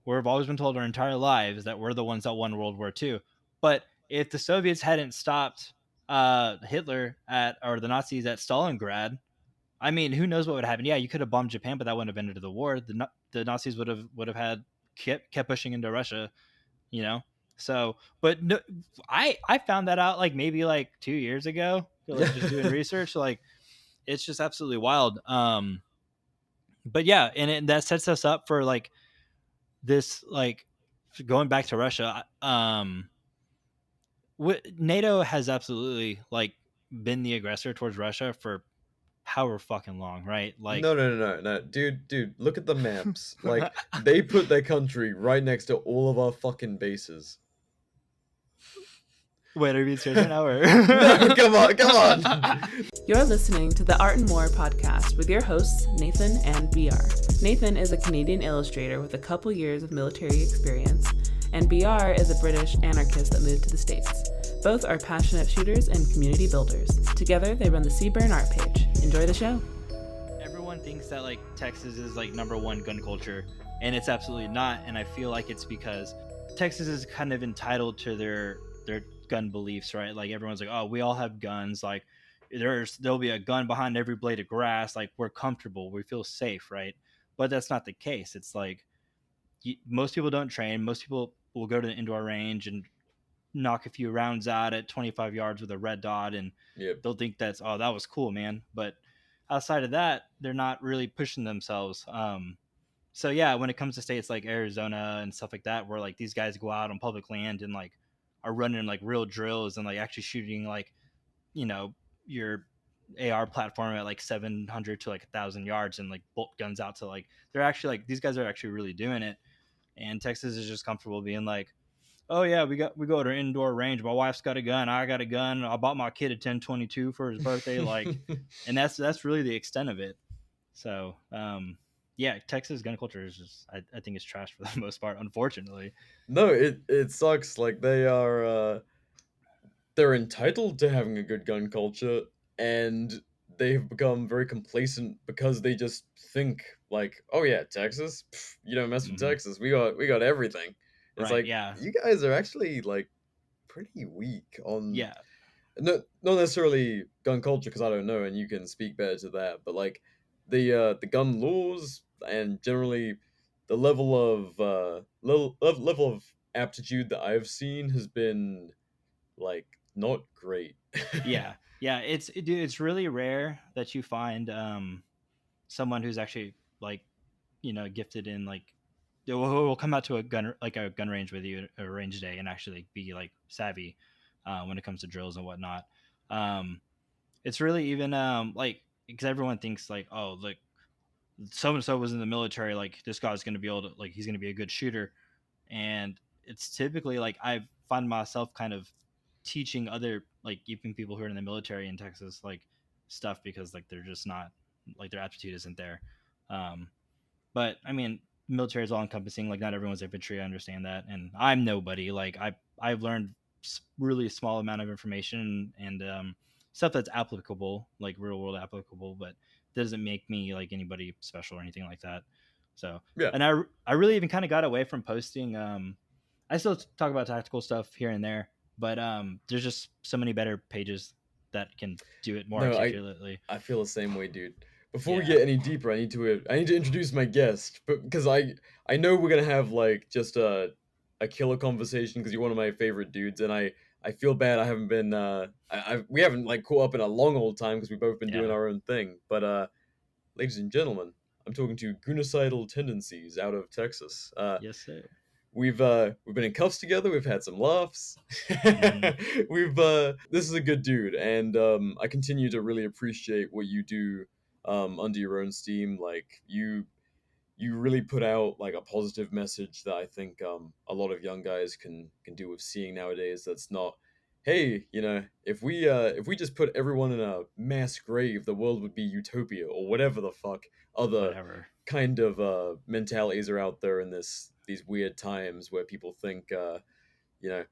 We've always been told our entire lives that we're the ones that won World War II. But if the Soviets hadn't stopped Hitler or the Nazis at Stalingrad, I mean, who knows what would happen? Yeah, you could have bombed Japan, but that wouldn't have ended the war. The Nazis would have had kept pushing into Russia, you know. So, but no, I found that out like maybe like 2 years ago, like just doing research. Like it's just absolutely wild. But yeah, and that sets us up for like this, like going back to Russia. NATO has absolutely like been the aggressor towards Russia for however fucking long, right? Like, No, dude, look at the maps. Like, they put their country right next to all of our fucking bases. wait, are you being serious right now? Or No, come on. You're listening to the Art and More podcast with your hosts, Nathan and BR. Nathan is a Canadian illustrator with a couple years of military experience, and BR is a British anarchist that moved to the States. Both are passionate shooters and community builders. Together, they run the Seaburn art page. Enjoy the show. Everyone thinks that like Texas is like #1 gun culture, and it's absolutely not. And I feel like it's because Texas is kind of entitled to their gun beliefs, right? Like everyone's like, oh, we all have guns. Like there'll be a gun behind every blade of grass. Like we're comfortable, we feel safe, right? But that's not the case. It's like most people don't train. Most people will go to the indoor range and knock a few rounds out at 25 yards with a red dot, and Yep. they'll think that's, oh, that was cool, man. But outside of that, they're not really pushing themselves. So yeah, when it comes to states like Arizona and stuff like that, where like these guys go out on public land and like are running like real drills and like actually shooting like, you know, your AR platform at like 700 to like 1,000 yards and like bolt guns out to like, they're actually like, these guys are actually really doing it. And Texas is just comfortable being like, oh yeah, we go to an indoor range. My wife's got a gun. I got a gun. I bought my kid a 10/22 for his birthday. Like, and that's really the extent of it. So, yeah, Texas gun culture is just, I think it's trash for the most part, unfortunately. No, it sucks. Like they're entitled to having a good gun culture, and they've become very complacent because they just think like, oh yeah, Texas, pff, you don't mess with Hmm. Texas. We got everything. It's Right? like Yeah. you guys are actually like pretty weak on Yeah. not necessarily gun culture because I don't know, and you can speak better to that. But like the gun laws and generally the level of aptitude that I've seen has been like not great. Yeah. Yeah. Dude, it's really rare that you find someone who's actually like, gifted in like, will come out to a gun range with you, a range day, and actually be like savvy when it comes to drills and whatnot. Um, it's really even like, because everyone thinks like, oh, like so and so was in the military, like this guy's going to be able to, like, he's going to be a good shooter. And it's typically like I find myself kind of teaching other, like even people who are in the military in Texas, like stuff, because like they're just not, like their aptitude isn't there. um but I mean, military is all encompassing. Like not everyone's infantry. I understand that, and I'm nobody. Like I've learned really small amount of information and stuff that's applicable, like real world applicable, but doesn't make me like anybody special or anything like that. So, Yeah. and I really even kind of got away from posting. I still talk about tactical stuff here and there, but there's just so many better pages that can do it more No, articulately. I feel the same way, dude. Before we Yeah. get any deeper, I need to introduce my guest, but because I know we're gonna have like just a killer conversation because you're one of my favorite dudes, and I feel bad I haven't been we haven't like caught up in a long old time because we've both been doing Yeah. our own thing. But ladies and gentlemen, I'm talking to Goonicidal Tendencies out of Texas. Yes, sir. We've been in cuffs together. We've had some laughs. Hmm. We've this is a good dude, and I continue to really appreciate what you do under your own steam. Like you really put out like a positive message that I think a lot of young guys can do with seeing nowadays. That's not, hey, if we just put everyone in a mass grave, the world would be utopia or whatever the fuck other Whatever. kind of mentalities are out there in these weird times where people think you know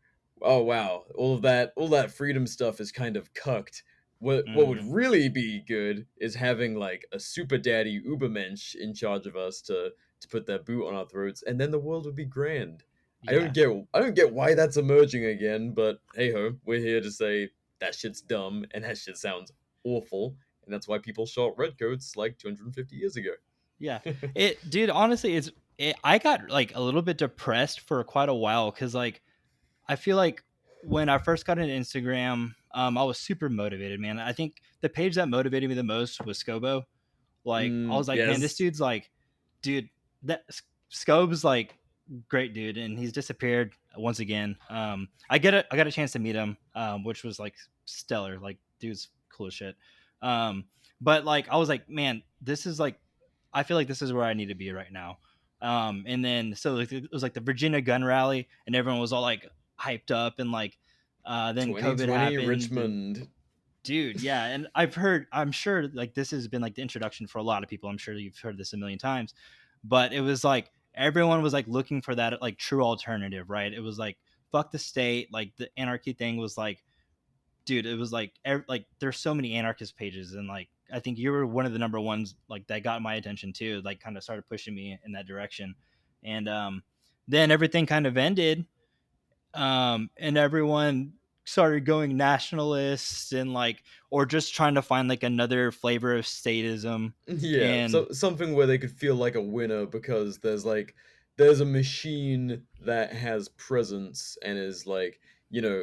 oh wow, all that freedom stuff is kind of cucked. What would Hmm. really be good is having like a super daddy ubermensch in charge of us to to put their boot on our throats, and then the world would be grand. Yeah. I don't get why that's emerging again, but hey ho, we're here to say that shit's dumb and that shit sounds awful, and that's why people shot redcoats like 250 years ago. Yeah. Dude, honestly, I got like a little bit depressed for quite a while because like I feel like when I first got into Instagram, I was super motivated, man. I think the page that motivated me the most was Scobo. Like, I was like, man, this Yes. dude's like, dude, that Scobe's like great dude, and he's disappeared once again. I got a chance to meet him, which was like stellar. Like, dude's cool as shit. Um, but like, I was like, man, this is like, I feel like this is where I need to be right now. And then so like, it was like the Virginia gun rally, and everyone was all like hyped up, and like, then COVID 2020 happened, and Richmond. dude, yeah, and I'm sure like this has been like the introduction for a lot of people. I'm sure you've heard this a million times, but it was like everyone was like looking for that like true alternative, right? It was like fuck the state, like the anarchy thing was like, dude, it was like like there's so many anarchist pages, and like I think you were one of the number ones like that got my attention too, like kind of started pushing me in that direction, and then everything kind of ended, and everyone started going nationalists and like or just trying to find like another flavor of statism. Yeah, And so something where they could feel like a winner because there's a machine that has presence and is like,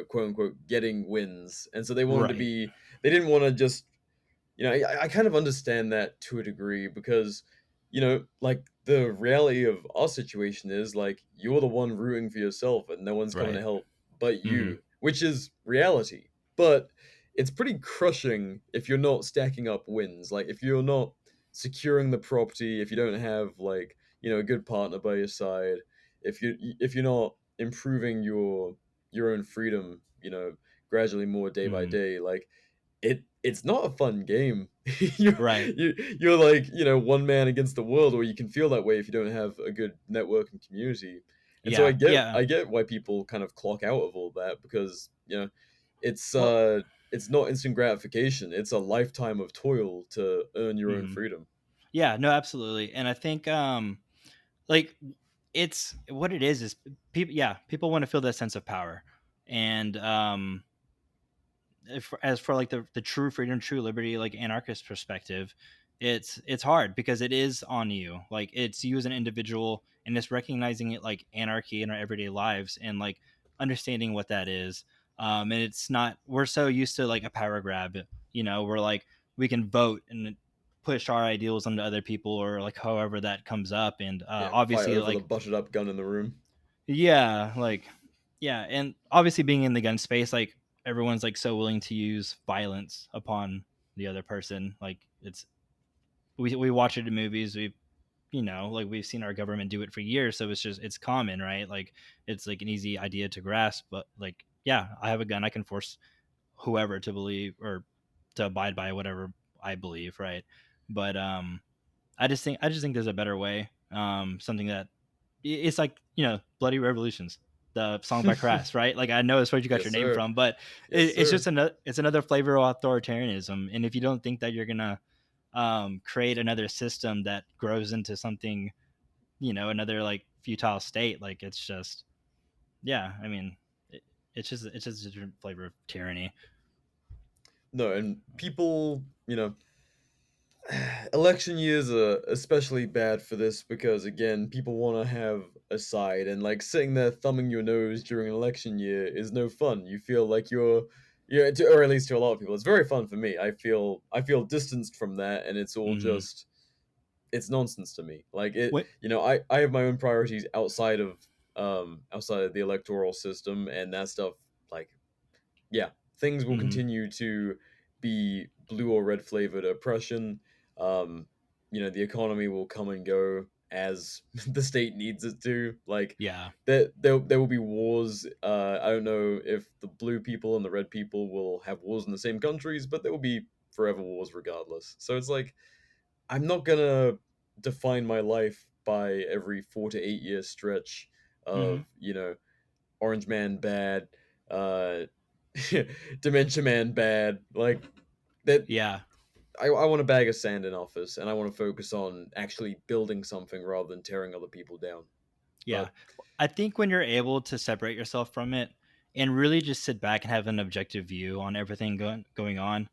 quote unquote getting wins. And so right, they didn't want to just, I kind of understand that to a degree because, like the reality of our situation is like you're the one rooting for yourself and no one's coming to right. help but Hmm. you, which is reality. But it's pretty crushing if you're not stacking up wins. Like if you're not securing the property, if you don't have like, a good partner by your side, if you're not improving your own freedom, gradually more day by Hmm. day, like it's not a fun game. you Right. you're like, one man against the world, or you can feel that way if you don't have a good network and community. And so Yeah, yeah. I get why people kind of clock out of all that because, it's Well, it's not instant gratification. It's a lifetime of toil to earn your own mhm. freedom. Yeah, no, absolutely. And I think like it's what it is people, yeah, people want to feel that sense of power. And as for like the true freedom, true liberty, like anarchist perspective, it's hard because it is on you. Like it's you as an individual, and it's recognizing it like anarchy in our everyday lives and like understanding what that is. And it's not we're so used to like a power grab. We're like we can vote and push our ideals onto other people or like however that comes up. And Yeah, fight obviously over the like butted up gun in the room. yeah, like yeah, and obviously being in the gun space, like everyone's like so willing to use violence upon the other person. Like we watch it in movies. Like we've seen our government do it for years, so it's common, right? Like it's like an easy idea to grasp. But like, yeah, I have a gun. I can force whoever to believe or to abide by whatever I believe, right? But I just think there's a better way. Something that it's like Bloody Revolutions, the song by Crass, right? Like I know it's where you got Yes, your name sir. from, but Yes, it's sir. just another flavor of authoritarianism. And if you don't think that you're gonna create another system that grows into something, another like futile state, like it's just yeah. I mean, it's just a different flavor of tyranny. No, and people, election years are especially bad for this because again, people want to have a side, and like sitting there thumbing your nose during an election year is no fun. You feel like or at least to a lot of people, it's very fun for me. I feel distanced from that, and it's all Mm-hmm. just it's nonsense to me. Like it, What? I have my own priorities outside of the electoral system, and that stuff. Like yeah, things will Mm-hmm. continue to be blue or red flavored oppression. Um, the economy will come and go as the state needs it to. Like Yeah. there will be wars. I don't know if the blue people and the red people will have wars in the same countries, but there will be forever wars regardless. So it's like I'm not gonna define my life by every 4 to 8 year stretch Mm-hmm. of Orange Man bad, uh, Dementia Man bad. Like that. Yeah. I want a bag of sand in office, and I want to focus on actually building something rather than tearing other people down. Yeah. But I think when you're able to separate yourself from it and really just sit back and have an objective view on everything going on,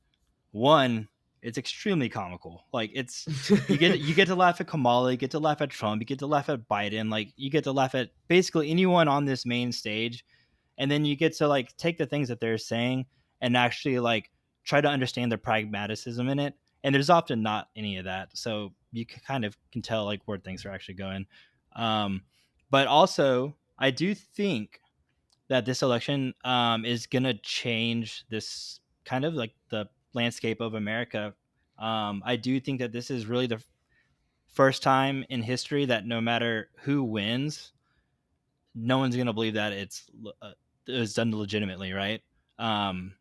one, it's extremely comical. Like it's you get to laugh at Kamala, you get to laugh at Trump, you get to laugh at Biden, like you get to laugh at basically anyone on this main stage, and then you get to like take the things that they're saying and actually like try to understand the pragmaticism in it. And there's often not any of that, so you kind of can tell like where things are actually going. Um, but also, I do think that this election is going to change this kind of like the landscape of America. I do think that this is really the first time in history that no matter who wins, no one's going to believe that it's done legitimately, right? Um,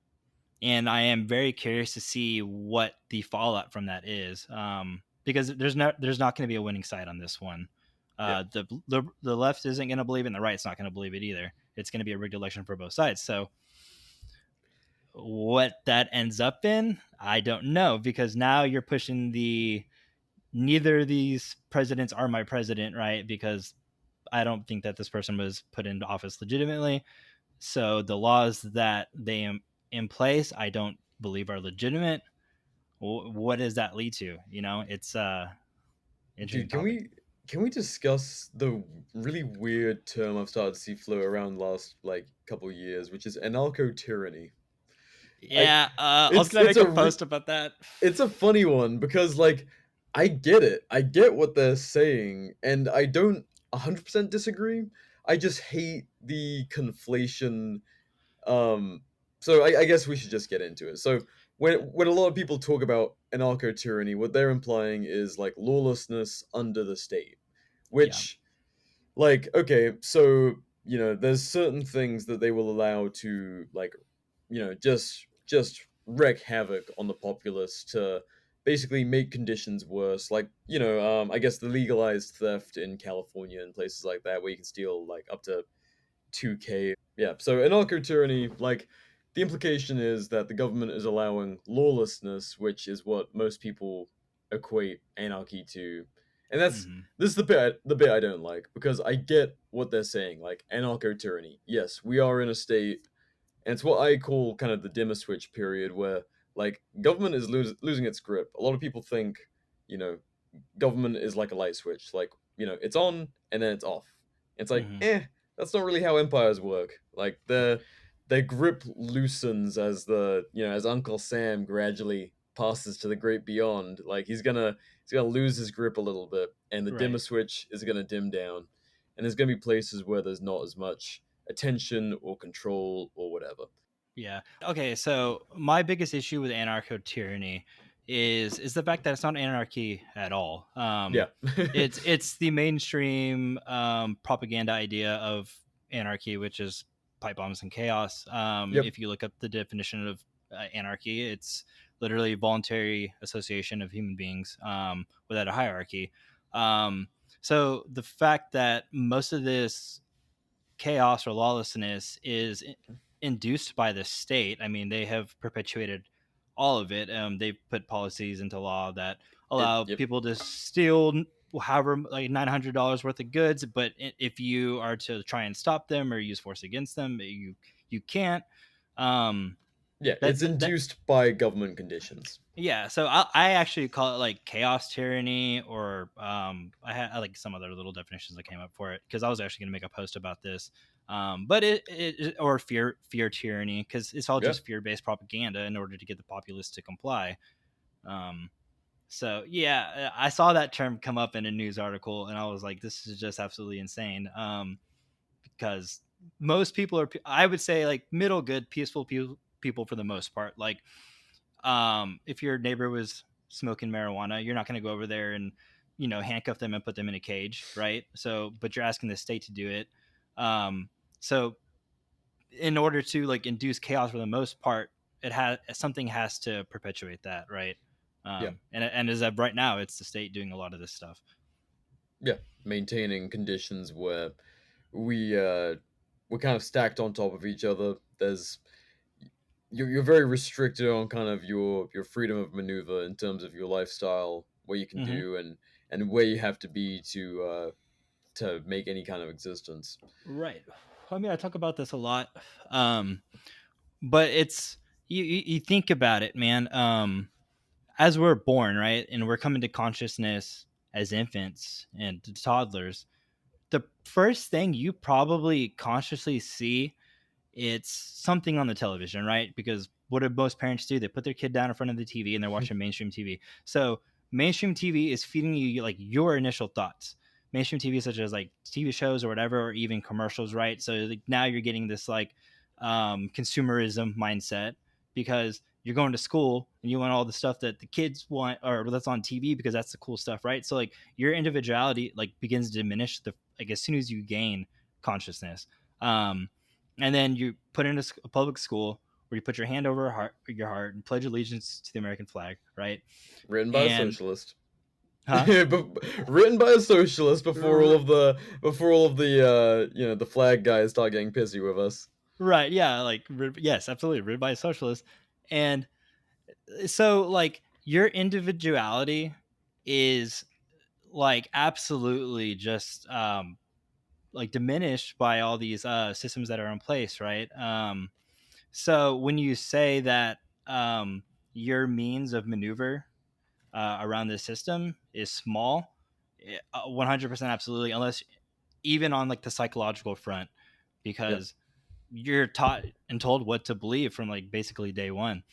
and I am very curious to see what the fallout from that is, because there's not going to be a winning side on this one. yeah, The left isn't going to believe it, and the right's not going to believe it either. It's going to be a rigged election for both sides. So what that ends up in, I don't know, because now you're pushing the neither of these presidents are my president, right? Because I don't think that this person was put into office legitimately. So the laws that they in place, I don't believe are legitimate. What does that lead to? It's interesting dude, topic. can we discuss the really weird term I've started to see float around the last like couple years, which is anarcho tyranny? I Yeah, I was gonna make a post about that. it's a funny one because like I get it. I get what they're saying and I don't 100% disagree. I just hate the conflation. So I guess we should just get into it. So when a lot of people talk about anarcho tyranny, what they're implying is like lawlessness under the state, Yeah. which like okay, so there's certain things that they will allow to like just wreak havoc on the populace to basically make conditions worse, like I guess the legalized theft in California and places like that where you can steal like up to 2k. Yeah, so anarcho tyranny, like the implication is that the government is allowing lawlessness, which is what most people equate anarchy to. And that's Hmm. this is the bit I don't like, because I get what they're saying, like anarcho tyranny. Yes, we are in a state, and it's what I call kind of the dimmer switch period, where like government is losing its grip. A lot of people think, you know, government is like a light switch, like it's on and then it's off. It's like, Hmm. that's not really how empires work. Like their grip loosens as as Uncle Sam gradually passes to the great beyond. Like he's gonna lose his grip a little bit, and the dimmer Right. switch is gonna dim down, and there's gonna be places where there's not as much attention or control or whatever. Yeah. Okay. So my biggest issue with anarcho tyranny is the fact that it's not anarchy at all. Yeah. It's the mainstream propaganda idea of anarchy, which is pipe bombs and chaos. Yep. If you look up the definition of anarchy, it's literally voluntary association of human beings without a hierarchy. Um, so the fact that most of this chaos or lawlessness is induced by the state. I mean, they have perpetuated all of it. They've put policies into law that allow Yep. people to steal however like $900 worth of goods, but if you are to try and stop them or use force against them, you can't. Um, Yeah, that it's that induced by government conditions. yeah, so I actually call it like chaos tyranny, or I had like some other little definitions that came up for it because I was actually going to make a post about this. But or fear tyranny, because it's all Yeah. just fear based propaganda in order to get the populace to comply. Um, so yeah, I saw that term come up in a news article, and I was like, this is just absolutely insane. Because most people are, I would say, like middle good, peaceful people for the most part. Like if your neighbor was smoking marijuana, you're not going to go over there and handcuff them and put them in a cage, right? So but you're asking the state to do it. So in order to like induce chaos for the most part, something has to perpetuate that, right? Yeah. And as of right now, it's the state doing a lot of this stuff. Yeah. Maintaining conditions where we we're kind of stacked on top of each other. There's you're very restricted on kind of your freedom of maneuver in terms of your lifestyle, what you can Mm-hmm. do, and where you have to be to make any kind of existence. Right. I mean, I talk about this a lot, but it's you think about it, man. As we're born, right, and we're coming to consciousness as infants and toddlers, the first thing you probably consciously see, it's something on the television, right? Because what do most parents do? They put their kid down in front of the TV and they're watching mainstream TV. So mainstream TV is feeding you like your initial thoughts. Mainstream TV, such as like TV shows or whatever, or even commercials, right? So like, now you're getting this like consumerism mindset because you're going to school and you want all the stuff that the kids want or that's on TV because that's the cool stuff, right? So like your individuality like begins to diminish the like as soon as you gain consciousness. And then you put in a public school where you put your hand over your heart and pledge allegiance to the American flag, right? Written by a And socialist. huh? Written by a socialist before all of the the flag guys start getting pissy with us. Right? Yeah, like yes, absolutely, written by a socialist. And so like your individuality is like absolutely just like diminished by all these systems that are in place, right? So when you say that your means of maneuver around the system is small, 100% absolutely, unless even on like the psychological front, Yeah. because you're taught and told what to believe from like basically day one.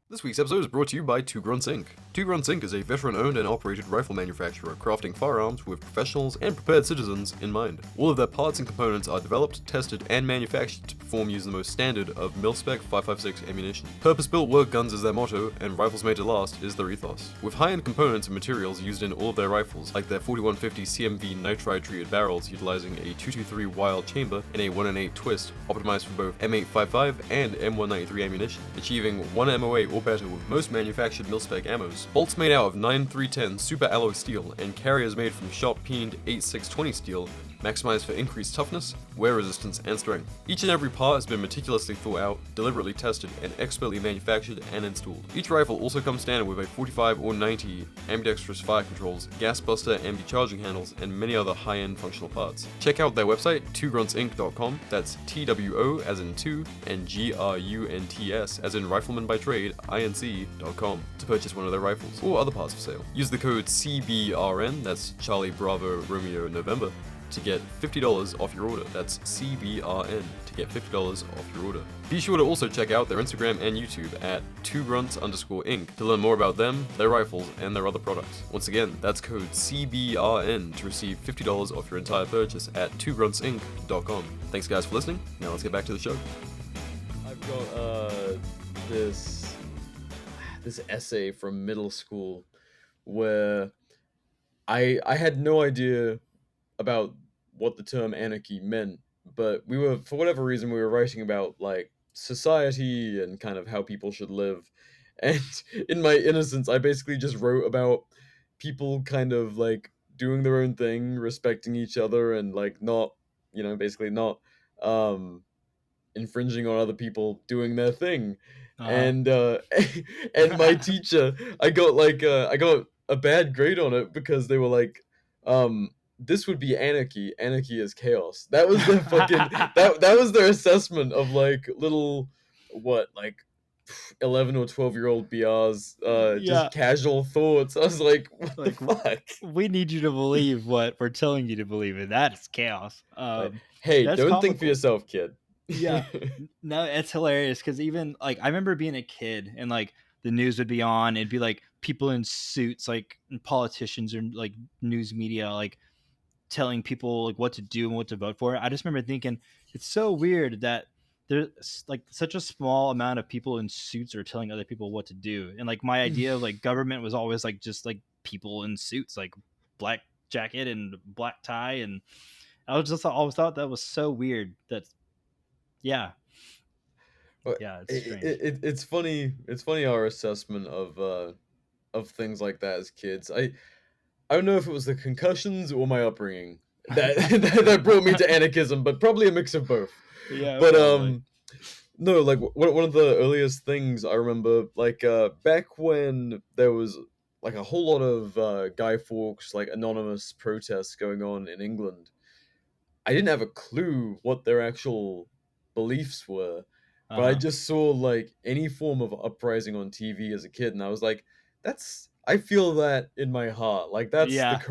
This week's episode is brought to you by Two Grunts Inc. Two Grunts Inc. is a veteran-owned and operated rifle manufacturer crafting firearms with professionals and prepared citizens in mind. All of their parts and components are developed, tested, and manufactured to perform using the most standard of mil-spec 5.56 ammunition. Purpose-built work guns is their motto, and rifles made to last is their ethos. With high-end components and materials used in all of their rifles, like their 4150 CMV nitride-treated barrels utilizing a 223 Wild chamber and a 1-in-8 twist, optimized for both M855 and M193 ammunition, achieving 1 MOA or better with most manufactured mil-spec ammos. Bolts made out of 9310 super alloy steel and carriers made from sharp-peened 8620 steel, maximized for increased toughness, wear resistance, and strength. Each and every part has been meticulously thought out, deliberately tested, and expertly manufactured and installed. Each rifle also comes standard with a 45 or 90 ambidextrous fire controls, gas buster and charging handles, and many other high-end functional parts. Check out their website, twogruntsinc.com, that's TWO as in two, and GRUNTS as in rifleman by trade, INC.com, to purchase one of their rifles, or other parts for sale. Use the code CBRN, that's Charlie Bravo Romeo November, to get $50 off your order. That's CBRN to get $50 off your order. Be sure to also check out their Instagram and YouTube at twogrunts_inc to learn more about them, their rifles, and their other products. Once again, that's code CBRN to receive $50 off your entire purchase at twogruntsinc.com. Thanks guys for listening. Now let's get back to the show. I've got this essay from middle school where I had no idea about what the term anarchy meant, but for whatever reason, we were writing about like society and kind of how people should live. And in my innocence, I basically just wrote about people kind of like doing their own thing, respecting each other, and like not, basically not infringing on other people doing their thing. And and my teacher, I got a bad grade on it because they were like, this would be anarchy. Anarchy is chaos. That was their fucking that was their assessment of like little 11 or 12-year-old BRs just casual thoughts. I was like, what the fuck? We need you to believe what we're telling you to believe, and that's chaos. Hey, that's don't comical. think for yourself, kid. Yeah, no, it's hilarious because even like I remember being a kid and like the news would be on, it'd be like people in suits, like and politicians or like news media, like telling people like what to do and what to vote for. I just remember thinking it's so weird that there's like such a small amount of people in suits are telling other people what to do, and like my idea of like government was always like just like people in suits, like black jacket and black tie, and I always thought that was so weird. That's yeah, it's strange. It's funny. It's funny our assessment of things like that as kids. I don't know if it was the concussions or my upbringing that that brought me to anarchism, but probably a mix of both. Yeah, but probably. No, like one of the earliest things I remember, like back when there was like a whole lot of Guy Fawkes like anonymous protests going on in England. I didn't have a clue what their actual beliefs were, but I Uh-huh. just saw like any form of uprising on TV as a kid, and I was like, I feel that in my heart. Like Yeah.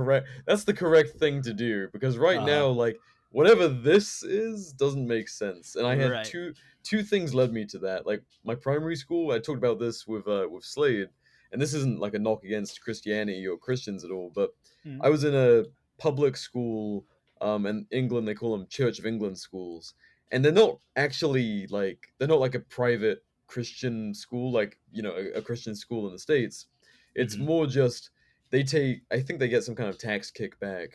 that's the correct thing to do because right Uh-huh. now, like whatever this is doesn't make sense. And I had Right. two things led me to that. Like my primary school, I talked about this with Slade, and this isn't like a knock against Christianity or Christians at all, but Mm. I was in a public school in England they call them Church of England schools, and they're not actually like they're not like a private Christian school, like you know a Christian school in the States. It's Mm-hmm. more just they take I think they get some kind of tax kickback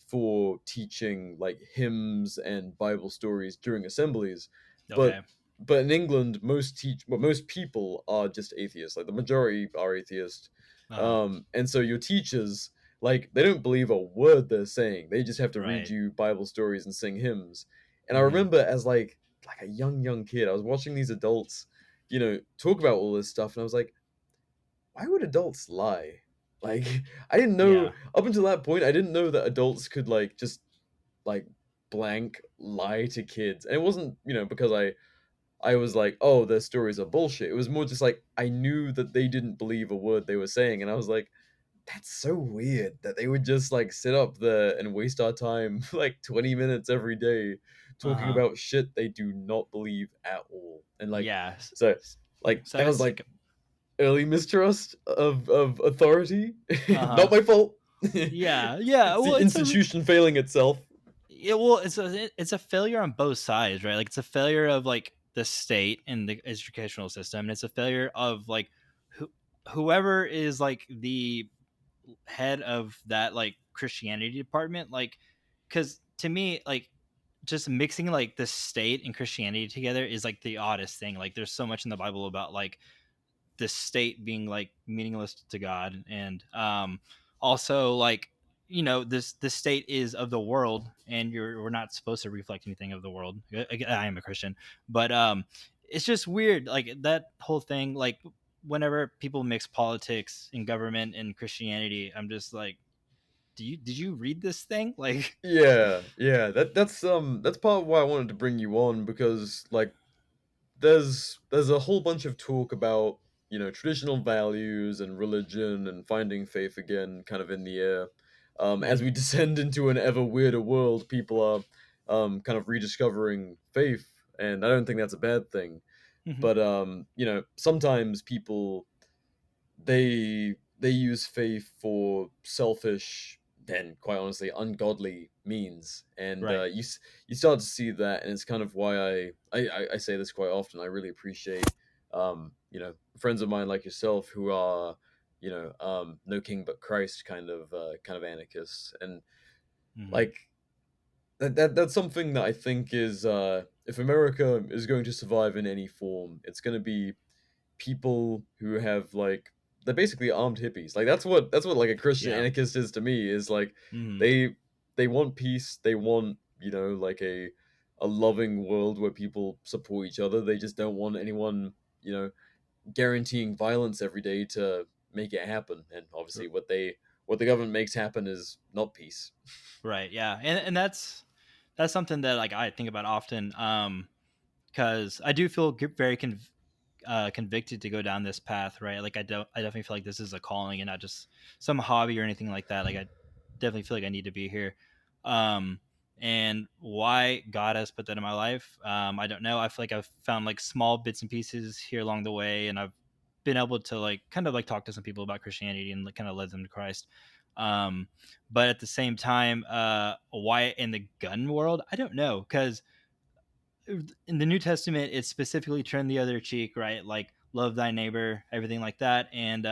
for teaching like hymns and Bible stories during assemblies, but Okay. in England most people are just atheists, like the majority are atheist, Uh-huh. and so your teachers like they don't believe a word they're saying. They just have to read Right. you Bible stories and sing hymns. And I Mm-hmm. remember as like a young kid, I was watching these adults, you know, talk about all this stuff, and I was like, why would adults lie? Like I didn't know Yeah. up until that point, I didn't know that adults could like just like blank lie to kids. And it wasn't, you know, because I was like, oh, their stories are bullshit. It was more just like I knew that they didn't believe a word they were saying, and I was like, that's so weird that they would just like sit up there and waste our time like 20 minutes every day talking Uh-huh. about shit they do not believe at all. And like Yeah. so like So that was it's like early mistrust of authority. uh-huh. Not my fault. Yeah. Yeah. It's Well, the institution failing itself. it's a failure on both sides, right? Like it's a failure of like the state and the educational system, and it's a failure of like who, whoever is like the head of that like Christianity department, like because to me like just mixing like the state and Christianity together is like the oddest thing. Like there's so much in the Bible about like the state being like meaningless to God, and also like this the state is of the world, and we're not supposed to reflect anything of the world. I am a Christian, but it's just weird like that whole thing. Like whenever people mix politics and government and Christianity, I'm just like, did you read this thing? Like, Yeah, yeah. That's part of why I wanted to bring you on because like there's a whole bunch of talk about you know traditional values and religion and finding faith again kind of in the air as we mhm, descend into an ever weirder world. People are kind of rediscovering faith, and I don't think that's a bad thing, mhm, but you know sometimes people they use faith for selfish and quite honestly ungodly means, and right, you start to see that, and it's kind of why I say this quite often. I really appreciate you know friends of mine like yourself who are you know no king but Christ kind of anarchists, and mhm, like that's something that I think is if America is going to survive in any form, it's going to be people who have like they're basically armed hippies. Like that's what like a Christian yeah, anarchist is to me. Is like mhm, they they want peace. They want you know like a loving world where people support each other. They just don't want anyone you know guaranteeing violence every day to make it happen. And obviously, what the government makes happen is not peace. right, yeah, and that's something that like I think about often, because I do feel very convicted to go down this path, right? Like I definitely feel like this is a calling and not just some hobby or anything like that. Like I definitely feel like I need to be here. Um, and why God has put that in my life, I don't know. I feel like I've found like small bits and pieces here along the way, and I've been able to like kind of like talk to some people about Christianity and like kind of led them to Christ. Um, but at the same time, why in the gun world, I don't know, because in the New Testament, it's specifically turn the other cheek, right? Like love thy neighbor, everything like that. And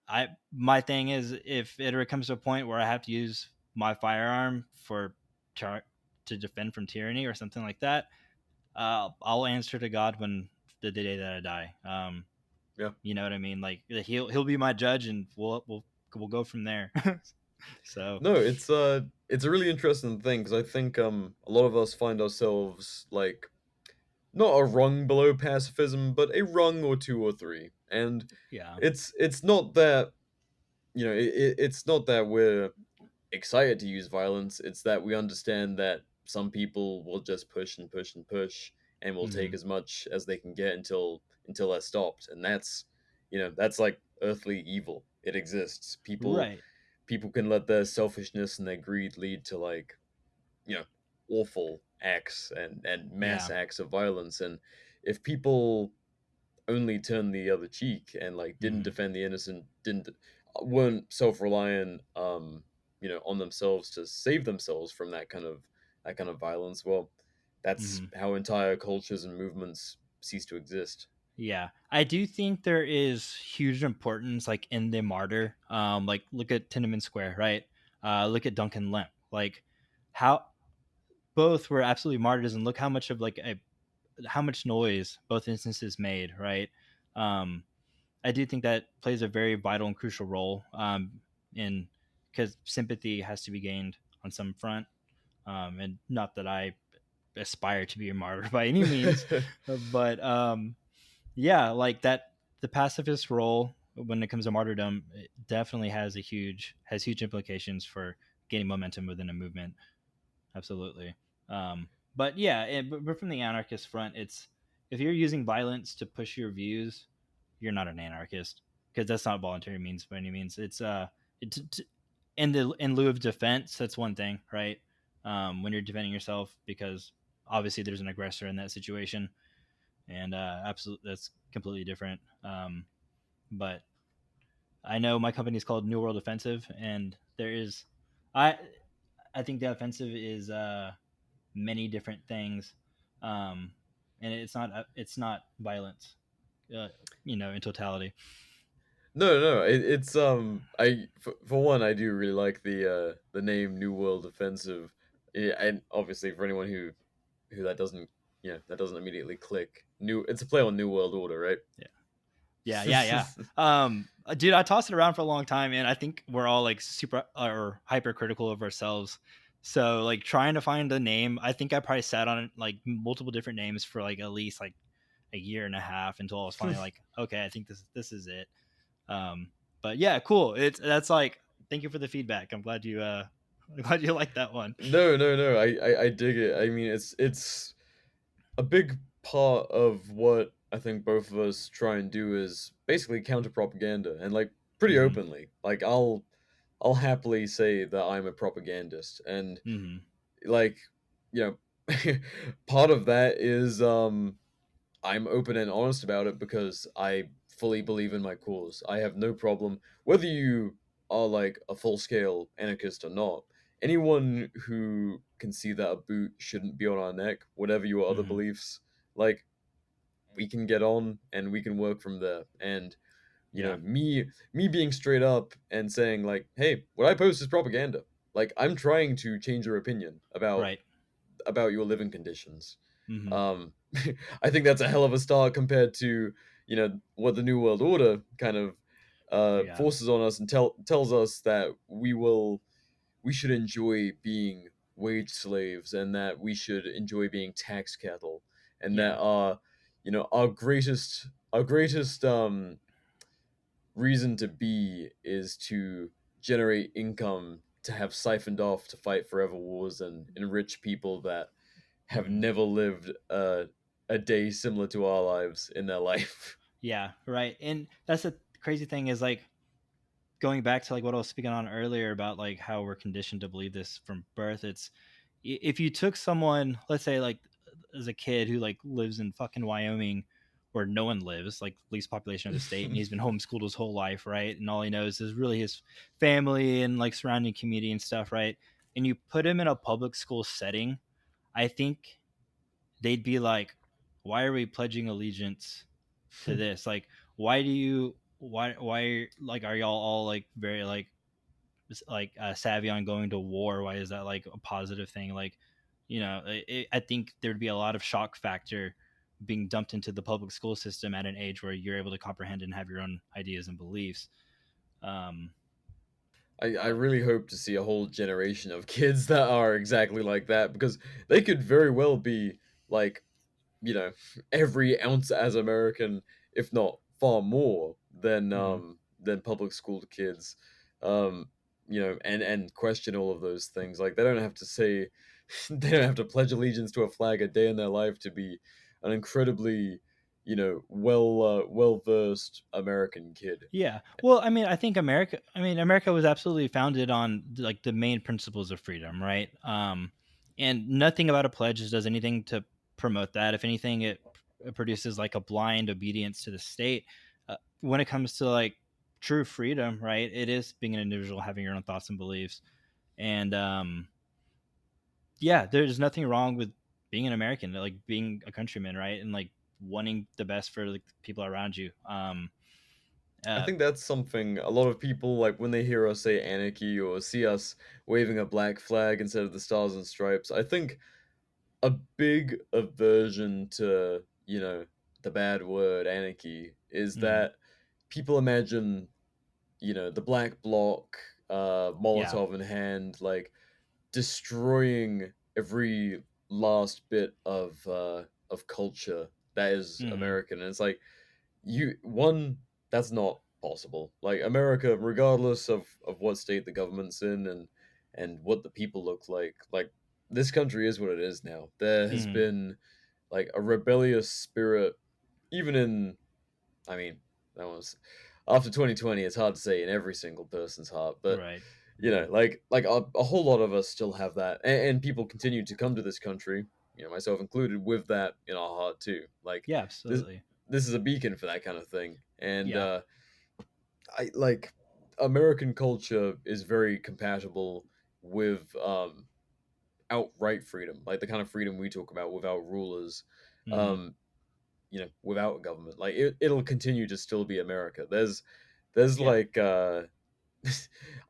I my thing is, if it ever comes to a point where I have to use my firearm for char- to defend from tyranny or something like that, I'll answer to God when the day that I die. Yeah. You know what I mean? Like he'll be my judge, and we'll go from there. So No, it's a really interesting thing because I think a lot of us find ourselves like not a rung below pacifism, but a rung or two or three. And Yeah. it's not that, it's not that we're excited to use violence. It's that we understand that some people will just push and push and push and will take Hmm. as much as they can get until they're stopped. And that's, that's like earthly evil. It exists. Right. People can let their selfishness and their greed lead to, like, you know awful acts and mass Yeah. acts of violence. And if people only turned the other cheek and, like, didn't Hmm. defend the innocent, didn't weren't self-reliant, on themselves to save themselves from that kind of violence, well, that's Hmm. how entire cultures and movements cease to exist. Yeah, I do think there is huge importance like in the martyr. Like look at Tiananmen Square, right? Look at Duncan Lemp. Like how both were absolutely martyrs, and look how much of like how much noise both instances made, right? Um, I do think that plays a very vital and crucial role in because sympathy has to be gained on some front, and not that I aspire to be a martyr by any means, but yeah, like that the pacifist role when it comes to martyrdom it definitely has huge implications for gaining momentum within a movement. Absolutely. But yeah, but from the anarchist front, it's if you're using violence to push your views, you're not an anarchist because that's not voluntary means by any means. It's in lieu of defense, that's one thing, right? When you're defending yourself because obviously there's an aggressor in that situation, and absolutely that's completely different. But I know my company is called New World Offensive, and there is, I I think the offensive is many different things, um, and it's not violence, uh, in totality. No, no, for one, I do really like the name New World Offensive. Yeah, and obviously for anyone who that doesn't immediately click. It's a play on New World Order, right? Yeah, yeah, yeah, yeah. Dude, I tossed it around for a long time, and I think we're all like super or hypercritical of ourselves. So like trying to find a name, I think I probably sat on like multiple different names for like at least like a year and a half until I was finally like, okay, I think this is it. Um, but yeah, cool. It's that's like thank you for the feedback. I'm glad you I'm glad you like that one. No, no, no. I dig it. I mean, it's a big part of what I think both of us try and do is basically counter propaganda, and, like, pretty Hmm. openly. Like, I'll happily say that I'm a propagandist, and, Hmm. like, you part of that is, I'm open and honest about it because I fully believe in my cause. I have no problem whether you are, like, a full scale anarchist or not. Anyone who can see that a boot shouldn't be on our neck, whatever your other Hmm. beliefs, like, we can get on and we can work from there. And, Yeah. me being straight up and saying, like, hey, what I post is propaganda. Like, I'm trying to change your opinion Right. about your living conditions. Hmm. Um, I think that's a hell of a start compared to, what the New World Order kind of Yeah. forces on us and tells us that we should enjoy being wage slaves, and that we should enjoy being tax cattle, and that Yeah. our greatest reason to be is to generate income to have siphoned off to fight forever wars and enrich people that have Hmm. never lived a day similar to our lives in their life. Yeah. Right. And that's the crazy thing is like going back to like what I was speaking on earlier about like how we're conditioned to believe this from birth. It's if you took someone, let's say like as a kid who like lives in fucking Wyoming where no one lives, like least population of the state, and he's been homeschooled his whole life, right? And all he knows is really his family and like surrounding community and stuff, right? And you put him in a public school setting, I think they'd be like, why are we pledging allegiance to this? Like, why like are y'all all like very like savvy on going to war? Why is that like a positive thing? Like, I think there'd be a lot of shock factor being dumped into the public school system at an age where you're able to comprehend and have your own ideas and beliefs. Um, I but really hope to see a whole generation of kids that are exactly like that, because they could very well be, like, every ounce as American, if not far more Hmm. than public school kids. Um, and question all of those things. Like they don't have to say, they don't have to pledge allegiance to a flag a day in their life to be an incredibly, well versed American kid. Yeah. Well, I mean, I think America was absolutely founded on like the main principles of freedom, right? And nothing about a pledge does anything to promote that. If anything, it produces like a blind obedience to the state. When it comes to like true freedom, right? It is being an individual, having your own thoughts and beliefs. And yeah, there's nothing wrong with being an American, like being a countryman, right? And like wanting the best for like people around you. I Uh, think that's something a lot of people like when they hear us say anarchy or see us waving a black flag instead of the stars and stripes. I think a big aversion to, the bad word anarchy is mhm. that people imagine, the black bloc, Yeah. Molotov in hand, like destroying every last bit of culture that is Hmm. American. And it's like that's not possible. Like America, regardless of what state the government's in and what the people look like this country is what it is now. There has Hmm. been like a rebellious spirit, even in, I mean, that was after 2020. It's hard to say in every single person's heart, but Right. like a whole lot of us still have that, and people continue to come to this country, myself included, with that in our heart too. Like Yeah, this absolutely. this is a beacon for that kind of thing, and Yeah. I like American culture is very compatible with outright freedom, like the kind of freedom we talk about without rulers, Hmm. um, without government. Like it'll continue to still be America. There's Yeah. like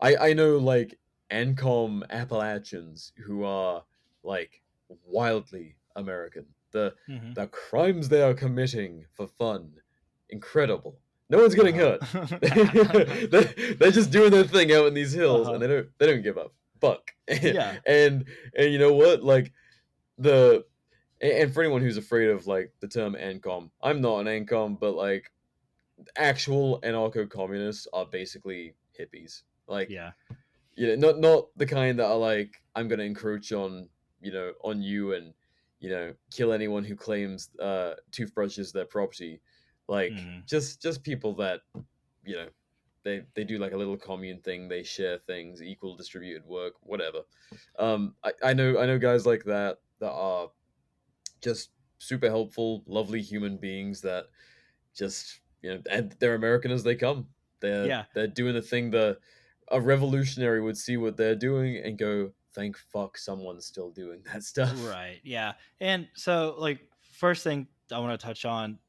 I know like Ancom Appalachians who are like wildly American. Hmm. The crimes they are committing for fun, incredible. No one's getting Uh-huh. hurt. They're just doing their thing out in these hills, and Uh-huh. they don't give up. Fuck. Yeah. And you know what? Like the and for anyone who's afraid of like the term Ancom, I'm not an Ancom, but like actual anarcho-communists are basically hippies. Like, Yeah. not the kind that are like, I'm gonna encroach on you and kill anyone who claims toothbrushes their property. Like, Hmm. just people that you know they do like a little commune thing. They share things, equal distributed work, whatever. I know guys like that are just super helpful, lovely human beings that just and they're American as they come. Yeah. They're doing the thing that a revolutionary would see what they're doing and go, "Thank fuck, someone's still doing that stuff." Right. Yeah. And so like first thing I want to touch on,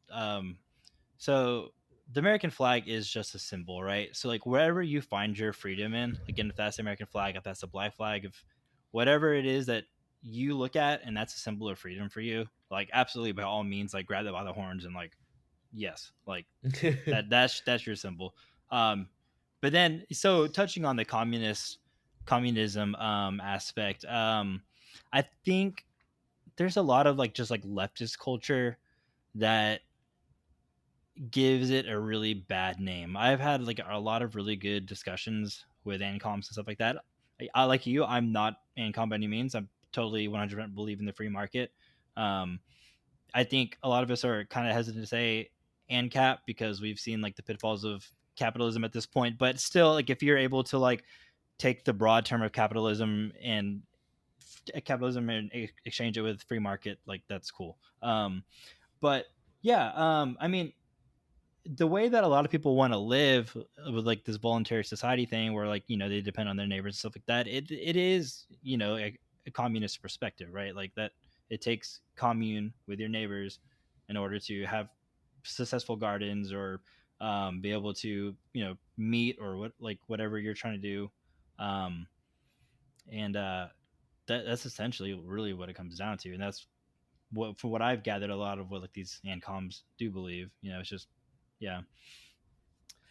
so the American flag is just a symbol, right? So like wherever you find your freedom in, again, if that's the American flag, if that's the black flag, if whatever it is that you look at and that's a symbol of freedom for you, like absolutely by all means, like grab that by the horns and like yes, like that's your symbol. Um, but then so touching on the communism aspect, I think there's a lot of like just like leftist culture that gives it a really bad name. I've had like a lot of really good discussions with ANCOMs and stuff like that. I like you. I'm not ANCOM by any means. I'm totally 100% believe in the free market. Um, I think a lot of us are kind of hesitant to say ANCAP because we've seen like the pitfalls of capitalism at this point. But still, like if you're able to like take the broad term of capitalism and exchange it with free market, like that's cool. But yeah, I mean, the way that a lot of people want to live with like this voluntary society thing where like they depend on their neighbors and stuff like that, it is a communist perspective, right? Like that it takes commune with your neighbors in order to have successful gardens or be able to meet or whatever you're trying to do. Um, and that's essentially really what it comes down to, and that's what, from what I've gathered, a lot of what like these ancoms do believe. It's just yeah, Yeah,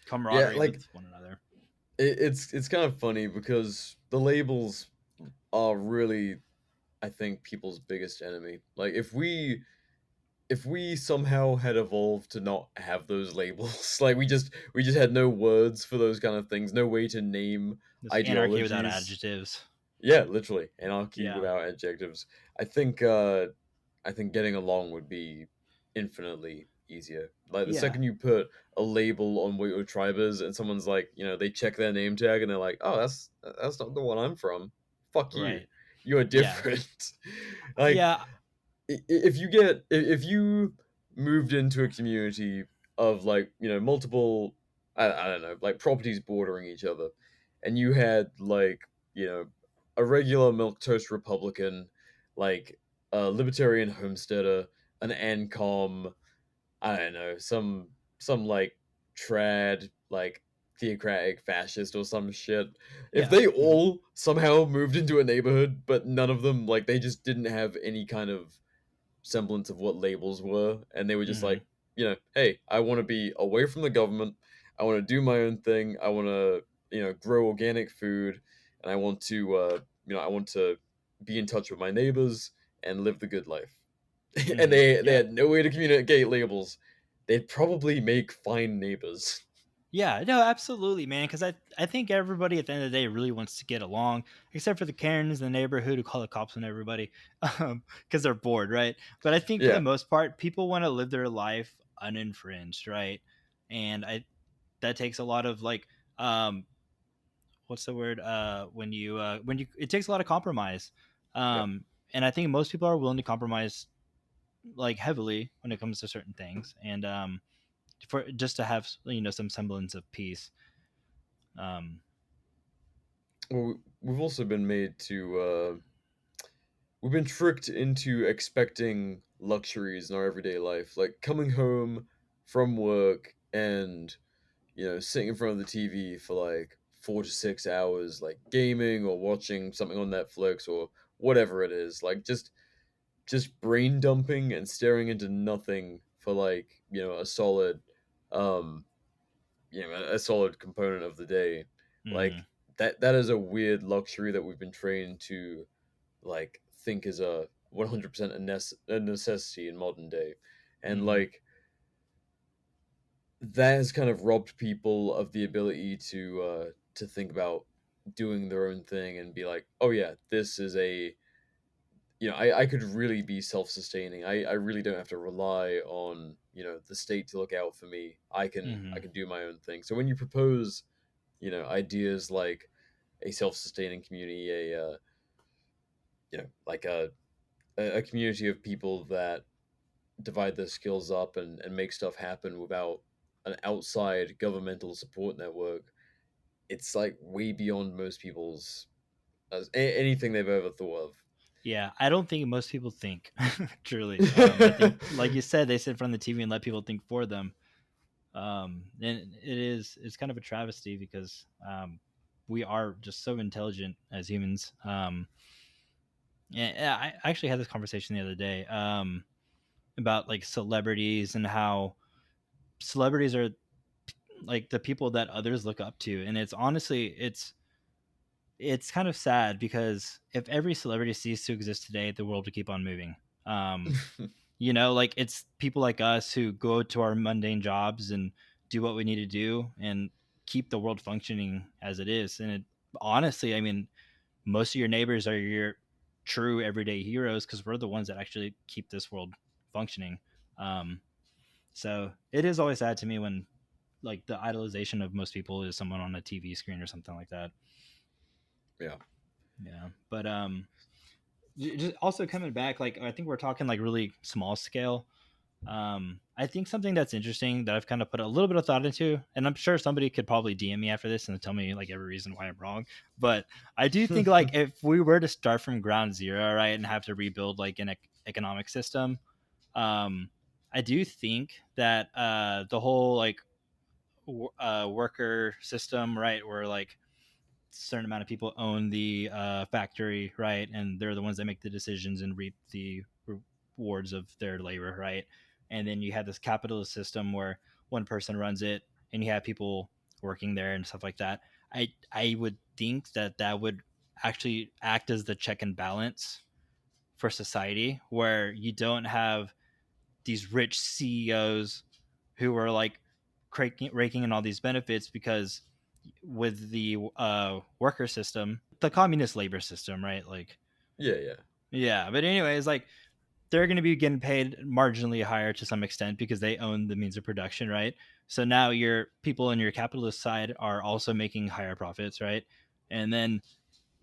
camaraderie with like one another. it's kind of funny because the labels are really, I think, people's biggest enemy. Like if we somehow had evolved to not have those labels, like we just had no words for those kind of things, no way to name This anarchy without ideologies. adjectives. Yeah, literally anarchy Yeah. without adjectives. I think I think getting along would be infinitely easier. Like the Yeah. second you put a label on what your tribe is, and someone's like, they check their name tag and they're like, "Oh, that's not the one I'm from. Fuck you. Right. You are Yeah. different." Like Yeah. if you moved into a community of like multiple I don't know like properties bordering each other, and you had like a regular milk toast Republican, like a libertarian homesteader, an ANCOM, I don't know, some like trad like theocratic fascist or some shit. If Yeah. they Mhm. all somehow moved into a neighborhood, but none of them like they just didn't have any kind of semblance of what labels were, and they were just Mhm. like, hey, I want to be away from the government. I want to do my own thing. I want to, grow organic food, and I want to be in touch with my neighbors and live the good life. And Mhm. they Yeah. had no way to communicate labels. They'd probably make fine neighbors. Yeah, no, absolutely, man. Because I think everybody at the end of the day really wants to get along, except for the Karens in the neighborhood who call the cops on everybody, because they're bored, right? But I think for the Yeah, most part, people want to live their life uninfringed, right? And that takes a lot of like, um, what's the word? When you it takes a lot of compromise, yeah. um, and I think most people are willing to compromise like heavily when it comes to certain things, and for just to have some semblance of peace. Um, Well, we've also been made to we've been tricked into expecting luxuries in our everyday life, like coming home from work and sitting in front of the TV for like 4 to 6 hours, like gaming or watching something on Netflix or whatever it is, like just brain dumping and staring into nothing for like a solid um a solid component of the day. Like mhm. that is a weird luxury that we've been trained to like think is a 100% a necessity in modern day, and Mhm. like that has kind of robbed people of the ability to think about doing their own thing and be like, oh yeah, this is a I could really be self-sustaining. I really don't have to rely on the state to look out for me. I Mhm. can do my own thing. So when you propose ideas like a self-sustaining community, a like a community of people that divide their skills up and make stuff happen without an outside governmental support network, it's like way beyond most people's anything they've ever thought of. Yeah, I don't think most people think truly. I think, like you said, they sit in front of the TV and let people think for them. And it's kind of a travesty because we are just so intelligent as humans. And I actually had this conversation the other day about like celebrities and how celebrities are like the people that others look up to, and it's honestly it's kind of sad because if every celebrity ceased to exist today, the world would keep on moving. Um, like it's people like us who go to our mundane jobs and do what we need to do and keep the world functioning as it is. And honestly, I mean, most of your neighbors are your true everyday heroes because we're the ones that actually keep this world functioning. Um, so it is always sad to me when like the idolization of most people is someone on a TV screen or something like that. Yeah. Yeah, but just also coming back, like I think we're talking like really small scale. I think something that's interesting that I've kind of put a little bit of thought into, and I'm sure somebody could probably DM me after this and tell me like every reason why I'm wrong. But I do think like if we were to start from ground zero, right, and have to rebuild like an economic system, um, I do think that the whole like worker system, right, where like certain amount of people own the factory, right, and they're the ones that make the decisions and reap the rewards of their labor, right? And then you have this capitalist system where one person runs it, and you have people working there and stuff like that. I would think that that would actually act as the check and balance for society, where you don't have these rich CEOs who are like raking in all these benefits because with the worker system, the communist labor system, right? Like, Yeah. yeah. But anyways, like they're going to be getting paid marginally higher to some extent because they own the means of production, right? So now your people in your capitalist side are also making higher profits, right? And then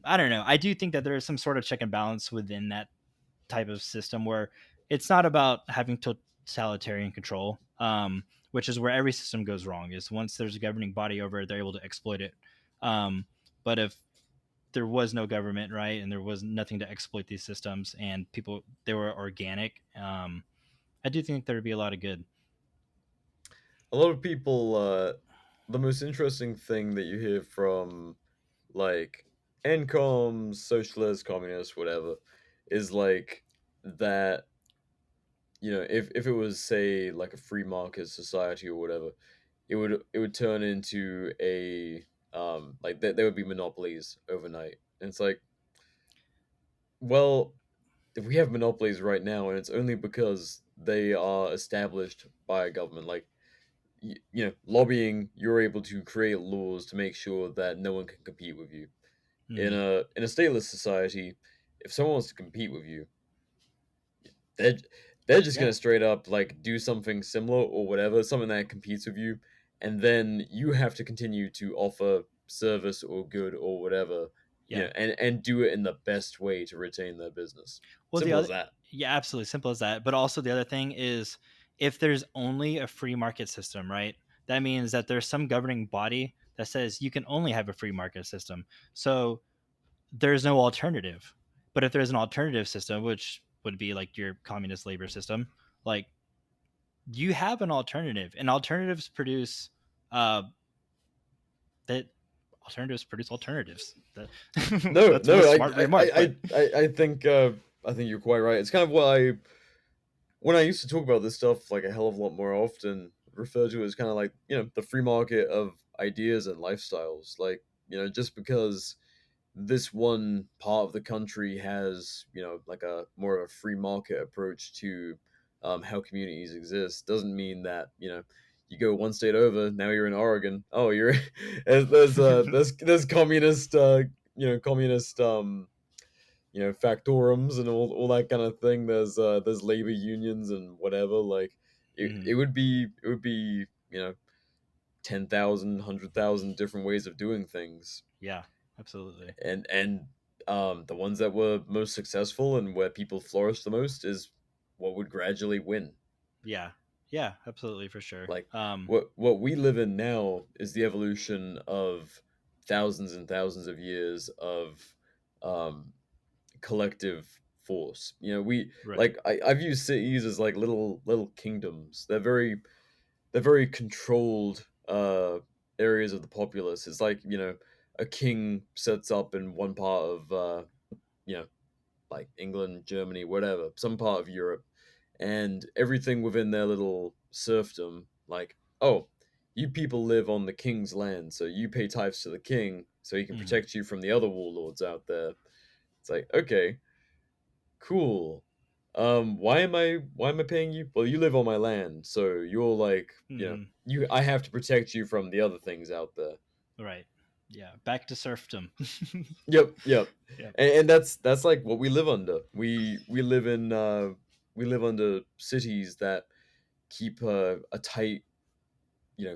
I don't know. I do think that there is some sort of check and balance within that type of system where it's not about having totalitarian control, which is where every system goes wrong. Is once there's a governing body over it, they're able to exploit it. But if there was no government, right, and there was nothing to exploit these systems, and people they were organic, I do think there would be a lot of good. A lot of people, the most interesting thing that you hear from like NCOMs, socialists, communists, whatever, is like that, if it was, say, like a free market society or whatever, it would turn into a like there would be monopolies overnight. And it's like, well, if we have monopolies right now, and it's only because they are established by a government, like lobbying, you're able to create laws to make sure that no one can compete with you. In Mm, a stateless society, if someone wants to compete with you, they're they're just yeah, gonna straight up like do something similar or whatever, something that competes with you, and then you have to continue to offer service or good or whatever, yeah. and do it in the best way to retain their business. Well, the Simple other, as that. yeah, absolutely simple as that. But also the other thing is, if there's only a free market system, right? That means that there's some governing body that says you can only have a free market system. So there's no alternative. But if there's an alternative system, which would be like your communist labor system, like you have an alternative, and uh that alternatives produce alternatives. That No, that's a no, smart remark, but I think you're quite right. It's kind of what when I used to talk about this stuff like a hell of a lot more often, refer to it as kind of like, the free market of ideas and lifestyles. Like, just because this one part of the country has, like a more of a free market approach to how communities exist, doesn't mean that, you go one state over, now you're in Oregon. Oh, you're there's communist, communist, factorums and all that kind of thing. There's labor unions and whatever. Like Mhm. it would be 10,000, 100,000 different ways of doing things, Yeah, absolutely. and the ones that were most successful and where people flourished the most is what would gradually win. Yeah. Yeah, absolutely for sure. Like what we live in now is the evolution of thousands and thousands of years of um, collective force. We Right. like I view cities as like little kingdoms. They're very controlled areas of the populace. It's like, a king sets up in one part of you know like England, Germany, whatever, some part of Europe, and everything within their little serfdom, like, oh, you people live on the king's land, so you pay tithes to the king so he can Mhm. protect you from the other warlords out there. It's like, okay, cool. Why am I paying you? Well, you live on my land, so you're like, Mhm. I have to protect you from the other things out there. Right. Yeah, back to serfdom. Yep. Yep. And that's like what we live under. We live under cities that keep a tight,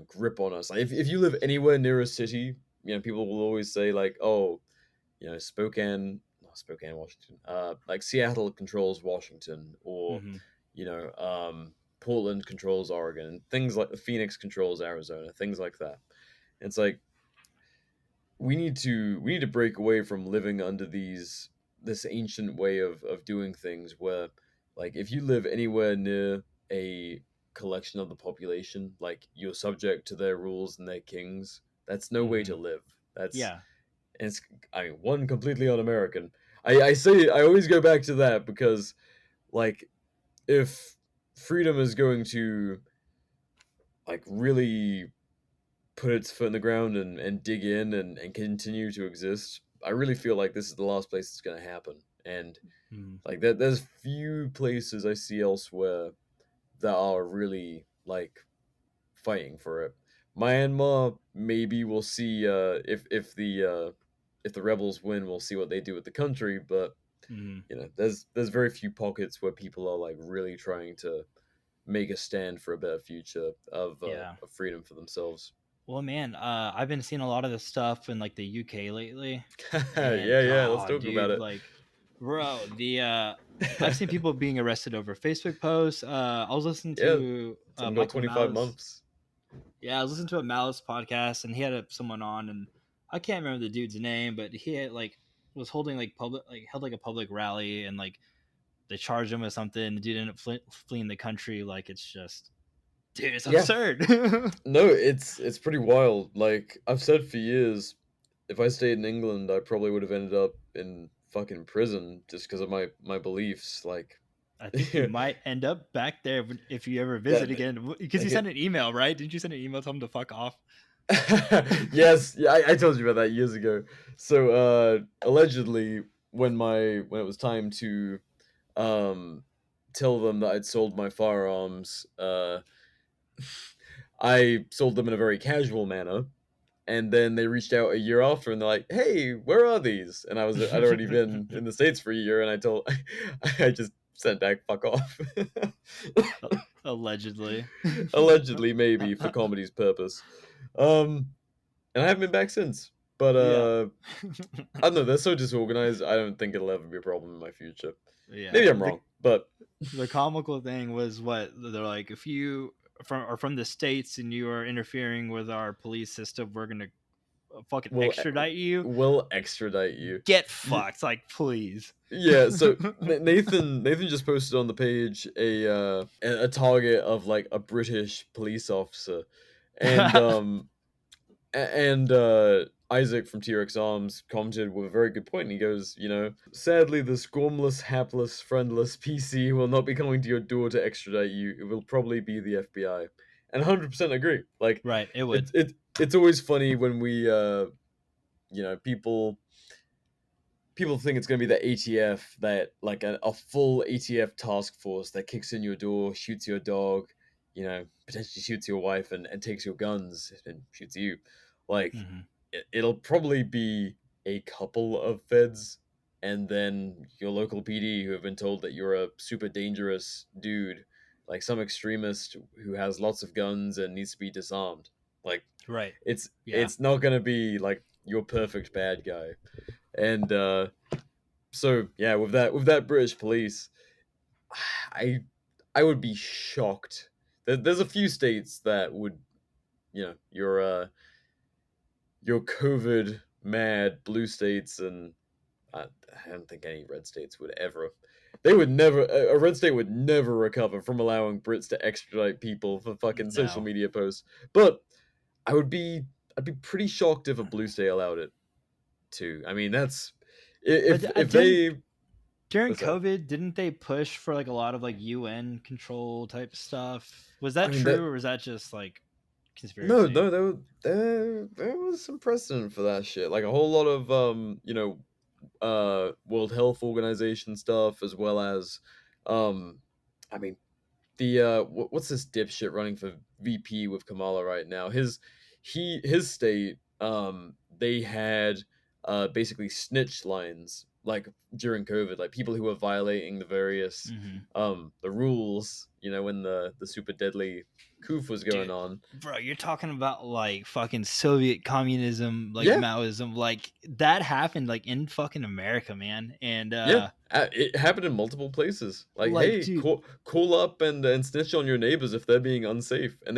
grip on us. Like if you live anywhere near a city, people will always say like, oh, Spokane, not Spokane, Washington, like Seattle controls Washington, or Mhm. Portland controls Oregon, things like Phoenix controls Arizona, things like that. It's like we need to break away from living under this ancient way of doing things where, like, if you live anywhere near a collection of the population, like, you're subject to their rules and their kings. That's no way to Mhm. live. That's Yeah. and it's, I mean, one, completely un-American. I always go back to that because, like, if freedom is going to, like, really put its foot in the ground and dig in and continue to exist, I really feel like this is the last place it's going to happen. And Mhm. like there's few places I see elsewhere that are really like fighting for it. Myanmar, maybe we'll see if the rebels win, we'll see what they do with the country. But Mhm. there's very few pockets where people are like really trying to make a stand for a better future Yeah. of freedom for themselves. Well, man, I've been seeing a lot of this stuff in like the UK lately, and Yeah, let's oh, talk about dude, it. like, bro, I've seen people being arrested over Facebook posts. I was listening Yeah, to someone got Michael 25 Malice. months. Yeah, I was listening to a Malice podcast, and he had someone on, and I can't remember the dude's name, but he had, like, was holding like public, like, held like a public rally, and like they charged him with something. The dude ended up fleeing the country. Like, it's just, dude, it's Yeah, absurd. no, it's pretty wild. Like I've said for years, if I stayed in England, I probably would have ended up in fucking prison just because of my beliefs. Like, I think you might end up back there if you ever visit that, again, because you okay. sent an email, right? Didn't you send an email telling him to fuck off? Yes, yeah, I told you about that years ago. So allegedly, when it was time to um tell them that I'd sold my firearms, I sold them in a very casual manner, and then they reached out a year after and they're like, "Hey, where are these?" And I'd already been in the States for a year, and I just sent back, "Fuck off." Allegedly. Allegedly, maybe for comedy's purpose. And I haven't been back since. But Yeah. I don't know, they're so disorganized. I don't think it'll ever be a problem in my future. Yeah. Maybe I'm wrong, but The comical thing was what they're like, if you are from the States and you are interfering with our police system, we're gonna fucking we'll extradite you. we'll extradite you. Get fucked, like, please. Yeah, so Nathan just posted on the page a target of like a British police officer, and Isaac from T-Rex Arms commented with a very good point. And he goes, sadly, the squamless, hapless, friendless PC will not be coming to your door to extradite you. It will probably be the FBI, and 100% agree. Like, Right, it would. It's always funny when we people think it's going to be the ATF, that like a full ATF task force that kicks in your door, shoots your dog, potentially shoots your wife and takes your guns and shoots you. Like, Mhm. it'll probably be a couple of feds and then your local PD who have been told that you're a super dangerous dude, like some extremist who has lots of guns and needs to be disarmed. Like, Right. it's Yeah. not going to be like your perfect bad guy. And so yeah, with that British police, I would be shocked. There's a few states that would, your COVID mad blue states, and I don't think any red states would ever. They would never. A red state would never recover from allowing Brits to extradite people for fucking social No. media posts. But I'd be pretty shocked if a blue state allowed it too. I mean, that's if they. During What's that? COVID, didn't they push for like a lot of like UN control type stuff? Was that I mean, true, or was that just like no, conspiracy? there was some precedent for that shit. Like a whole lot of World Health Organization stuff, as well as I mean, the what's this dipshit running for VP with Kamala right now? His state, they had basically snitch lines like during COVID, like people who were violating the various the rules, when the super deadly coup was going Dude, on. bro, you're talking about like fucking Soviet communism, like Yeah, Maoism, like that happened like in fucking America, man. And yeah, it happened in multiple places. Like, like, hey, dude, call up and snitch on your neighbors if they're being unsafe. And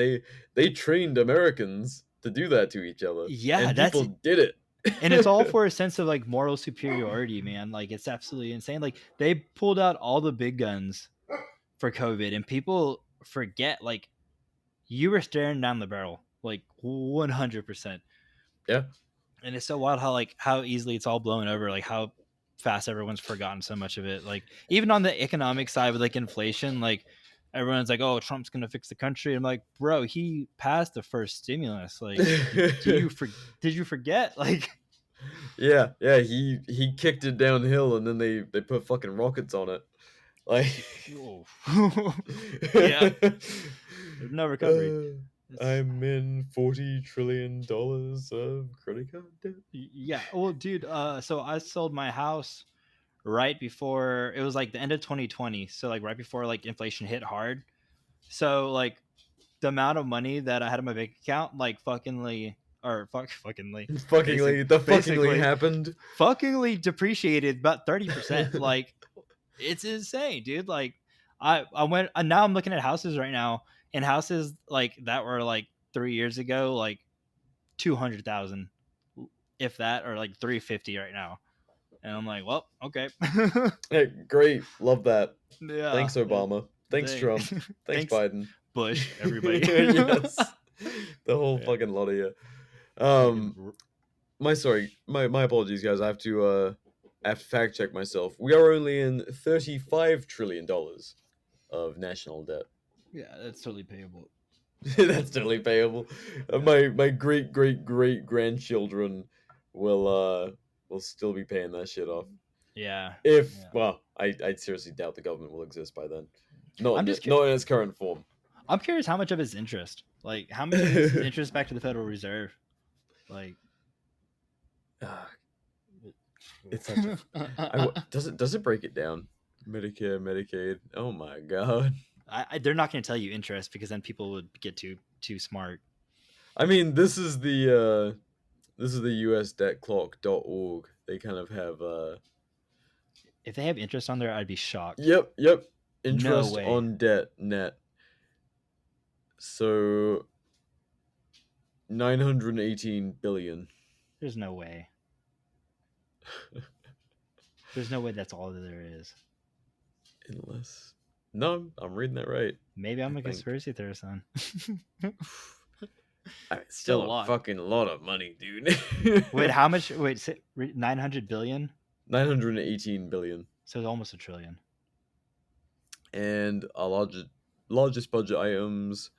they trained Americans to do that to each other, yeah, and people did it. and it's all for a sense of like moral superiority, man. Like, it's absolutely insane. Like, they pulled out all the big guns for COVID, and people forget, like, you were staring down the barrel, like 100%. Yeah, And it's so wild how easily it's all blown over, like how fast everyone's forgotten so much of it. Like, even on the economic side with like inflation, like everyone's like, oh, Trump's gonna fix the country. I'm like, bro, he passed the first stimulus. Like, did you forget? Like, yeah. He kicked it downhill, and then they put fucking rockets on it. Like, Oh. Yeah, there's no recovery. I'm in $40 trillion of credit card debt. Yeah. Well, dude. So I sold my house right before it was like the end of 2020. So like right before like inflation hit hard. So like the amount of money that I had in my bank account, like fuckingly Fuckingly, the fuckingly basically happened. fuckingly depreciated about 30%. Like it's insane, dude. Like I went and now I'm looking at houses right now, and houses like that were like 3 years ago, like 200,000, if that, or like 350 right now. And I'm like, well, okay. Hey, great, love that. Yeah. Thanks, Obama. Thanks, Dang. Trump. Thanks, Biden. Bush, everybody. Yes, the whole Yeah. fucking lot of you. My apologies, guys. I have to fact check myself. We are only in $35 trillion of national debt. Yeah, that's totally payable. That's totally payable. My great grandchildren will still be paying that shit off. Yeah. If Yeah. well, I seriously doubt the government will exist by then. Not I'm in, just not in its current form. I'm curious how much of it's interest. Like how much of it's interest back to the Federal Reserve. Like It's such a does it break it down? Medicare, Medicaid. Oh my god. they're not going to tell you interest because then people would get too smart. I mean, this is the USDebtClock.org. They kind of have If they have interest on there, I'd be shocked. Yep. Interest way. on debt net. So 918 billion. There's no way. There's no way that's all that there is. Unless no, I'm reading that right. Maybe I'm I a think. conspiracy theorist, son. Still a lot. fucking lot of money, dude. Wait, how much? Wait, 900 billion? 918 billion. So it's almost $1 trillion. And our largest budget items,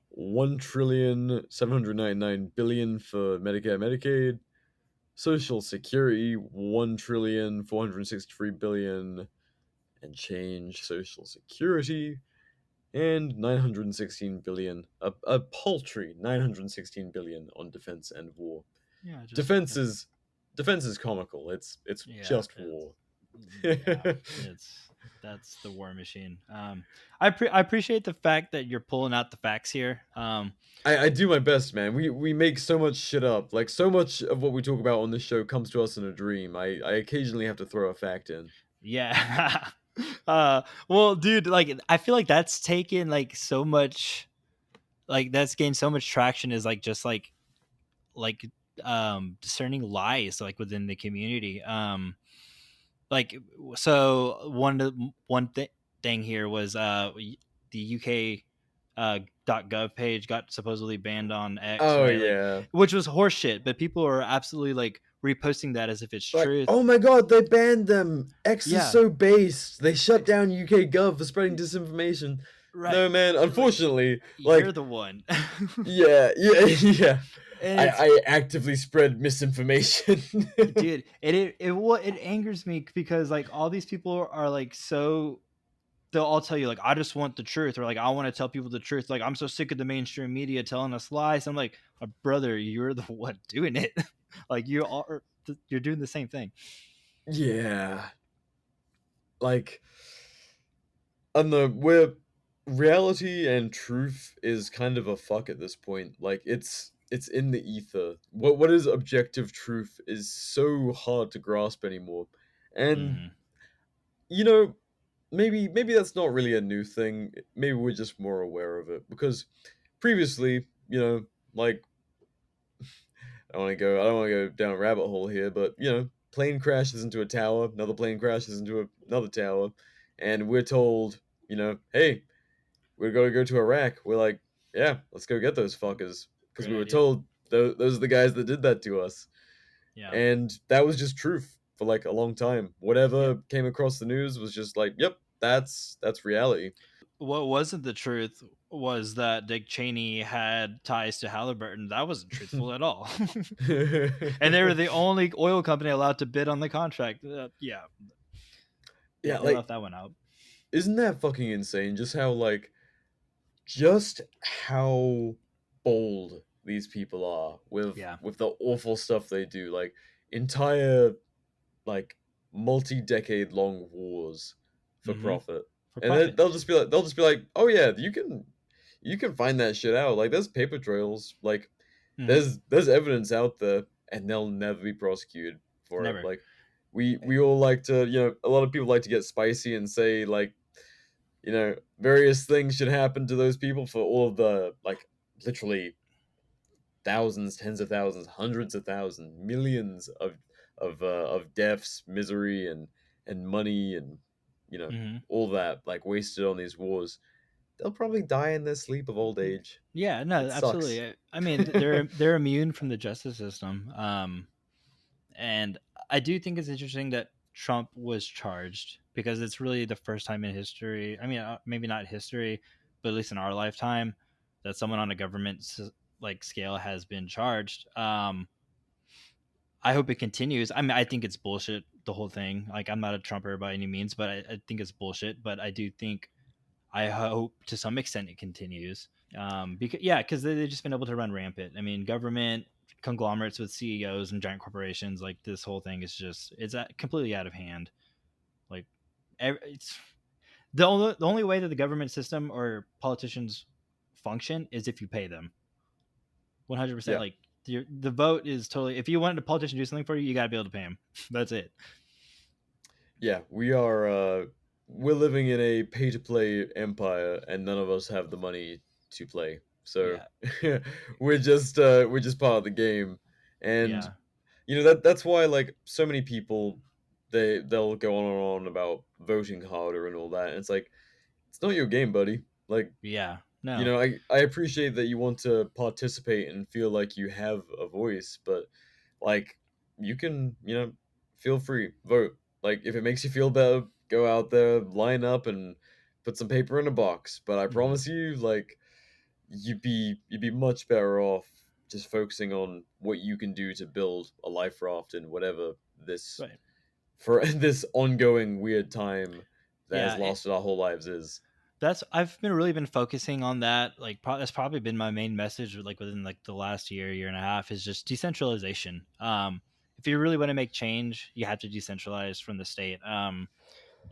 1,799 billion for Medicare, Medicaid. Social Security, 1,463 billion and change. Social Security, and 916 billion, a paltry 916 billion on defense and war. Yeah, Defense is comical. It's just war. That's the war machine. I appreciate the fact that you're pulling out the facts here. I do my best, man. We make so much shit up. Like, so much of what we talk about on this show comes to us in a dream. I occasionally have to throw a fact in. Yeah. Well, dude, like I feel like that's taken like so much, like that's gained so much traction as like just like discerning lies like within the community. Like so one thing here was the UK .gov page got supposedly banned on X. Oh, right? yeah. Like, which was horseshit, but people are absolutely like reposting that as if it's Like, truth. oh my god, they banned them. X Yeah. is so based. They shut down UK Gov for spreading disinformation. Right. No, man, unfortunately, You're like, the one. yeah. And I actively spread misinformation. dude, it angers me because like all these people are like so they'll all tell you like I just want the truth, or like I want to tell people the truth, like I'm so sick of the mainstream media telling us lies. I'm like, brother, you're the one doing it. Like you're doing the same thing. Yeah. Like, where reality and truth is kind of a fuck at this point. Like, it's in the ether. What is objective truth is so hard to grasp anymore. And you know, maybe that's not really a new thing. Maybe we're just more aware of it, because previously, you know, like, I don't want to go down a rabbit hole here, but you know, plane crashes into a tower, another plane crashes into another tower, and we're told, you know, hey, we're going to go to Iraq. We're like, yeah, let's go get those fuckers, because we were told those are the guys that did that to us. Yeah. And that was just truth for like a long time. Whatever came across the news was just like, yep, that's reality. What wasn't the truth was that Dick Cheney had ties to Halliburton. That wasn't truthful at all. And they were the only oil company allowed to bid on the contract. Yeah. Yeah, They like, left that one out. isn't that fucking insane? Just how bold these people are Yeah. with the awful stuff they do. Like entire like multi-decade long wars for Mm-hmm. profit. For And then profit. they'll just be like, "Oh yeah, you can find that shit out. Like there's paper trails. Like Mm-hmm. there's evidence out there and they'll never be prosecuted for it." Never. Like we all like to, a lot of people like to get spicy and say like, various things should happen to those people for all of the like literally thousands, tens of thousands, hundreds of thousands, millions of deaths, misery, and money, and you know Mm-hmm. all that like wasted on these wars. They'll probably die in their sleep of old age. Yeah, no, It sucks. absolutely. I mean, they're immune from the justice system. And I do think it's interesting that Trump was charged because it's really the first time in history. I mean, maybe not history, but at least in our lifetime, that someone on a government like scale has been charged. I hope it continues. I mean, I think it's bullshit, the whole thing. Like, I'm not a Trumper by any means, but I think it's bullshit. But I do think, I hope to some extent it continues. Because they've just been able to run rampant. I mean, government conglomerates with CEOs and giant corporations, like this whole thing is just completely out of hand. Like, it's the only way that the government system or politicians function is if you pay them 100%. Yeah, Like, the vote is totally, if you want a politician to do something for you, you got to be able to pay him. That's it. yeah, we're living in a pay to play empire, and none of us have the money to play. So Yeah. we're just part of the game, and Yeah. that's why like so many people they'll go on and on about voting harder and all that. And it's like it's not your game, buddy. Like Yeah. No. I appreciate that you want to participate and feel like you have a voice, but like you can, feel free, vote. Like if it makes you feel better, go out there, line up and put some paper in a box. But I Hmm. promise you, like you'd be much better off just focusing on what you can do to build a life raft in whatever this Right. for this ongoing weird time that has Yeah. lasted our whole lives is. I've been really been focusing on that. Like, that's probably been my main message, like within like the last year and a half, is just decentralization. If you really want to make change, you have to decentralize from the state.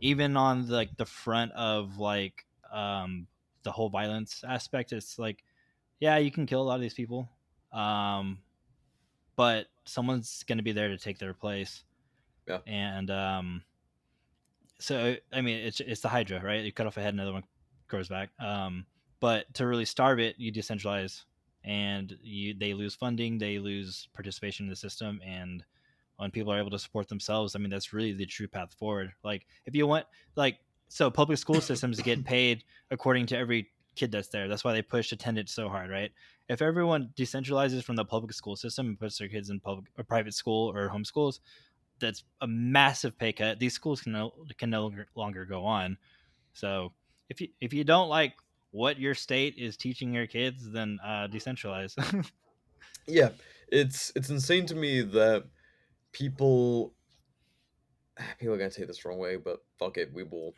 Even on like the front of like the whole violence aspect, it's like, yeah, you can kill a lot of these people, um, but someone's going to be there to take their place. Yeah. And so I mean, it's the Hydra, right? You cut off a head, another one grows back. But to really starve it, you decentralize, and they lose funding, they lose participation in the system, and when people are able to support themselves, I mean, that's really the true path forward. Like, if you want, like, so public school systems get paid according to every kid that's there. That's why they push attendance so hard, right? If everyone decentralizes from the public school system and puts their kids in public or private school or homeschools, that's a massive pay cut. These schools can no longer go on. So if you don't like what your state is teaching your kids, then decentralize. Yeah, it's insane to me that people people are gonna take this the wrong way, but fuck it, we will.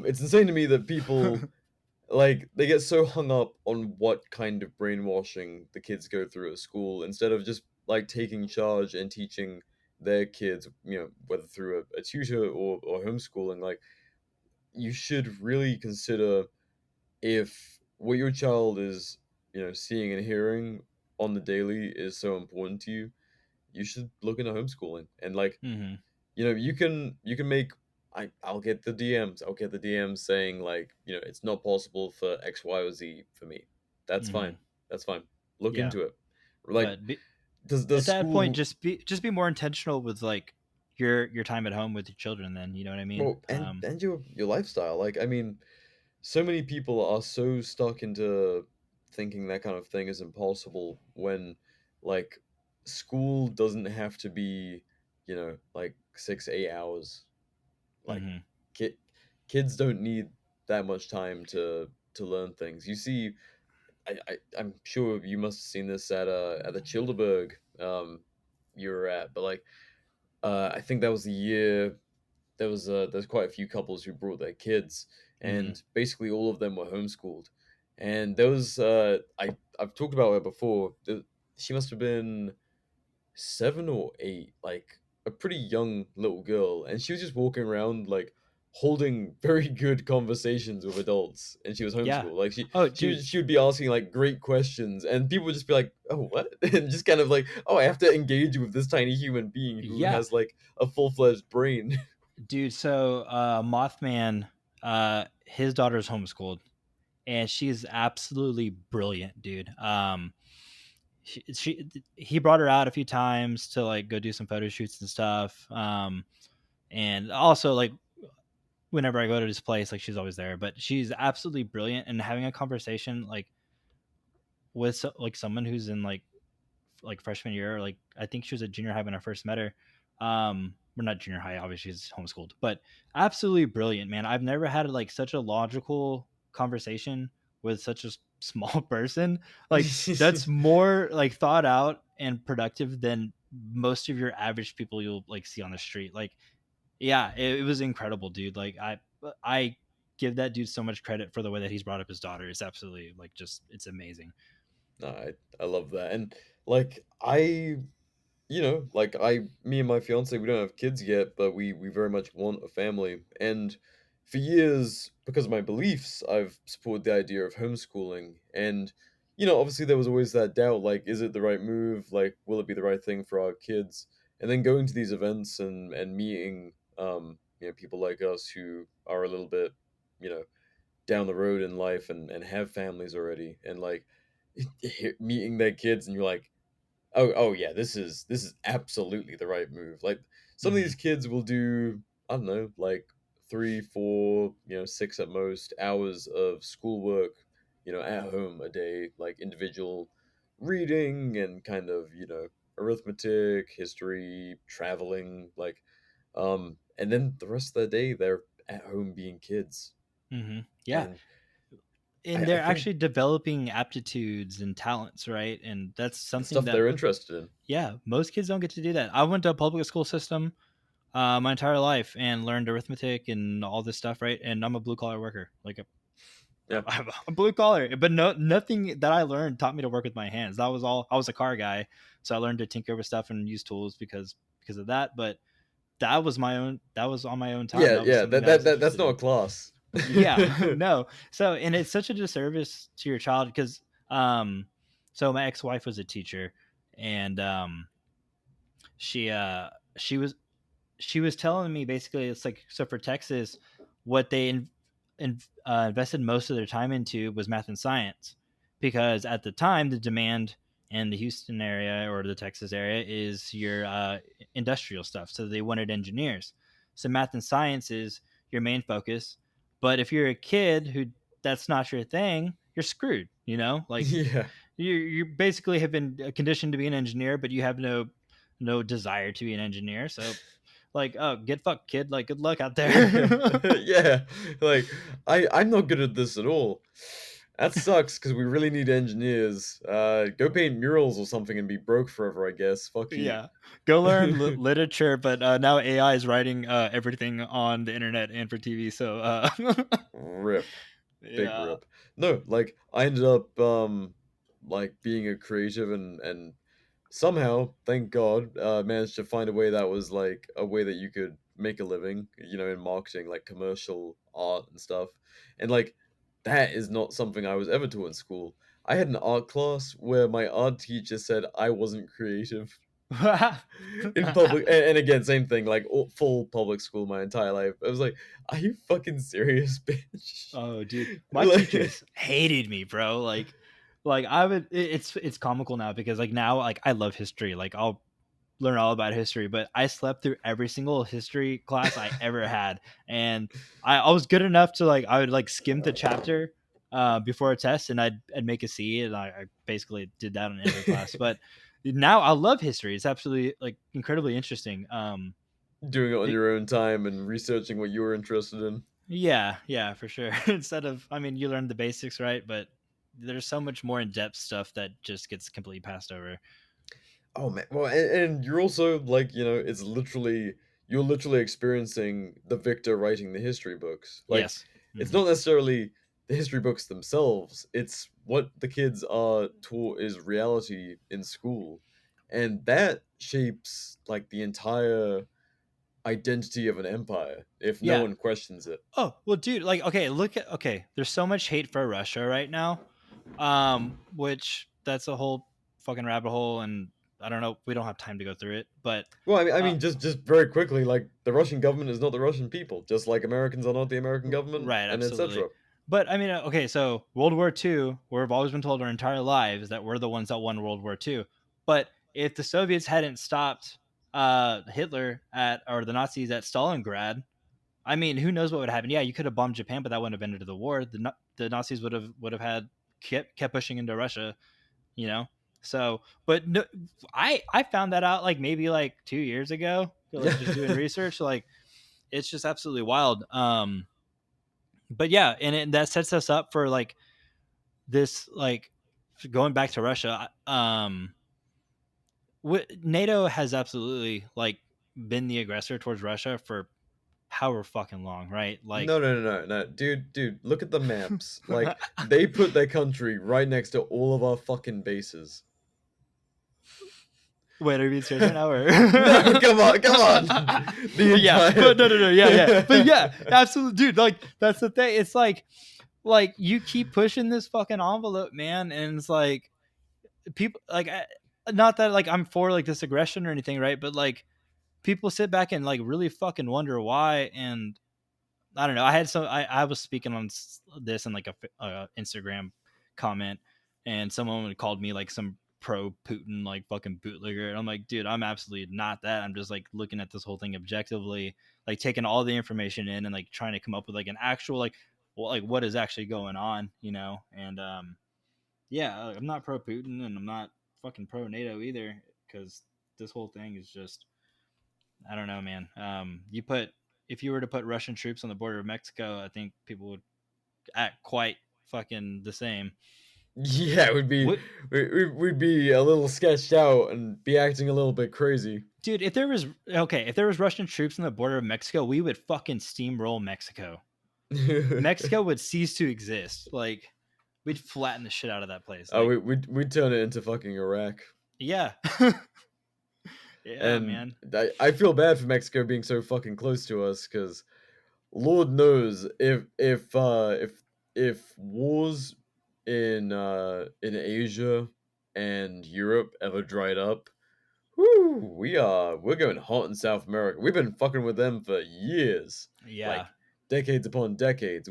It's insane to me that people like they get so hung up on what kind of brainwashing the kids go through at school instead of just like taking charge and teaching their kids, whether through a tutor or homeschooling. Like you should really consider if what your child is, seeing and hearing on the daily is so important to you, you should look into homeschooling. And like, Hmm. you can make I'll get the DMs. I'll get the DMs saying like, it's not possible for X, Y, or Z for me. That's fine. Hmm. That's fine. Look Yeah, into it. Like, but does at that point, school just be more intentional with like your time at home with your children. Then you know what I mean. well and your lifestyle? Like, I mean, so many people are so stuck into thinking that kind of thing is impossible when like school doesn't have to be, like 6 8 hours. Like Hmm. kid kids don't need that much time to learn things. You see, I'm sure you must have seen this at the Childeberg you were at, but like I think that was the year there's quite a few couples who brought their kids, Mm-hmm. and basically all of them were homeschooled. And there was I've talked about her before. She must have been 7 or 8, like a pretty young little girl, and she was just walking around like holding very good conversations with adults, and she was Yeah. homeschooled. Like Oh, dude. she would be asking like great questions, and people would just be like, "Oh, what?" and just kind of like, "Oh, I have to engage with this tiny human being who Yeah, has like a full-fledged brain." dude. So, Mothman, his daughter's homeschooled, and she's absolutely brilliant, dude. He brought her out a few times to like go do some photo shoots and stuff. And also like whenever I go to this place, like she's always there. But she's absolutely brilliant, and having a conversation like with like someone who's in like freshman year, like I think she was a junior high when I first met her. We're not junior high, obviously she's homeschooled, but absolutely brilliant, man. I've never had like such a logical conversation with such a small person. Like that's more like thought out and productive than most of your average people you'll like see on the street. Like, yeah, it was incredible, dude. Like I give that dude so much credit for the way that he's brought up his daughter. It's absolutely like just it's amazing. No, I love that. And like like me and my fiance, we don't have kids yet, but we very much want a family. And for years, because of my beliefs, I've supported the idea of homeschooling. And obviously there was always that doubt, like, is it the right move? Like, will it be the right thing for our kids? And then going to these events and meeting people like us who are a little bit, you know, down the road in life and have families already, and like meeting their kids, and you're like, oh yeah, this is absolutely the right move. Like some of Hmm. these kids will do, I don't know, like 3, 4, 6 at most hours of schoolwork, at home a day, like individual reading and kind of, arithmetic, history, traveling, like and then the rest of the day they're at home being kids. Hmm. Yeah, And and I they're think actually developing aptitudes and talents, right? And that's it's something stuff that they're interested in. yeah, most kids don't get to do that. I went to a public school system my entire life and learned arithmetic and all this stuff, right? And I'm a blue collar worker, like Yeah. I'm a blue collar, but nothing that I learned taught me to work with my hands. That was all. I was a car guy, so I learned to tinker with stuff and use tools because of that. But that was my own. That was on my own time. Yeah, That was yeah, something that I was that's interested not a in. class. Yeah, no. So, and it's such a disservice to your child because, so my ex-wife was a teacher, and she uh she was she was telling me basically it's like so for Texas, what they invested most of their time into was math and science, because at the time the demand in the Houston area or the Texas area is your industrial stuff. So they wanted engineers. So math and science is your main focus. But if you're a kid who that's not your thing, you're screwed. You know, like Yeah. you basically have been conditioned to be an engineer, but you have no desire to be an engineer. So like, oh, get fucked, kid. Like, good luck out there. Yeah. Like I'm not good at this at all. That sucks because we really need engineers. Go paint murals or something and be broke forever, I guess. Fuck you. Yeah, go learn literature, but now AI is writing everything on the internet and for TV. So, Rip. Big yeah. rip. No, like I ended up like being a creative and somehow, thank God, managed to find a way that was like a way that you could make a living, in marketing, like commercial art and stuff. And like that is not something I was ever taught in school. I had an art class where my art teacher said I wasn't creative in public, and again, same thing, like full public school my entire life. I was like, "Are you fucking serious, bitch?" Oh, dude, my Like, teachers hated me, bro. Like I would. It's comical now because like now like I love history. Like I'll learn all about history, but I slept through every single history class I ever had, and I was good enough to like I would like skim the chapter before a test, and I'd make a C, and I basically did that in every class. But now I love history; it's absolutely like incredibly interesting. doing it on It, your own time and researching what you were interested in. yeah, yeah, for sure. Instead of, I mean, you learn the basics, right? But there's so much more in depth stuff that just gets completely passed over. Oh man, well, and you're also like, it's literally you're literally experiencing the victor writing the history books. Like, Yes. it's not necessarily the history books themselves, it's what the kids are taught is reality in school. And that shapes like the entire identity of an empire if no Yeah. one questions it. Oh, well, dude, like, okay, there's so much hate for Russia right now. Which that's a whole fucking rabbit hole, and I don't know, we don't have time to go through it, but Well, I uh, mean, just very quickly, like the Russian government is not the Russian people, just like Americans are not the American government, right, and absolutely. etc. But I mean, okay, so World War II, we've always been told our entire lives that we're the ones that won World War II. But if the Soviets hadn't stopped Hitler or the Nazis at Stalingrad, I mean, who knows what would happen? Yeah, you could have bombed Japan, but that wouldn't have ended the war. The Nazis would have had kept pushing into Russia, you know. So, but no, I found that out like maybe like 2 years ago, like just doing research. Like, it's just absolutely wild. But yeah, and that sets us up for like this, like going back to Russia. NATO has absolutely like been the aggressor towards Russia for however fucking long, right? Like, No, dude, look at the maps. Like they put their country right next to all of our fucking bases. wait, are you being serious right now? Or No, come on. Yeah, but no, yeah, but yeah, absolutely, dude. Like, that's the thing. It's like you keep pushing this fucking envelope, man, and it's like people like not that like I'm for like this aggression or anything, right? But like people sit back and like really fucking wonder why. And I don't know. I was speaking on this in like a Instagram comment, and someone called me like some pro Putin like fucking bootlegger, and I'm like, dude, I'm absolutely not that. I'm just like looking at this whole thing objectively, like taking all the information in and like trying to come up with like an actual like, well, like what is actually going on, you know? And yeah, I'm not pro Putin, and I'm not fucking pro NATO either, because this whole thing is just, I don't know, man. If you were to put Russian troops on the border of Mexico, I think people would act quite fucking the same. Yeah, it would be What, we'd be a little sketched out and be acting a little bit crazy. dude? If there was Russian troops on the border of Mexico, we would fucking steamroll Mexico. Mexico would cease to exist. Like, we'd flatten the shit out of that place. Like, Oh, we'd turn it into fucking Iraq. yeah, yeah, And man. I feel bad for Mexico being so fucking close to us, because Lord knows if wars in Asia and Europe ever dried up, whoo, we're going hot in South America. We've been fucking with them for years, Yeah, like decades upon decades.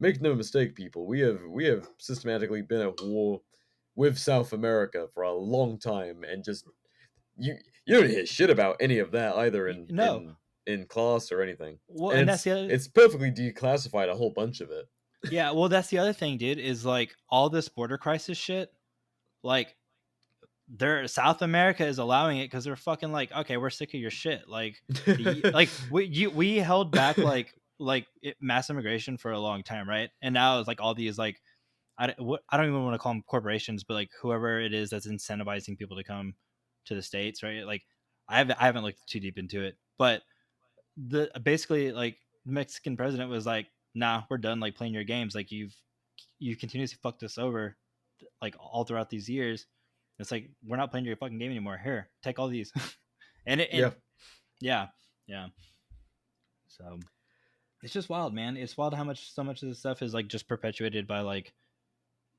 Make no mistake, people. We have systematically been at war with South America for a long time, and just you don't hear shit about any of that either no. in class or anything. Well, And and that's the other. it's perfectly declassified, a whole bunch of it. Yeah, well, that's the other thing, dude. Is like all this border crisis shit. Like, South America is allowing it because they're fucking like, okay, we're sick of your shit. Like, like we held back mass immigration for a long time, right? And now it's like all these like, I don't even want to call them corporations, but like whoever it is that's incentivizing people to come to the States, right? Like, I haven't looked too deep into it, but the basically like the Mexican president was like, nah, we're done like playing your games. Like, you continuously fucked us over like all throughout these years. It's like, we're not playing your fucking game anymore. Here, take all these. and Yeah. yeah. So it's just wild, man. It's wild how so much of this stuff is like just perpetuated by like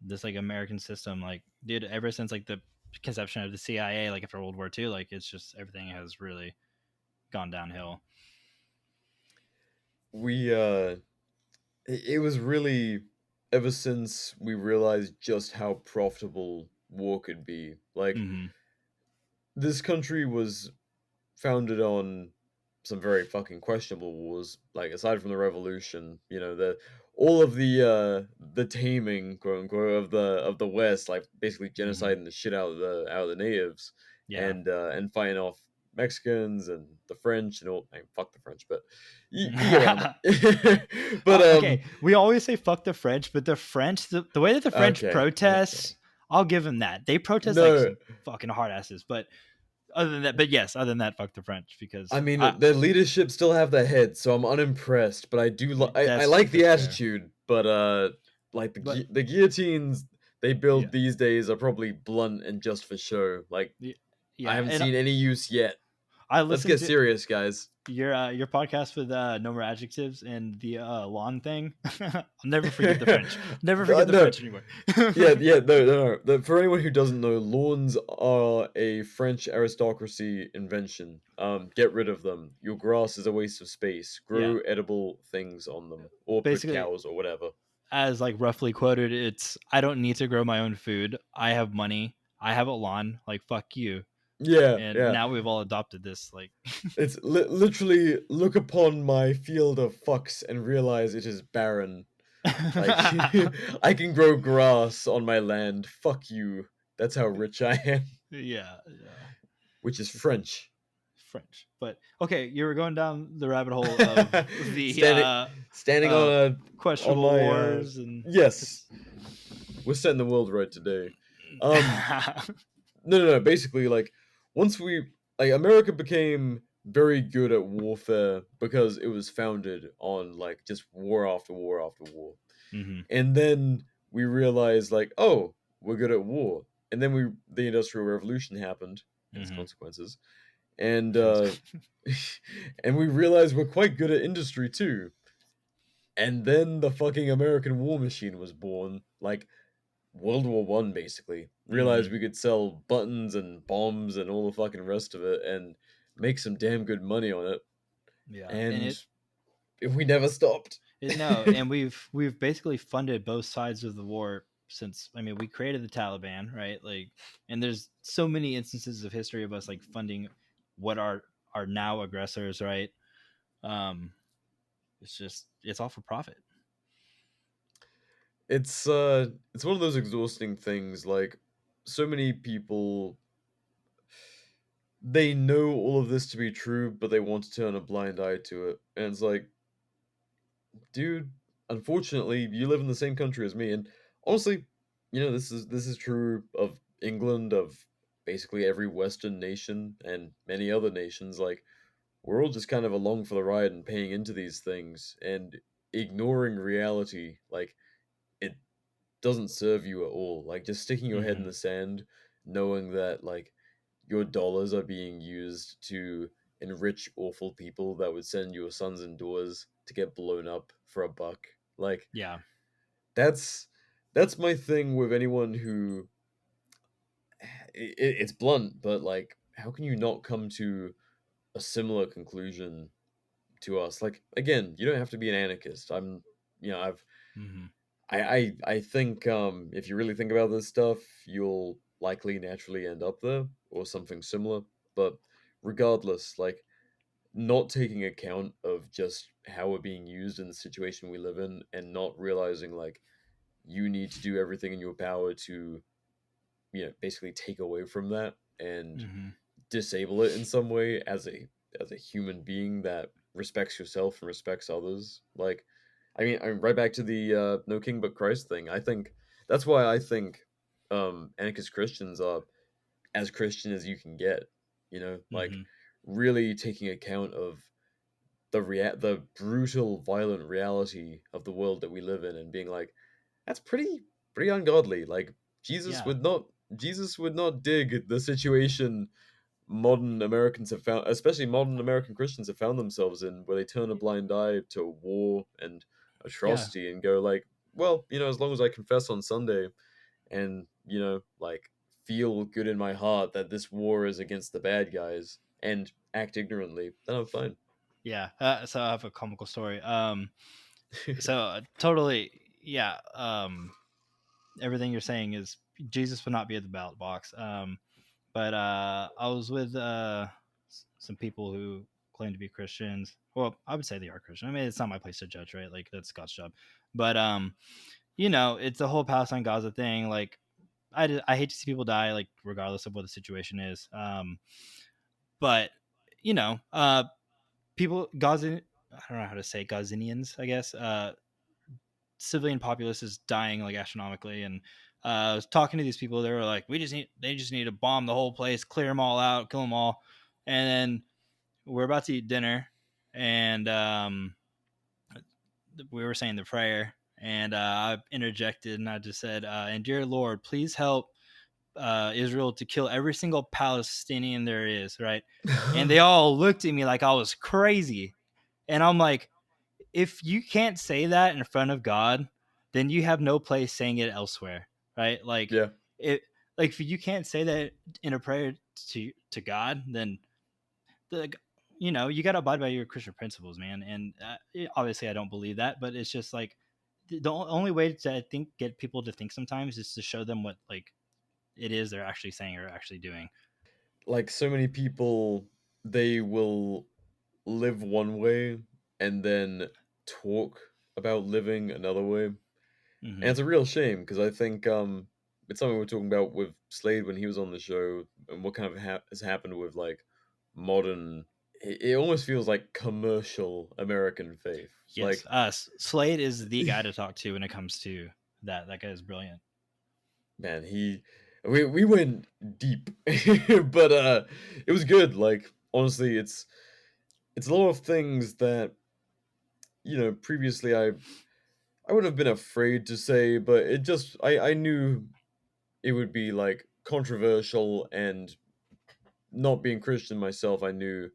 this like American system. Like, dude, ever since like the conception of the CIA, like after World War II, like it's just everything has really gone downhill. It was really ever since we realized just how profitable war could be. Like, Mm-hmm. this country was founded on some very fucking questionable wars. Like, aside from the revolution, all of the taming, quote unquote, of the West, like basically genociding the shit out of the natives, Yeah. and fighting off Mexicans and the French and all. I mean, fuck the French, but you get around. But okay, we always say fuck the French, but the French, the way that the French Okay, protest, okay. I'll give them that. They protest No. like some fucking hard asses, but Other than that, but yes, other than that, fuck the French I because mean, their leadership still have their head, so I'm unimpressed. But I do, I like the that's fair. attitude, but like But the guillotines they yeah, build these days are probably blunt and just for show. Like I yeah, haven't and seen any use yet. I Let's listened get to serious, guys. your podcast with no more adjectives and the lawn thing. I'll never forget the French. Never forget the No, French anymore. yeah, no. For anyone who doesn't know, lawns are a French aristocracy invention. Get rid of them. Your grass is a waste of space. Yeah, Grow edible things on them, or put basically, cows or whatever. as like roughly quoted, it's I don't need to grow my own food. I have money. I have a lawn. Like fuck you. Yeah, And yeah. now we've all adopted this. Like, It's literally look upon my field of fucks and realize it is barren. Like I can grow grass on my land. Fuck you. That's how rich I am, yeah, which is French. French. But okay, you were going down the rabbit hole of the standing standing uh, on questionable my wars and yes. We're setting the world right today. No. Basically, like once we like America became very good at warfare because it was founded on like just war after war after war, hmm and then we realized like, oh, we're good at war, and then the Industrial Revolution happened and its hmm consequences, and and we realized we're quite good at industry too. And then the fucking American war machine was born, like World War One, basically. hmm Realized we could sell buttons and bombs and all the fucking rest of it and make some damn good money on it. Yeah, and And we never stopped. no, and we've basically funded both sides of the war since I mean we created the Taliban, right? Like, and there's so many instances of history of us like funding what are now aggressors, right? Um, it's just it's all for profit. It's one of those exhausting things, like so many people they know all of this to be true, but they want to turn a blind eye to it. And it's like, dude, unfortunately, you live in the same country as me, and honestly, this is true of England, of basically every Western nation, and many other nations. Like, we're all just kind of along for the ride and paying into these things and ignoring reality. Like, it doesn't serve you at all. Like, just sticking your head in hmm the sand, knowing that like your dollars are being used to enrich awful people that would send your sons and daughters to get blown up for a buck. Like Yeah, that's that's my thing with anyone who it's blunt, but like how can you not come to a similar conclusion to us? Like again, you don't have to be an anarchist. I'm you know, I've hmm I think if you really think about this stuff, you'll likely naturally end up there or something similar. But regardless, like not taking account of just how we're being used in the situation we live in and not realizing like you need to do everything in your power to basically take away from that and hmm disable it in some way as a human being that respects yourself and respects others. Like I mean right back to the no king but Christ thing. I think that's why I think anarchist Christians are as Christian as you can get, like hmm really taking account of the brutal violent reality of the world that we live in and being like that's pretty ungodly. Like Jesus yeah, would not Jesus would not dig the situation modern Americans have found, especially modern American Christians have found themselves in, where they turn a blind eye to war and yeah, atrocity and go like, well, as long as I confess on Sunday and like feel good in my heart that this war is against the bad guys and act ignorantly, then I'm fine. yeah. So I have a comical story. So totally, yeah. Everything you're saying is Jesus would not be at the ballot box. But I was with some people who claim to be Christians. Well, I would say they are Christian. I mean, it's not my place to judge, right? Like that's God's job. But it's the whole Palestine Gaza thing. Like I hate to see people die, like regardless of what the situation is. But people Gaza. I don't know how to say Gazanians. I guess civilian populace is dying like astronomically, and I was talking to these people. They were like, they just need to bomb the whole place, clear them all out, kill them all. And then we're about to eat dinner, and we were saying the prayer, and I interjected and I just said, and dear Lord, please help Israel to kill every single Palestinian there is, right? And they all looked at me like I was crazy. And I'm like, if you can't say that in front of God, then you have no place saying it elsewhere, right? Like Yeah. it, like if you can't say that in a prayer to God, then the you got to abide by your Christian principles, man. And obviously, I don't believe that, but it's just like the only way to I think get people to think sometimes is to show them what like it is they're actually saying or actually doing. Like so many people, they will live one way and then talk about living another way. And Mm-hmm. it's a real shame because I think it's something we were talking about with Slade when he was on the show, and what kind of has happened with like modern. It almost feels like commercial American faith. Yes, Like, Slade is the guy to talk to when it comes to that. That guy is brilliant. man, we went deep, but it was good. Like, honestly, it's a lot of things that previously I would have been afraid to say, but it just I knew it would be like controversial, and not being Christian myself, I knew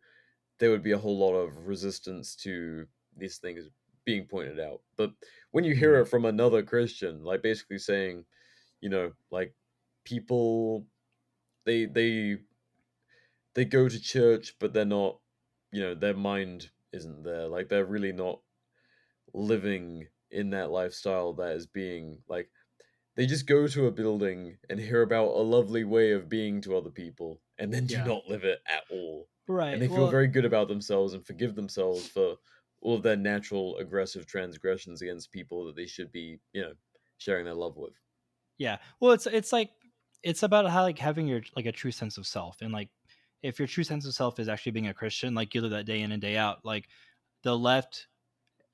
there would be a whole lot of resistance to these things being pointed out. But when you hear Mm-hmm. it from another Christian, like basically saying, like people they they they go to church, but they're not, their mind isn't there. Like they're really not living in that lifestyle that is being like they just go to a building and hear about a lovely way of being to other people and then do Yeah. not live it at all. And Right. they feel Well, very good about themselves and forgive themselves for all of their natural aggressive transgressions against people that they should be, sharing their love with. yeah. Well, it's like it's about how like having your like a true sense of self, and like if your true sense of self is actually being a Christian, like you live that day in and day out. Like the left,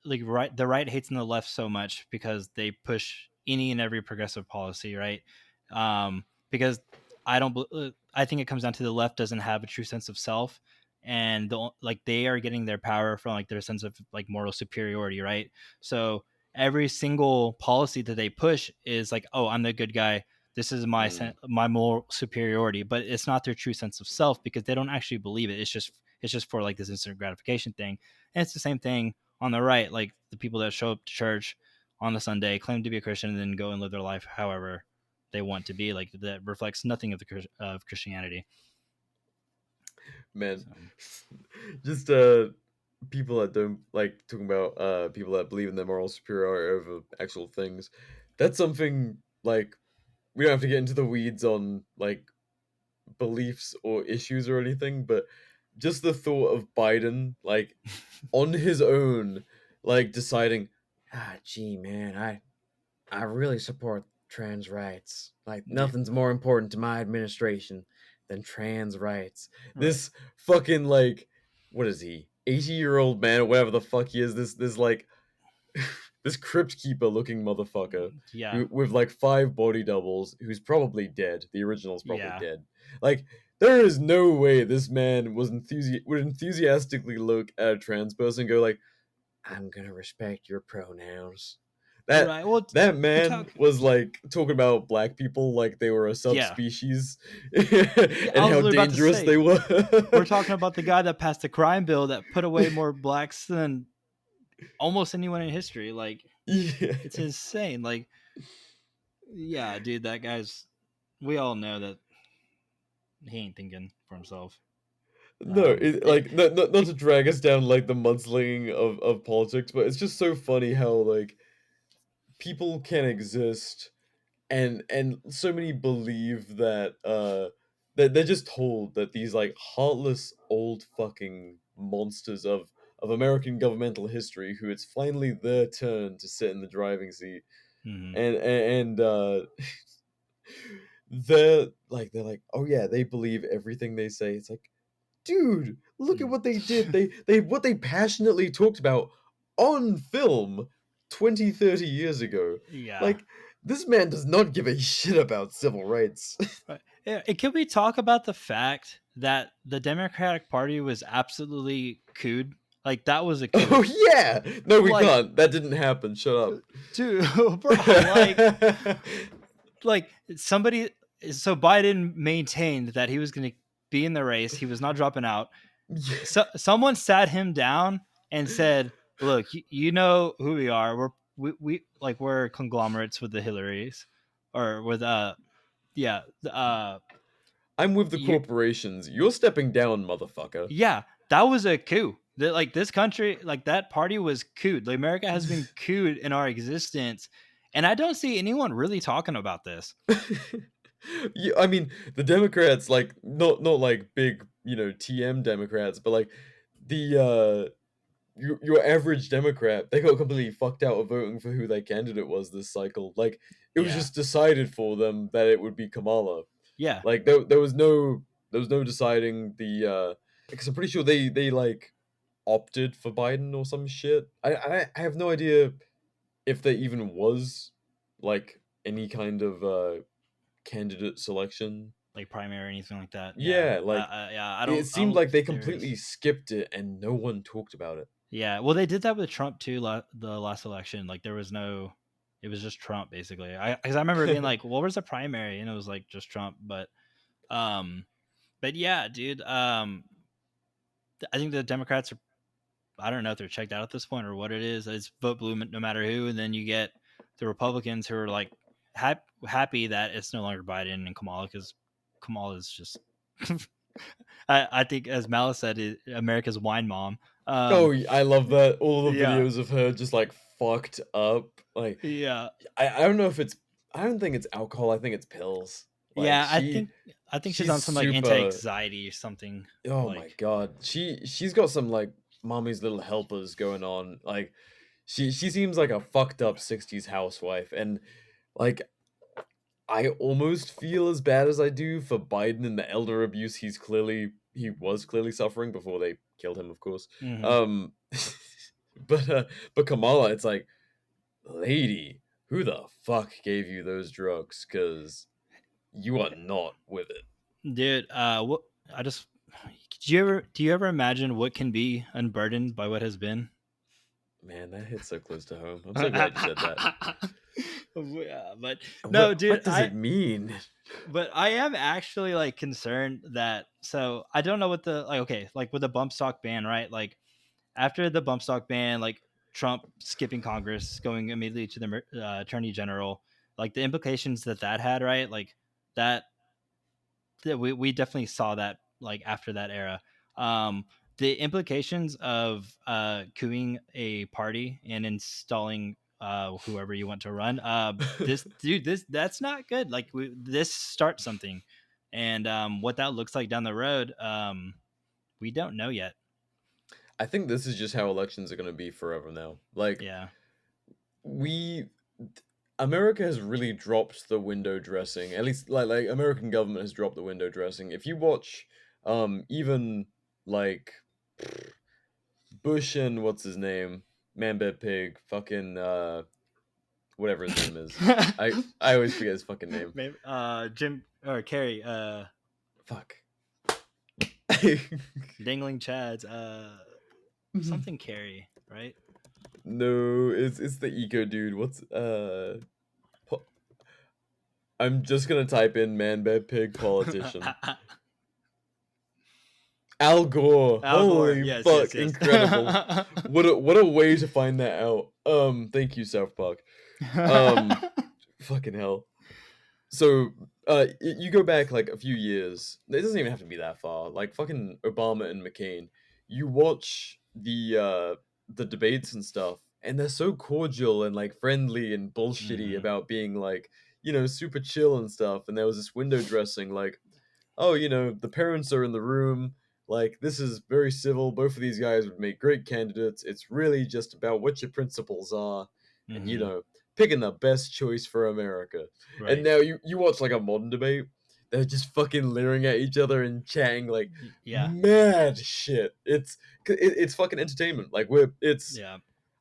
like the right hates in the left so much because they push any and every progressive policy, right? Because I think it comes down to the left doesn't have a true sense of self, and like they are getting their power from like their sense of like moral superiority, right? So every single policy that they push is like, oh, I'm the good guy, this is Mm, my moral superiority, but it's not their true sense of self because they don't actually believe it. It's just for like this instant gratification thing. And it's the same thing on the right, like the people that show up to church on a Sunday, claim to be a Christian, and then go and live their life however they want to be. Like that reflects nothing of Christianity. man, So, just people that don't like talking about people that believe in their moral superiority over actual things. That's something like we don't have to get into the weeds on like beliefs or issues or anything, but just the thought of Biden, like, on his own, like, deciding, gee, man, I really support trans rights. Like, yeah, nothing's more important to my administration than trans rights. right. This fucking, like, what is he? 80-year-old man or whatever the fuck he is, this like, this crypt keeper looking motherfucker Yeah, who with like 5 body doubles who's probably dead. The original's probably yeah, dead. Like there is no way this man would enthusiastically look at a trans person and go like, I'm gonna respect your pronouns. That right. Well, that we're man talking. was like talking about black people like they were a Yeah, subspecies yeah. and I was how literally about to dangerous say they were. we're talking about the guy that passed a crime bill that put away more blacks than almost anyone in history. Like Yeah. it's insane. Like yeah, dude, that guy's. We all know that he ain't thinking for himself. No, It, like not to drag us down like the mudslinging of politics, but it's just so funny how like people can exist and so many believe that that they're just told that these like heartless old fucking monsters of American governmental history who it's finally their turn to sit in the driving seat mhm. and they're like, oh yeah, they believe everything they say. It's like, dude, look at what they did. They what they passionately talked about on film. 20, 30 years ago. Yeah. Like, this man does not give a shit about civil rights. Right. Yeah, can we talk about the fact that the Democratic Party was absolutely cooed? Like that was a coup. Oh yeah! No, we Like, can't. That didn't happen. Shut up. dude, bro, like somebody. So Biden maintained that he was going to be in the race. He was not dropping out. So someone sat him down and said, "Look, you know who we are. We're conglomerates with the Hillarys, or with yeah I'm with the you corporations. You're stepping down, motherfucker. yeah, that was a coup. That like this country, like that party was cooed. Like America has been cooed in our existence, and I don't see anyone really talking about this. Yeah, I mean, the Democrats, like, not like big, TM Democrats, but like the your average Democrat, they got completely fucked out of voting for who their candidate was this cycle. Like, it was Yeah. just decided for them that it would be Kamala. Yeah, Like, there was no deciding because I'm pretty sure they like opted for Biden or some shit. I have no idea if there even was like any kind of candidate selection. like primary or anything like that. Yeah, like yeah. it seemed like they think there completely is. skipped it and no one talked about it. Yeah, well, they did that with Trump too. The last election, like there was no, it was just Trump basically. Because I remember being like, "What was the primary?" And it was like just Trump. Um, but yeah, dude. I think the Democrats are. I don't know if they're checked out at this point or what it is. It's vote blue no matter who, and then you get the Republicans who are like happy that it's no longer Biden and Kamala because Kamala is just. I think, as Malice said, America's wine mom. Oh, I love that. All the Yeah. videos of her just like fucked up. Like, Yeah, I don't know if it's. I don't think it's alcohol. I think it's pills. Like, yeah. I think she's on some like super- anti-anxiety or something. Oh like, my god, she's got some like mommy's little helpers going on. Like, she seems like a fucked up '60s housewife, and like I almost feel as bad as I do for Biden and the elder abuse he was clearly suffering before they killed him, of course. mhm. But Kamala, it's like, lady, who the fuck gave you those drugs? Cause you are not with it. Dude, what I just do you ever imagine what can be unburdened by what has been? Man, that hits so close to home. I'm so glad you said that. Yeah, but no, dude, What does it mean? but I am actually like concerned that, so I don't know what the like okay, like with the bump stock ban, right? Like after the bump stock ban, like Trump skipping Congress, going immediately to the attorney general, like the implications that had, right? Like that we definitely saw that like after that era. The implications of cooing a party and installing whoever you want to run, that's not good. Like this starts something, and what that looks like down the road, we don't know yet. I think this is just how elections are going to be forever now. Like, Yeah. America has really dropped the window dressing. At least, like American government has dropped the window dressing. If you watch, even like Bush and what's his name, Man Bed Pig, fucking whatever his name is. I always forget his fucking name. Maybe, Jim or Kerry, Fuck. Dangling Chads, something Kerry, right? No, it's the eco dude. What's I'm just gonna type in Man Bed Pig politician. Al Gore. Al Gore, Holy yes, fuck, yes. incredible. What a way to find that out. Thank you, South Park. Fucking hell. So, you go back like a few years. It doesn't even have to be that far. Like fucking Obama and McCain. You watch the debates and stuff, and they're so cordial and like friendly and bullshitty about being like, super chill and stuff. And there was this window dressing, like, oh, the parents are in the room. Like, this is very civil. Both of these guys would make great candidates. It's really just about what your principles are, and picking the best choice for America. Right. And now you watch like a modern debate, they're just fucking leering at each other and chatting like mad shit. It's fucking entertainment. Like it's yeah.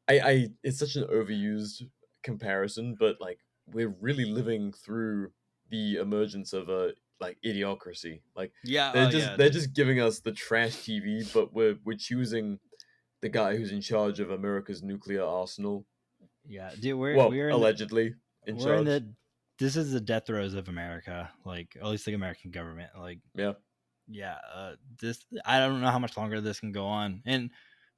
I it's such an overused comparison, but like we're really living through the emergence of a like idiocracy. Like Yeah, oh yeah, they're just giving us the trash TV, but we're choosing the guy who's in charge of America's nuclear arsenal. yeah, dude. We're Well, we're in the allegedly in we're in charge. the this is the death throes of America, like at least the American government. Like, Yeah. yeah, this I don't know how much longer this can go on. And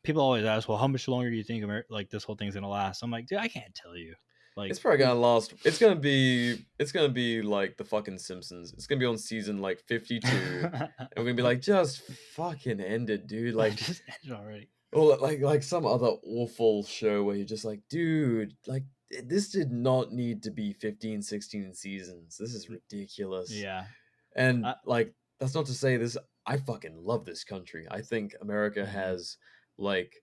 people always ask, well, how much longer do you think like this whole thing's gonna last? I'm like, dude, I can't tell you. Like, It's probably gonna last. It's gonna be like the fucking Simpsons. It's gonna be on season like 52, and we're gonna be like, just fucking end it, dude. Like, just end it already. or like some other awful show where you're just like, dude, like this did not need to be 15, 16 seasons. This is ridiculous. Yeah. And like that's not to say this. I fucking love this country. I think America has like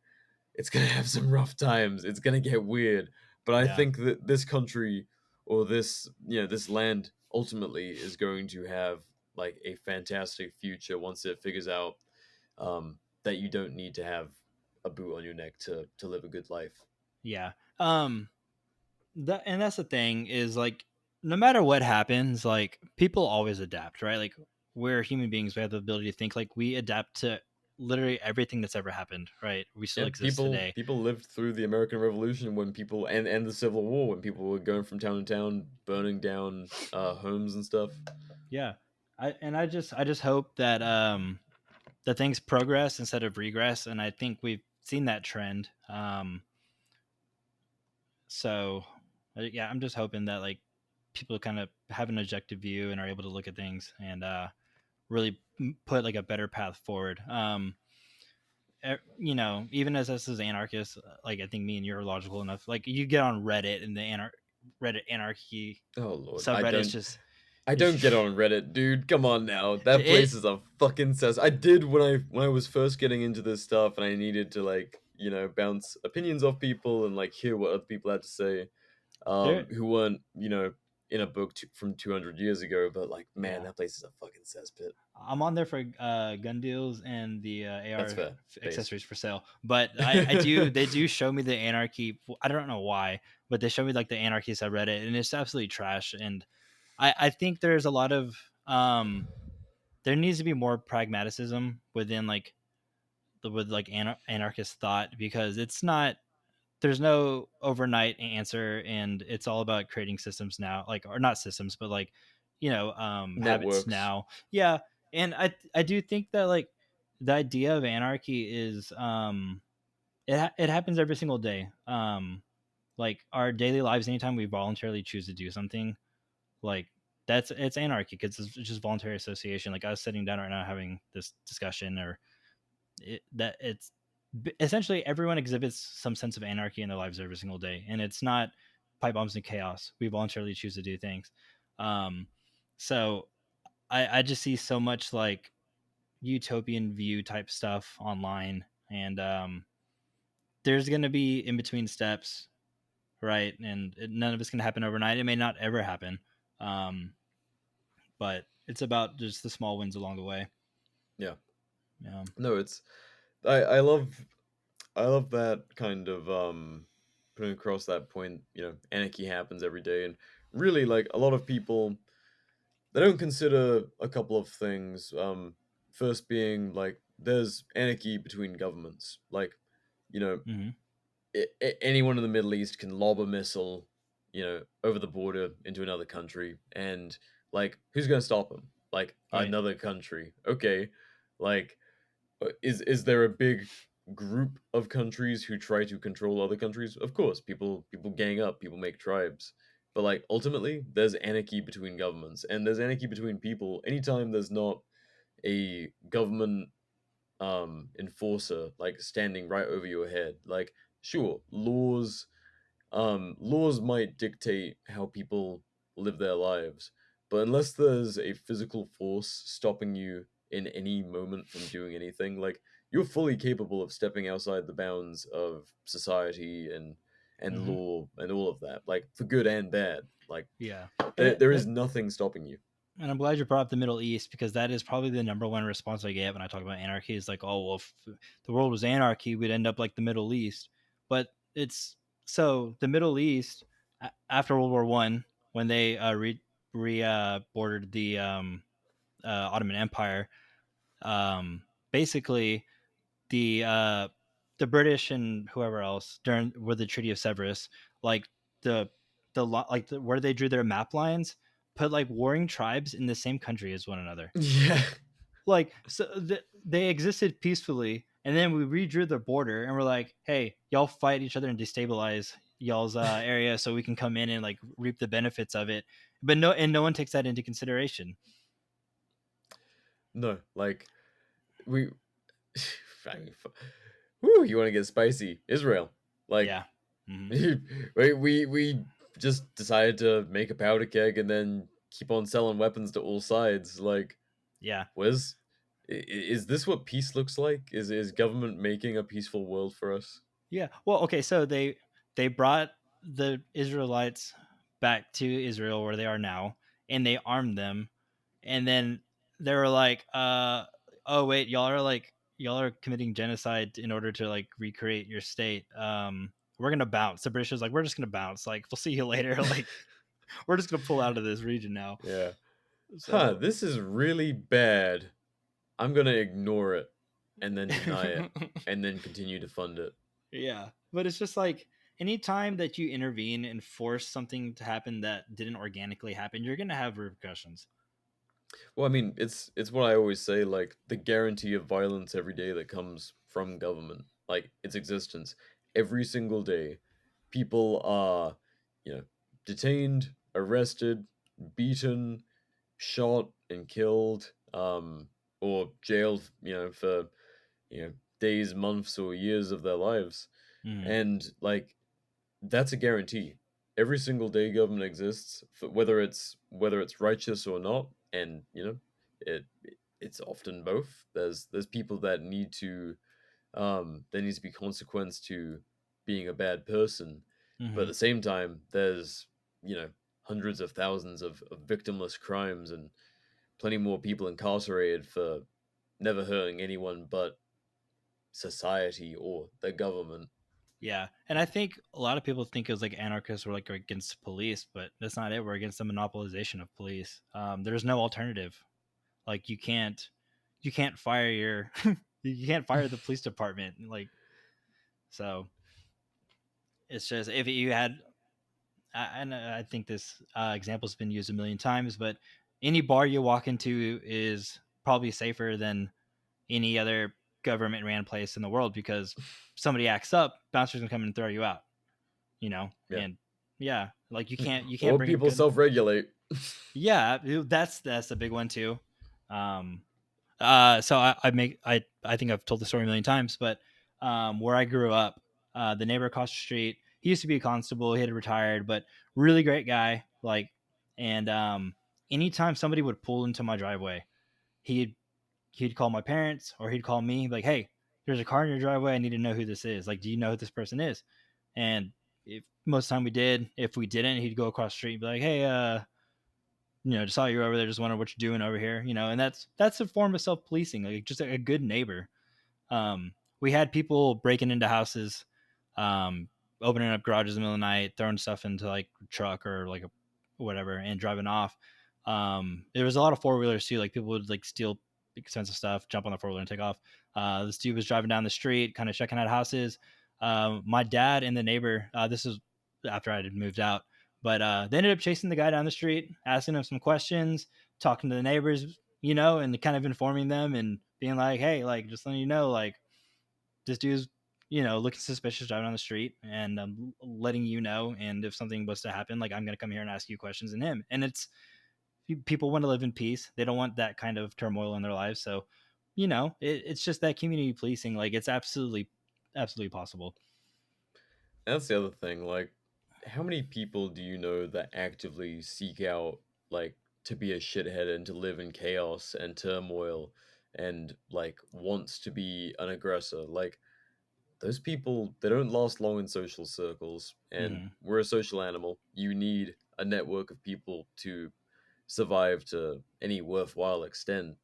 it's gonna have some rough times. It's gonna get weird. But I Yeah. think that this country or this this land ultimately is going to have like a fantastic future once it figures out that you don't need to have a boot on your neck to live a good life. Yeah. And that's the thing is like no matter what happens, like people always adapt, right? Like we're human beings, we have the ability to think, like we adapt to literally everything that's ever happened, right? We still Yeah, exist today. people lived through the American Revolution when people and the Civil War when people were going from town to town, burning down homes and stuff. Yeah. I just hope that that things progress instead of regress, and I think we've seen that trend. So yeah, I'm just hoping that like people kind of have an objective view and are able to look at things and really put like a better path forward. You know, even as us as anarchists, like I think me and you are logical enough. Like you get on Reddit and the Reddit anarchy Oh lord, subreddit's just I don't get on Reddit, dude. Come on now. That it. place is a fucking cess. I did when I was first getting into this stuff and I needed to like, bounce opinions off people and like hear what other people had to say. There, Who weren't, in a book from 200 years ago, but like, man, yeah. that place is a fucking cesspit. I'm on there for gun deals and the AR That's fair. accessories for sale. But I do they do show me the anarchy. I don't know why, but they show me like the anarchy subreddit, and it's absolutely trash. And I think there's a lot of there needs to be more pragmatism within like with like anarchist thought, because it's not, there's no overnight answer, and it's all about creating systems now, like, or not systems, but like, habits Networks. now. Yeah. And I do think that like the idea of anarchy is it happens every single day. Like our daily lives, anytime we voluntarily choose to do something, like it's anarchy, because it's just voluntary association. Like I was sitting down right now having this discussion, or that it's essentially everyone exhibits some sense of anarchy in their lives every single day, and it's not pipe bombs and chaos. We voluntarily choose to do things. So I just see so much like utopian view type stuff online, and there's going to be in between steps, right? And none of it's going to happen overnight. It may not ever happen, but it's about just the small wins along the way. Yeah. Yeah. No, it's I love that kind of putting across that point, anarchy happens every day and really like a lot of people they don't consider a couple of things. First being like there's anarchy between governments. Like, you know, Mm-hmm. anyone in the Middle East can lob a missile, over the border into another country, and like who's gonna stop them? Like Right. another country. Okay, like is there a big group of countries who try to control other countries? Of course, people gang up, people make tribes. But like ultimately, there's anarchy between governments, and there's anarchy between people. Anytime there's not a government enforcer like standing right over your head, like sure, laws might dictate how people live their lives, but unless there's a physical force stopping you in any moment from doing anything, like you're fully capable of stepping outside the bounds of society and Mm-hmm. law and all of that, like for good and bad. Like Yeah. there is nothing stopping you. And I'm glad you brought up the Middle East, because that is probably the number one response I get when I talk about anarchy. Is like, oh well, if the world was anarchy, we'd end up like the Middle East. But it's so the Middle East after World War One, when they bordered the Ottoman Empire, um, basically the uh, the British and whoever else during with the Treaty of Severus, like the where they drew their map lines, put like warring tribes in the same country as one another. Yeah. Like so they existed peacefully, and then we redrew the border, and we're like, hey, y'all fight each other and destabilize y'all's area, so we can come in and like reap the benefits of it. But no one takes that into consideration. No, like we. Whew, you want to get spicy? Israel, like Yeah. Hmm. we just decided to make a powder keg and then keep on selling weapons to all sides. Like, Yeah. where's is this what peace looks like? Is government making a peaceful world for us? Yeah. Well, okay, so they brought the Israelites back to Israel where they are now, and they armed them, and then they were like, oh wait, y'all are committing genocide in order to like recreate your state. We're gonna bounce. The British was like, we're just gonna bounce. Like, we'll see you later. Like, we're just gonna pull out of this region now. Yeah. Huh, So this is really bad. I'm gonna ignore it and then deny it and then continue to fund it. yeah, but it's just like anytime that you intervene and force something to happen that didn't organically happen, you're gonna have repercussions. Well, I mean, it's what I always say, like the guarantee of violence every day that comes from government, like its existence. Every single day, people are, you know, detained, arrested, beaten, shot, and killed, or jailed, for days, months, or years of their lives, Hmm. and like that's a guarantee. Every single day government exists, for whether it's righteous or not, and it's often both. There's people that need to there needs to be consequence to being a bad person, but at Hmm. the same time, there's you know hundreds of thousands of victimless crimes and plenty more people incarcerated for never hurting anyone but society or the government. Yeah, and I think a lot of people think it was like anarchists were like against police, but that's not it. We're against the monopolization of police. There's no alternative. Like you can't fire your you can't fire the police department. Like so, it's just if you had and I think this example's been used a million times, but any bar you walk into is probably safer than any other government ran place in the world because somebody acts up, bouncers can come and throw you out, Yeah. and yeah, like you can't Or bring a people gun. self-regulate. Yeah, that's a big one too. Um, so I think I've told the story a million times, but where I grew up, the neighbor across the street, he used to be a constable. He had retired, but really great guy. Like, and anytime somebody would pull into my driveway, he'd he'd call my parents or he'd call me, like, hey, there's a car in your driveway. I need to know who this is. Like, do you know who this person is? And if most of the time we did, if we didn't, he'd go across the street and be like, hey, just saw you over there, just wondering what you're doing over here, and that's a form of self-policing, like just a good neighbor. We had people breaking into houses, um, opening up garages in the middle of the night, throwing stuff into like a truck or like a whatever, and driving off. There was a lot of four-wheelers too. Like people would like steal expensive stuff, jump on the four-wheeler and take off. This dude was driving down the street, kind of checking out houses. My dad and the neighbor, this is after I had moved out, but they ended up chasing the guy down the street, asking him some questions, talking to the neighbors, and kind of informing them and being like, hey, like just letting you know, like this dude's, looking suspicious driving on the street, and I'm letting you know. And if something was to happen, like I'm gonna come here and ask you questions and him. And it's people want to live in peace. They don't want that kind of turmoil in their lives. So, it's just that community policing. Like it's absolutely possible. That's the other thing. Like, how many people do you know that actively seek out, like, to be a shithead and to live in chaos and turmoil and, like, wants to be an aggressor? Like, those people, they don't last long in social circles. And Hmm. we're a social animal. You need a network of people to survive to any worthwhile extent.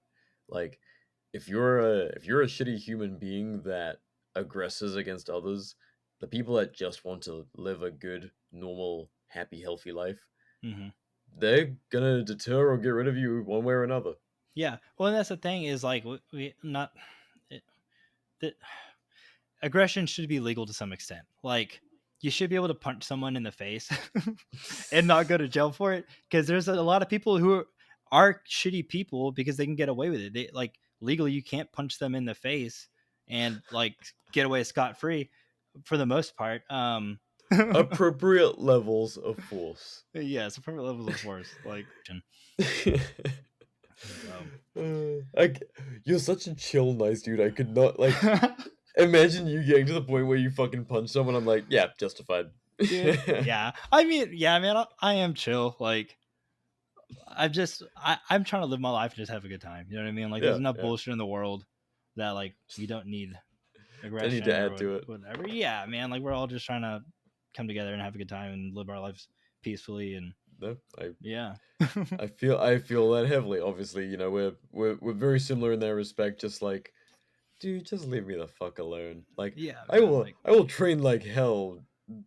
Like, if you're a shitty human being that aggresses against others, the people that just want to live a good, normal, happy, healthy life, Mm-hmm. they're gonna deter or get rid of you one way or another. Yeah. Well, and that's the thing is like we not it, the aggression should be legal to some extent. Like you should be able to punch someone in the face and not go to jail for it, because there's a lot of people who are shitty people because they can get away with it. They like legally you can't punch them in the face and like get away scot free for the most part. Appropriate levels of force. Yeah, it's appropriate levels of force. Like, Like, you're such a chill, nice dude. I could not like imagine you getting to the point where you fucking punch someone. I'm like, yeah, justified. dude. Yeah, I mean, yeah, man, I am chill. Like, I'm trying to live my life and just have a good time. You know what I mean? Like, there's Yeah, enough yeah. bullshit in the world that like we don't need They aggression need to or add to it. whatever. Yeah, man, like we're all just trying to come together and have a good time and live our lives peacefully. And No, yeah, I feel that heavily. Obviously, you know, we're very similar in that respect. Just like, dude, just leave me the fuck alone. Like, yeah, man, like I will train like hell.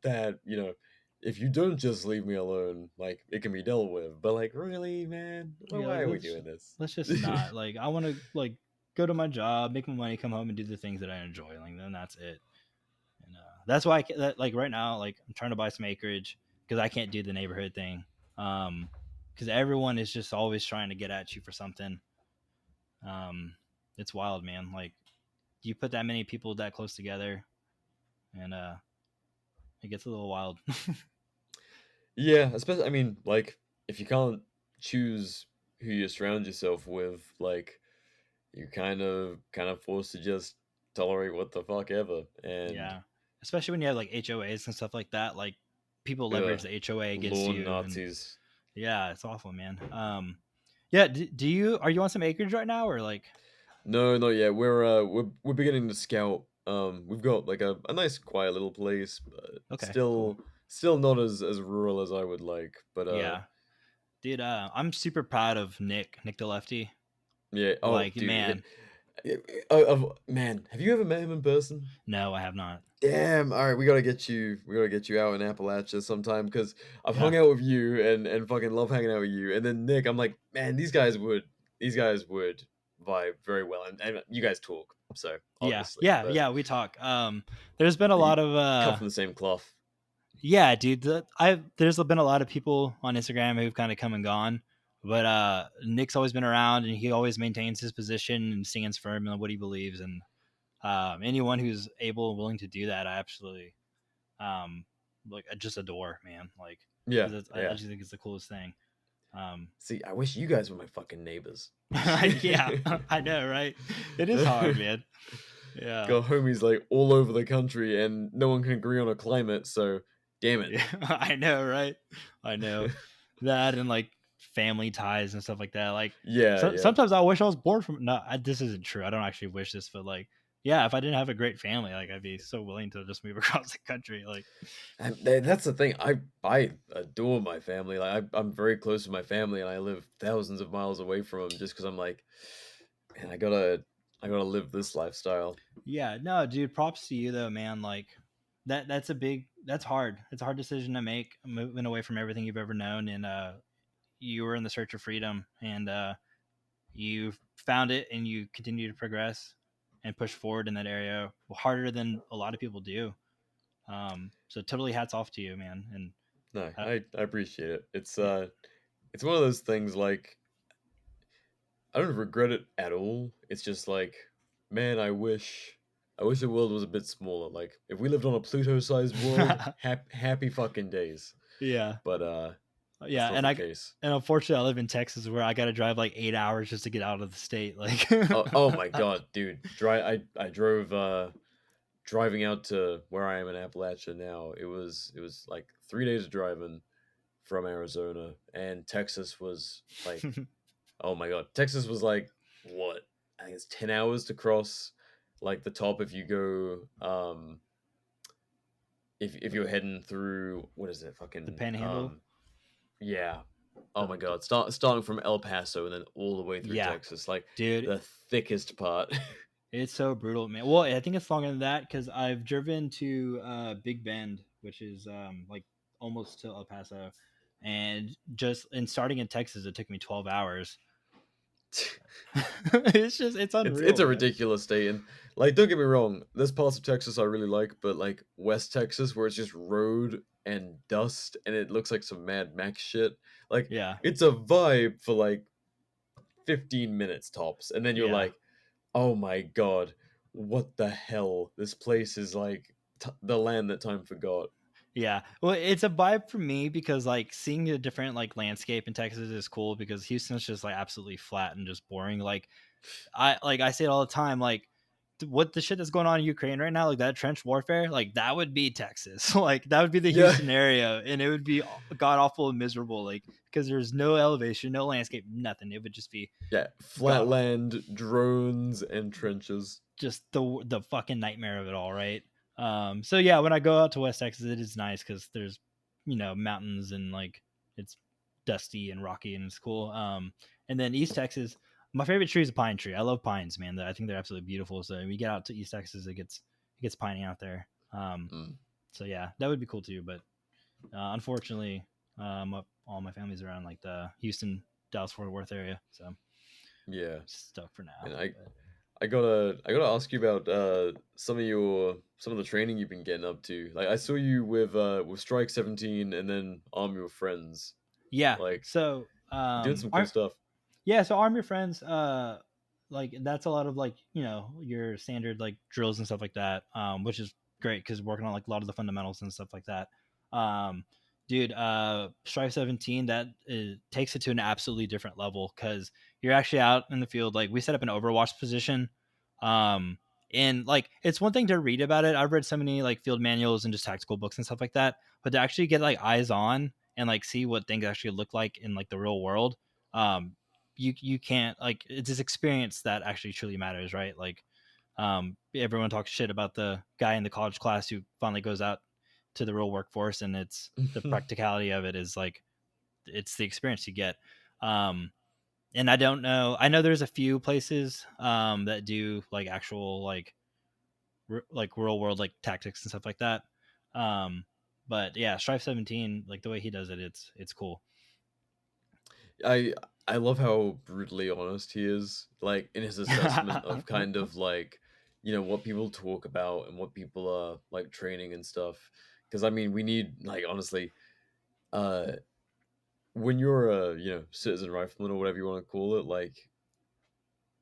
That, you know, if you don't just leave me alone, like it can be dealt with. But like, really, man, yeah, why like are we doing this? let's just not. Like, I want to like go to my job, make my money, come home, and do the things that I enjoy. Like, then that's it. And that's why like right now, like I'm trying to buy some acreage because I can't do the neighborhood thing. Because everyone is just always trying to get at you for something. It's wild, man. Like you put that many people that close together, and it gets a little wild. Yeah, especially, I mean, like, if you can't choose who you surround yourself with, like, you kind of forced to just tolerate what the fuck ever. And Yeah, especially when you have like HOAs and stuff like that. Like people uh, leverage the HOA against lawn you, and Nazis. yeah, it's awful, man. Yeah. Do you are you on some acreage right now, or like? No, not yet. We're beginning to scout. We've got like a nice quiet little place, but Okay, cool. still not as rural as I would like. But Yeah, dude. I'm super proud of Nick the Lefty. yeah. Oh, Like, dude. man, Man, have you ever met him in person? no, I have not. Damn! All right, we gotta get you. We gotta get you out in Appalachia sometime because I've Yeah, hung out with you and fucking love hanging out with you. And then Nick, I'm like, man, these guys would vibe very well, and you guys talk, so yeah, obviously, yeah, but yeah. We talk. There's been a you lot of cut from the same cloth. yeah, dude. There's been a lot of people on Instagram who've kind of come and gone, but Nick's always been around, and he always maintains his position and stands firm in what he believes. And anyone who's able and willing to do that, I absolutely like I just adore, man. Like, Yeah, because I yeah. just think it's the coolest thing. See, I wish you guys were my fucking neighbors. Yeah, I know, right? It is hard, man. Yeah. Got homies like all over the country, and no one can agree on a climate. So, damn it. Yeah, I know, right? I know that, and like family ties and stuff like that. Like, Yeah, yeah. sometimes I wish I was born from. No, this isn't true. I don't actually wish this, but like, yeah, if I didn't have a great family, like I'd be so willing to just move across the country. Like, And that's the thing. I adore my family. Like I'm very close to my family, and I live thousands of miles away from them just because I'm like, man, I gotta live this lifestyle. yeah, no, dude, props to you though, man. Like, that's hard. It's a hard decision to make, moving away from everything you've ever known, and you were in the search of freedom, and you found it, and you continue to progress and push forward in that area harder than a lot of people do. So totally hats off to you, man. And No, uh, I appreciate it. yeah, It's one of those things like I don't regret it at all. It's just like, man, I wish the world was a bit smaller. Like if we lived on a Pluto-sized world, happy fucking days. yeah, But that's yeah. not the case. And unfortunately, I live in Texas, where I got to drive like 8 hours just to get out of the state. Like, Oh my god, dude. I drove driving out to where I am in Appalachia now. It was like 3 days of driving from Arizona, and Texas was like, oh my god. Texas was like what? I think it's 10 hours to cross like the top if you go if you're heading through what is it? the Fucking Panhandle. yeah. Oh my The, god. Starting from El Paso and then all the way through yeah, Texas, like dude. the thickest part. It's so brutal, man. Well, I think it's longer than that because I've driven to Big Bend, which is like almost to El Paso, and just in starting in Texas, it took me 12 hours. It's It's unreal, a man. ridiculous state, and like, don't get me wrong, there's parts of Texas I really like, but like West Texas where it's just road and dust and it looks like some Mad Max shit. Like, Yeah, it's a vibe for like 15 minutes tops, and then you're yeah. like, oh my god, what the hell? This place is like the land that time forgot. Yeah. Well, it's a vibe for me because like seeing a different like landscape in Texas is cool because Houston's just like absolutely flat and just boring. I say it all the time, like what the shit that's going on in Ukraine right now, like that trench warfare, like that would be Texas. Like that would be the Yeah, Houston area and it would be god awful and miserable, like because there's no elevation, no landscape, nothing. It would just be yeah, god awful. flatland, drones, and trenches. Just the fucking nightmare of it all, right? So yeah, when I go out to West Texas, it is nice because there's mountains and like it's dusty and rocky and it's cool. And then East Texas, my favorite tree is a pine tree. I love pines, man. I think they're absolutely beautiful. So when we get out to East Texas, it gets piney out there. Mm, So yeah, that would be cool too. But unfortunately, all my family's around like the Houston, Dallas Fort Worth area, so yeah, stuck for now. and But I gotta ask you about some of the training you've been getting up to. Like, I saw you with Strike 17 and then Army of Friends. yeah, Like, so you're doing some cool stuff. yeah, so arm your friends. Like that's a lot of like your standard like drills and stuff like that. Which is great because working on like a lot of the fundamentals and stuff like that. Um, dude, Strive 17 takes it to an absolutely different level because you're actually out in the field. Like we set up an Overwatch position. Um, and like it's one thing to read about it. I've read so many like field manuals and just tactical books and stuff like that, but to actually get like eyes on and like see what things actually look like in like the real world. Um, you can't like it's this experience that actually truly matters, right? Like everyone talks shit about the guy in the college class who finally goes out to the real workforce, and it's the practicality of it is like it's the experience you get. um and I know there's a few places that do like actual like real world like tactics and stuff like that. um but yeah, Strife 17, like the way he does it, it's cool. I I love how brutally honest he is, like in his assessment of kind of like, what people talk about and what people are like training and stuff. Because I mean, we need, like, honestly, uh, when you're a citizen rifleman or whatever you want to call it, like,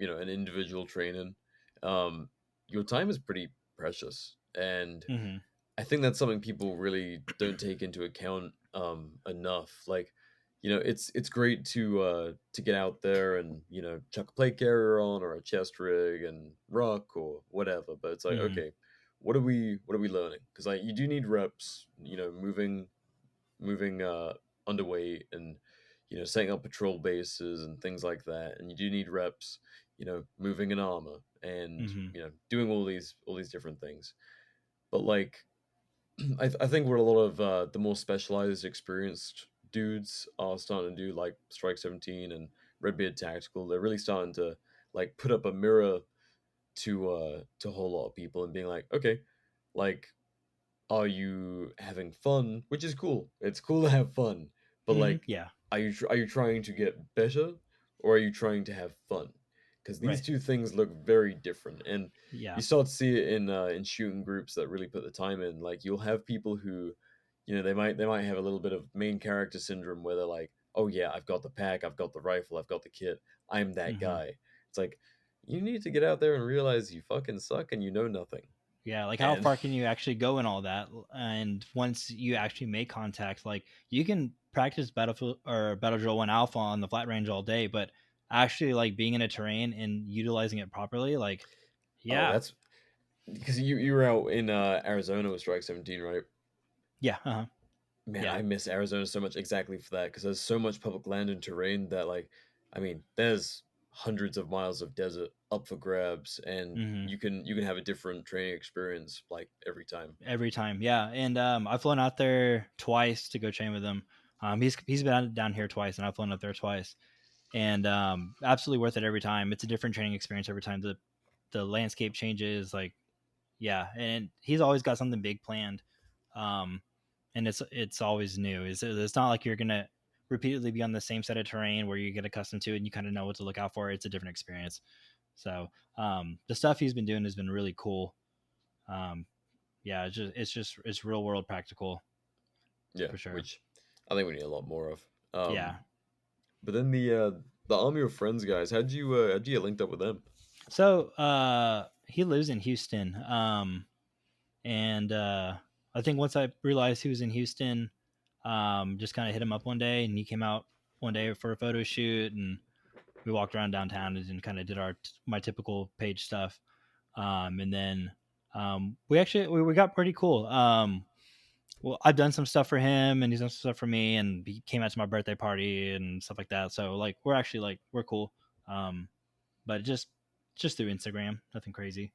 an individual training, um, your time is pretty precious, and Hmm. I think that's something people really don't take into account enough. Like, it's great to get out there and chuck a plate carrier on or a chest rig and ruck or whatever. But it's like, Hmm. okay, what are we learning? Because like you do need reps. Moving underweight and setting up patrol bases and things like that. And you do need reps. Moving in armor and Hmm. doing all these different things. But like I think what a lot of the more specialized, experienced dudes are starting to do, like Strike 17 and Redbeard Tactical, they're really starting to like put up a mirror to a whole lot of people and being like, okay, like, are you having fun? Which is cool. It's cool to have fun, but Hmm. like, Yeah. are you trying to get better, or are you trying to have fun? Because these Right. two things look very different, and Yeah. you start to see it in shooting groups that really put the time in. Like, you'll have people who, they might have a little bit of main character syndrome where they're like, oh yeah, I've got the pack, I've got the rifle, I've got the kit, I'm that Hmm. guy. It's like, you need to get out there and realize you fucking suck and you know nothing. Yeah, like how And far can you actually go in all that? And once you actually make contact, like you can practice Battlefield or Battle Drill 1 Alpha on the flat range all day, but actually like being in a terrain and utilizing it properly, like oh, yeah. that's because you were out in Arizona with Strike 17, right? Yeah, uh-huh. Man, Yeah. I miss Arizona so much exactly for that because there's so much public land and terrain that, like, I mean, there's hundreds of miles of desert up for grabs, and Hmm. you can have a different training experience like every time. Every time. Yeah. And I've flown out there twice to go train with him. He's been down here twice and I've flown up there twice. And absolutely worth it every time. It's a different training experience every time. the landscape changes, like yeah, and he's always got something big planned, um, and it's always new. It's not like you're gonna repeatedly be on the same set of terrain where you get accustomed to it and you kind of know what to look out for. It's a different experience. So the stuff he's been doing has been really cool. Um, yeah, it's real world practical Yeah, for sure. which I think we need a lot more of. Yeah. But then the Army of Friends guys, how'd you get linked up with them? So he lives in Houston. And I think once I realized he was in Houston, just kind of hit him up one day, and he came out one day for a photo shoot, and we walked around downtown and kind of did my typical page stuff. And then we got pretty cool. Well, I've done some stuff for him, and he's done some stuff for me, and he came out to my birthday party and stuff like that. So like we're actually like we're cool. But just through Instagram, nothing crazy.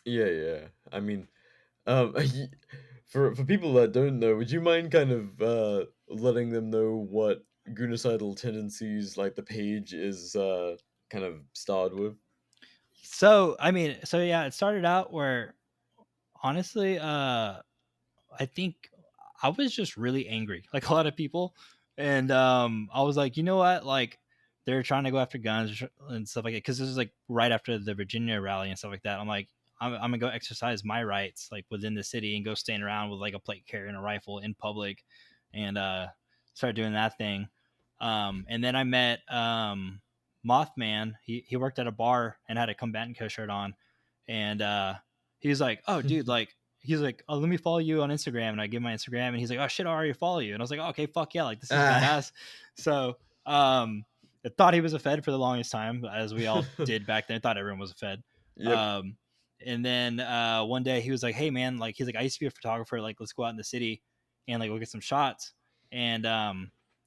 Yeah, yeah. I mean, for people that don't know, would you mind kind of letting them know what Goonicidal Tendencies, like the page, is kind of started with? So I mean, so yeah, it started out where honestly, I think I was just really angry, like a lot of people, and I was like, you know what, like they're trying to go after guns and stuff like that because this is like right after the Virginia rally and stuff like that. I'm like, I'm gonna go exercise my rights like within the city and go stand around with like a plate carrier and a rifle in public, and start doing that thing. And then I met Mothman. He worked at a bar and had a combatant co shirt on, and he was like, oh dude, like he's like, oh, let me follow you on Instagram. And I give my Instagram and he's like, oh shit, I already follow you. And I was like, oh, okay, fuck yeah. Like this is Ah, badass. So, I thought he was a Fed for the longest time, as we all did back then. I thought everyone was a Fed. yep. Um, and then, one day he was like, hey man, like, he's like, I used to be a photographer. Like, let's go out in the city and like, we'll get some shots. And,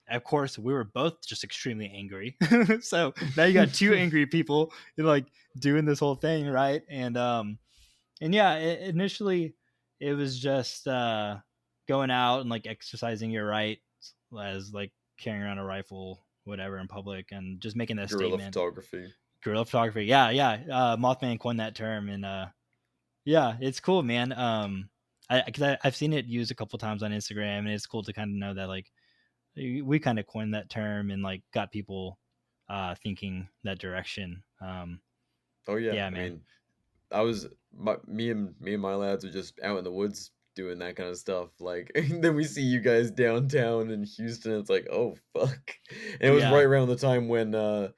of course we were both just extremely angry. So now you got two angry people like doing this whole thing. Right. And yeah, initially it was just going out and like exercising your right as like carrying around a rifle, whatever, in public, and just making that Guerrilla statement. photography. Guerrilla photography, yeah, yeah. Mothman coined that term, and yeah, it's cool, man. I've seen it used a couple times on Instagram, and it's cool to kind of know that like we kind of coined that term and like got people thinking that direction. Oh yeah, Yeah, I man. mean, me and my lads are just out in the woods doing that kind of stuff. Like, and then we see you guys downtown in Houston. It's like, oh fuck! And it was right Yeah. around the time when no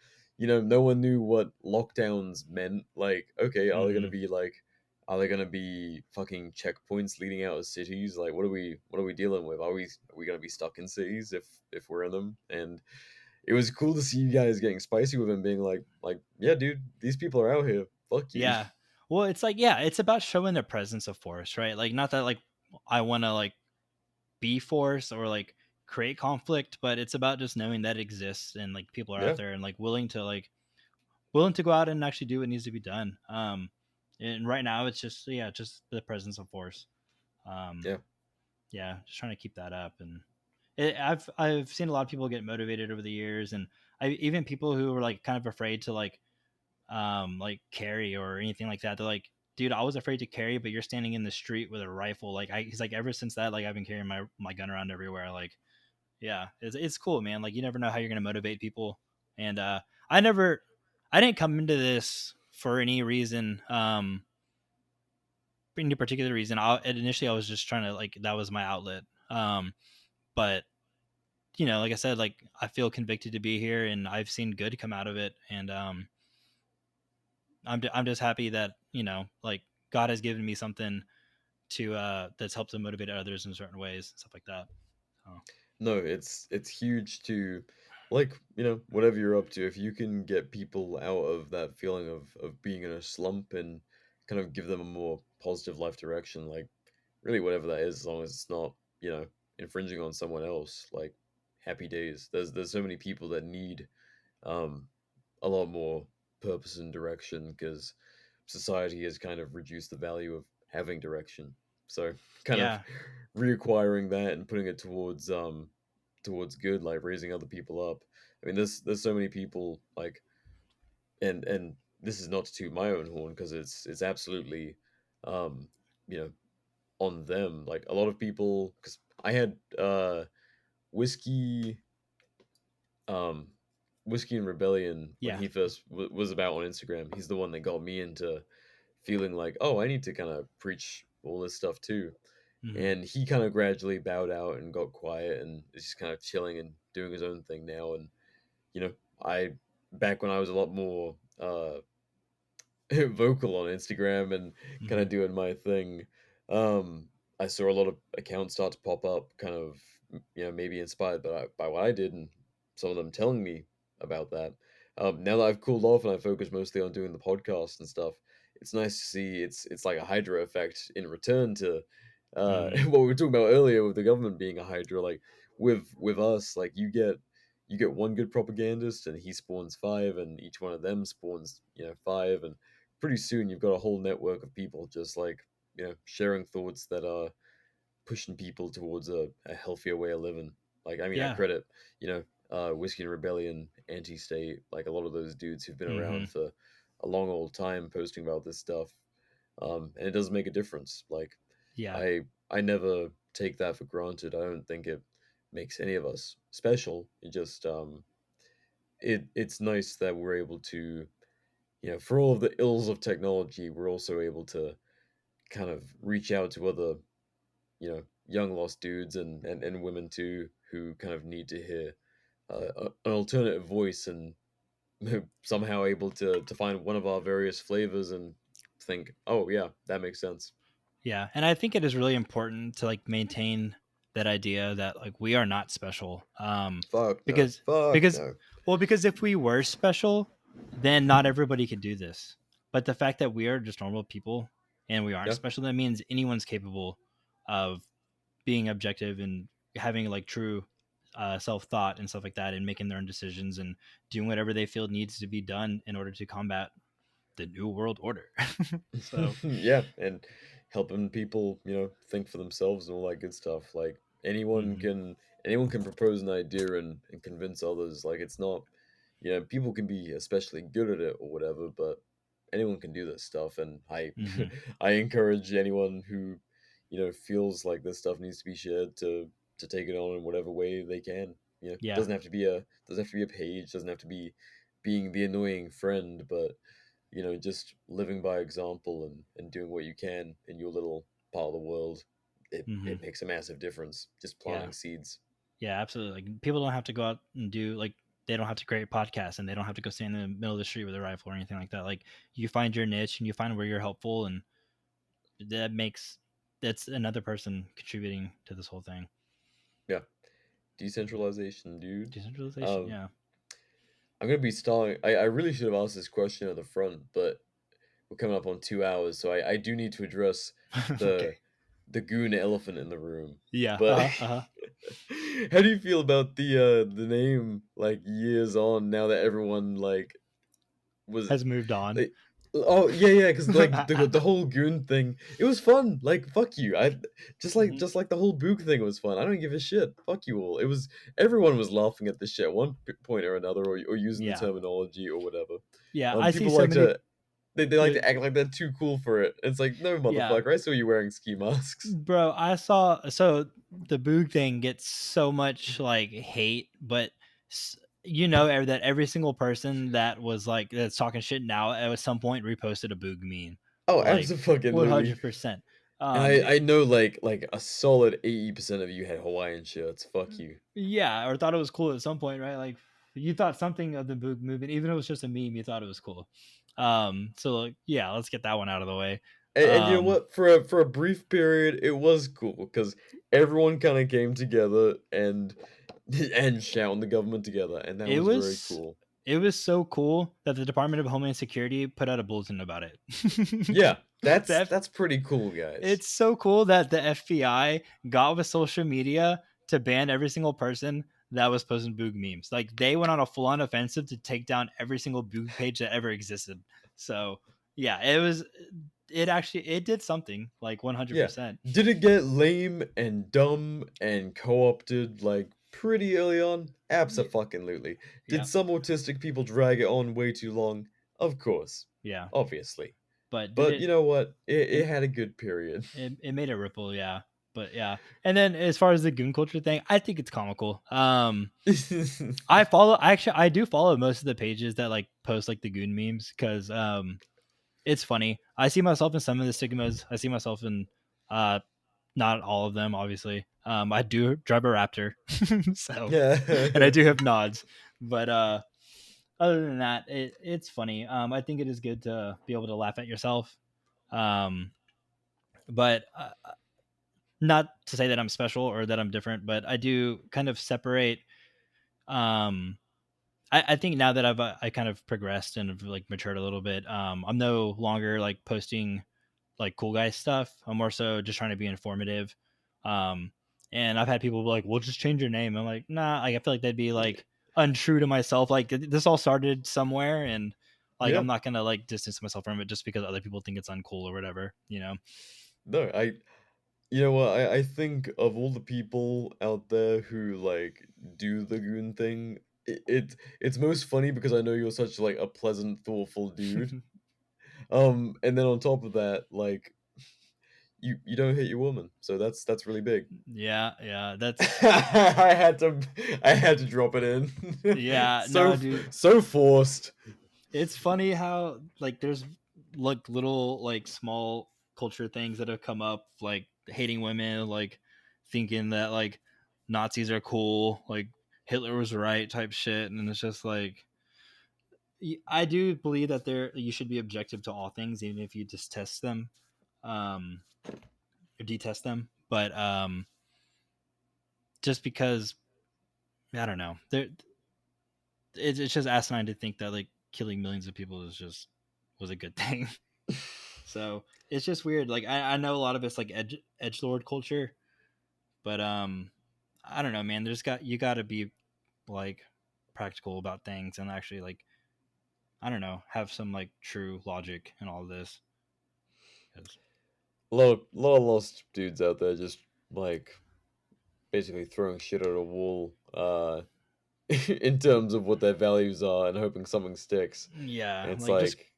one knew what lockdowns meant. Like, okay, Hmm. are they gonna be fucking checkpoints leading out of cities? Like, what are we dealing with? Are we gonna be stuck in cities if we're in them? And it was cool to see you guys getting spicy with him, being like, yeah, dude, these people are out here. Fuck you. Yeah. Well, it's like, yeah, it's about showing the presence of force, right? Like, not that like I want to like be force or like create conflict, but it's about just knowing that it exists and like people are out Yeah, there and like willing to go out and actually do what needs to be done. And right now it's just, yeah, just the presence of force. Um, yeah. yeah, just trying to keep that up. And I've seen a lot of people get motivated over the years, and even people who were like kind of afraid to like carry or anything like that. They're like, dude, I was afraid to carry, but you're standing in the street with a rifle. Like he's like, ever since that, like I've been carrying my gun around everywhere. Like, yeah, it's cool, man. Like you never know how you're gonna motivate people. And I didn't come into this for any reason, any particular reason. Initially I was just trying to like that was my outlet. But like I said, like I feel convicted to be here, and I've seen good come out of it, and I'm just happy that like God has given me something to that's helped to motivate others in certain ways, stuff like that. So No, it's huge to, like, whatever you're up to, if you can get people out of that feeling of being in a slump and kind of give them a more positive life direction, like really whatever that is, as long as it's not, infringing on someone else, like happy days. There's so many people that need um a lot more purpose and direction because society has kind of reduced the value of having direction. So kind of yeah, reacquiring that and putting it towards good, like raising other people up. I mean, there's so many people like, and this is not to toot my own horn, because it's absolutely, um, you know, on them. Like a lot of people, because I had whiskey, um, whiskey and rebellion when Yeah. he first was about on Instagram. He's the one that got me into feeling like, oh, I need to kind of preach all this stuff too. Hmm. And he kind of gradually bowed out and got quiet and is just kind of chilling and doing his own thing now. And you know, I back when I was a lot more vocal on Instagram and kind Hmm. of doing my thing, um, I saw a lot of accounts start to pop up, kind of, maybe inspired by what I did, and some of them telling me about that. Now that I've cooled off and I focus mostly on doing the podcast and stuff, it's nice to see it's like a hydra effect in return to Hmm. what we were talking about earlier with the government being a hydra. Like with us, like you get one good propagandist and he spawns five, and each one of them spawns five, and pretty soon you've got a whole network of people just like sharing thoughts that are pushing people towards a healthier way of living. Like, I mean, I Yeah. credit Whiskey and Rebellion, Anti-State, like a lot of those dudes who've been Hmm. around for a long old time posting about this stuff, and it does make a difference. Like, Yeah. I never take that for granted. I don't think it makes any of us special. It just it's nice that we're able to, for all of the ills of technology, we're also able to kind of reach out to other, young lost dudes and women too, who kind of need to hear an alternative voice, and somehow able to find one of our various flavors and think, oh yeah, that makes sense. Yeah. And I think it is really important to like maintain that idea that like we are not special. Fuck no. Because Fuck because no. well, because if we were special, then not everybody could do this. But the fact that we are just normal people and we aren't Yeah. special, that means anyone's capable of being objective and having like true self thought and stuff like that, and making their own decisions and doing whatever they feel needs to be done in order to combat the new world order. So, Yeah, and helping people, think for themselves and all that good stuff. Like anyone mhm, can anyone can propose an idea and convince others. Like it's not, people can be especially good at it or whatever, but anyone can do this stuff. And I mhm, I encourage anyone who, feels like this stuff needs to be shared to take it on in whatever way they can. yeah, Doesn't have to be a page, doesn't have to be being the annoying friend, but just living by example and doing what you can in your little part of the world, mhm, it makes a massive difference. Just yeah, planting seeds. yeah, absolutely. Like people don't have to go out and do like they don't have to create podcasts and they don't have to go stand in the middle of the street with a rifle or anything like that. Like you find your niche and you find where you're helpful, and that makes that's another person contributing to this whole thing. Yeah, decentralization, dude. Decentralization, Um, yeah. I'm gonna be stalling. I really should have asked this question at the front, but we're coming up on 2 hours, so I do need to address the Okay. the goon elephant in the room. Yeah. But Uh-huh. Uh-huh. how do you feel about the name, like years on, now that everyone like was Has moved on. like, oh yeah, yeah, because like the whole goon thing, it was fun. Like fuck you, I Mhm. just like the whole book thing was fun. I don't give a shit. Fuck you all. It was everyone was laughing at this shit at one point or another, or using the Yeah. terminology or whatever. Yeah. I see People so like many. to they like to act like they're too cool for it. It's like, no Yeah. motherfucker, I saw you wearing ski masks. Bro, I saw so the Boog thing gets so much like hate, but that every single person that was like that's talking shit now at some point reposted a Boog meme, Oh, like absolutely. 100%. And I know like a solid 80% of you had Hawaiian shirts. Fuck you. Yeah, or thought it was cool at some point, right? Like you thought something of the Boog movement, even if it was just a meme, you thought it was cool. So like, yeah, let's get that one out of the way. And you know Um, what? For a brief period, it was cool because everyone kind of came together and shouting the government together, and that it was very was cool. it was so cool that the Department of Homeland Security put out a bulletin about it. Yeah, The that's pretty cool, guys. It's so cool that the FBI got with social media to ban every single person that was posting Boog memes. Like they went on a full-on offensive to take down every single Boog page that ever existed. So yeah, it did something like Yeah. 100%. Did it get lame and dumb and co-opted like pretty early on? Yeah, Abso-fucking-lutely. Did yeah. some autistic people drag it on way too long? Of course, Yeah, obviously. but did But it? you know what? It It, had a good period. it made a ripple. Yeah, but yeah. And then as far as the goon culture thing, I think it's comical. I do follow most of the pages that like post like the goon memes because it's funny. I see myself in some of the stigmas. I see myself in not all of them, obviously. I do drive a Raptor, so and I Yeah. do have nods, but other than that, it's funny. I think it is good to be able to laugh at yourself, um, but not to say that I'm special or that I'm different, but I do kind of separate. Um, I think now that I kind of progressed and have like matured a little bit, I'm no longer like posting like cool guy stuff. I'm more so just trying to be informative. Um, and I've had people be like, "Well, just change your name." I'm like, "Nah." Like, I feel like that'd be like untrue to myself. Like this all started somewhere, and like Yeah. I'm not gonna like distance myself from it just because other people think it's uncool or whatever. You know? No, you know what? I think of all the people out there who like do the goon thing, it's most funny because I know you're such like a pleasant, thoughtful dude. And then on top of that, like you don't hit your woman, so that's really big. Yeah, yeah. That's I had to I had to drop it in. yeah. So No, dude. so forced. It's funny how like there's like little like small culture things that have come up, like hating women, like thinking that like Nazis are cool, like Hitler was right type shit, and it's just like I do believe that there you should be objective to all things, even if you just test them, um, or detest them. But just because I don't know, it's just asinine to think that like killing millions of people is just was a good thing. So it's just weird. Like I know a lot of it's like edge lord culture, but I don't know, man. You got to be like practical about things and actually like I don't know have some like true logic in all of this. 'Cause- Lot of lost dudes out there just like basically throwing shit at a wall in terms of what their values are and hoping something sticks. yeah, And it's like just like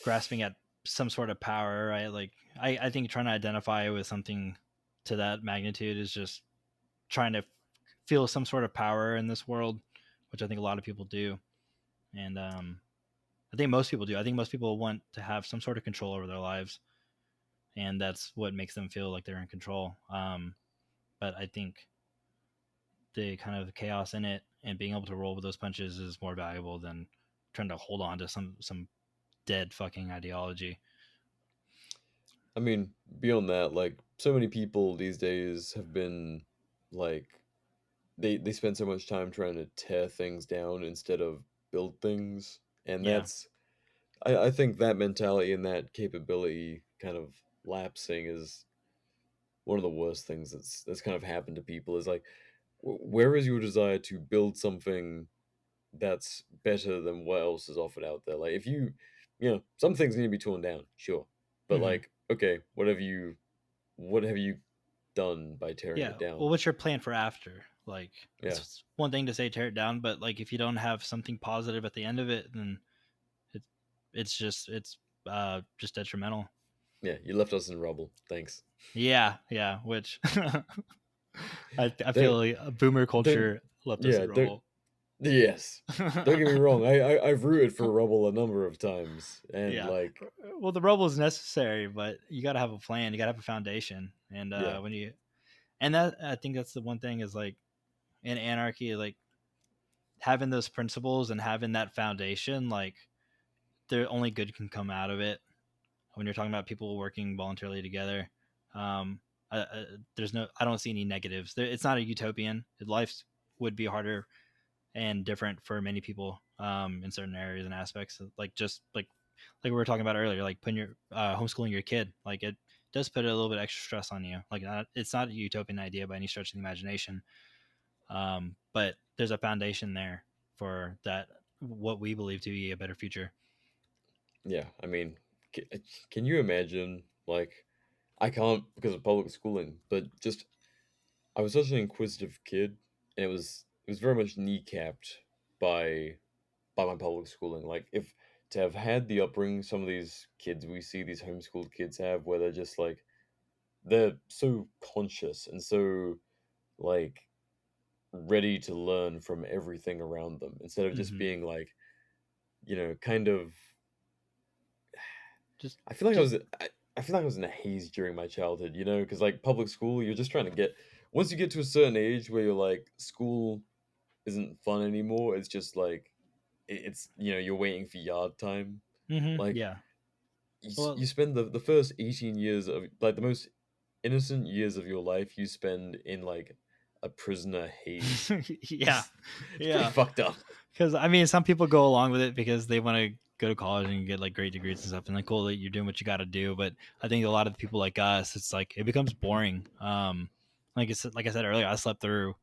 grasping at some sort of power, right? Like I think trying to identify with something to that magnitude is just trying to feel some sort of power in this world, which I think a lot of people do. And I think most people do. I think most people want to have some sort of control over their lives, and that's what makes them feel like they're in control. But I think the kind of chaos in it and being able to roll with those punches is more valuable than trying to hold on to some dead fucking ideology. I mean, beyond that, like so many people these days have been like they spend so much time trying to tear things down instead of build things. And Yeah. I think that mentality and that capability kind of lapsing is one of the worst things that's kind of happened to people is like where is your desire to build something that's better than what else is offered out there? Like if you know, some things need to be torn down, sure. But Hmm. like, okay, what have you done by tearing Yeah. it Well, down? what's your plan for after? Like, Yeah. it's one thing to say tear it down, but like if you don't have something positive at the end of it, then it, it's just detrimental. Yeah, you left us in rubble. Thanks. Yeah, yeah. Which I Don't feel like boomer don't culture left us yeah, in don't rubble. yes. Don't get me wrong. I've rooted for rubble a number of times and Yeah. like Well, the rubble is necessary, but you got to have a plan. You got to have a foundation, and yeah. that I think that's the one thing is like in anarchy, like having those principles and having that foundation, like there only good can come out of it. When you're talking about people working voluntarily together, um, there's no, I don't see any negatives. It's not a utopian. Life would be harder and different for many people in certain areas and aspects. Like just like we were talking about earlier, like putting your homeschooling your kid, like it does put a little bit extra stress on you. Like it's not a utopian idea by any stretch of the imagination, but there's a foundation there for that what we believe to be a better future. Yeah, I mean, can you imagine like I can't because of public schooling, but just I was such an inquisitive kid and it was very much kneecapped by by my public schooling. Like if to have had the upbringing some of these kids we see, these homeschooled kids have, where they're just like, they're so conscious and so like ready to learn from everything around them instead of just Mm-hmm. being like, kind of. Just, I feel like just I feel like I was in a haze during my childhood, because like public school, you're just trying to get once you get to a certain age where you're like school isn't fun anymore. It's just like it's you're waiting for yard time. mm-hmm. Like Yeah. Well, you spend the first 18 years of like the most innocent years of your life you spend in like a prisoner haze. yeah, It's pretty yeah. fucked up. Because I mean, some people go along with it because they want to go to college and get like great degrees and stuff, and like, cool, that you're doing what you got to do. But I think a lot of the people like us, it's like it becomes boring. Like I said earlier, I slept through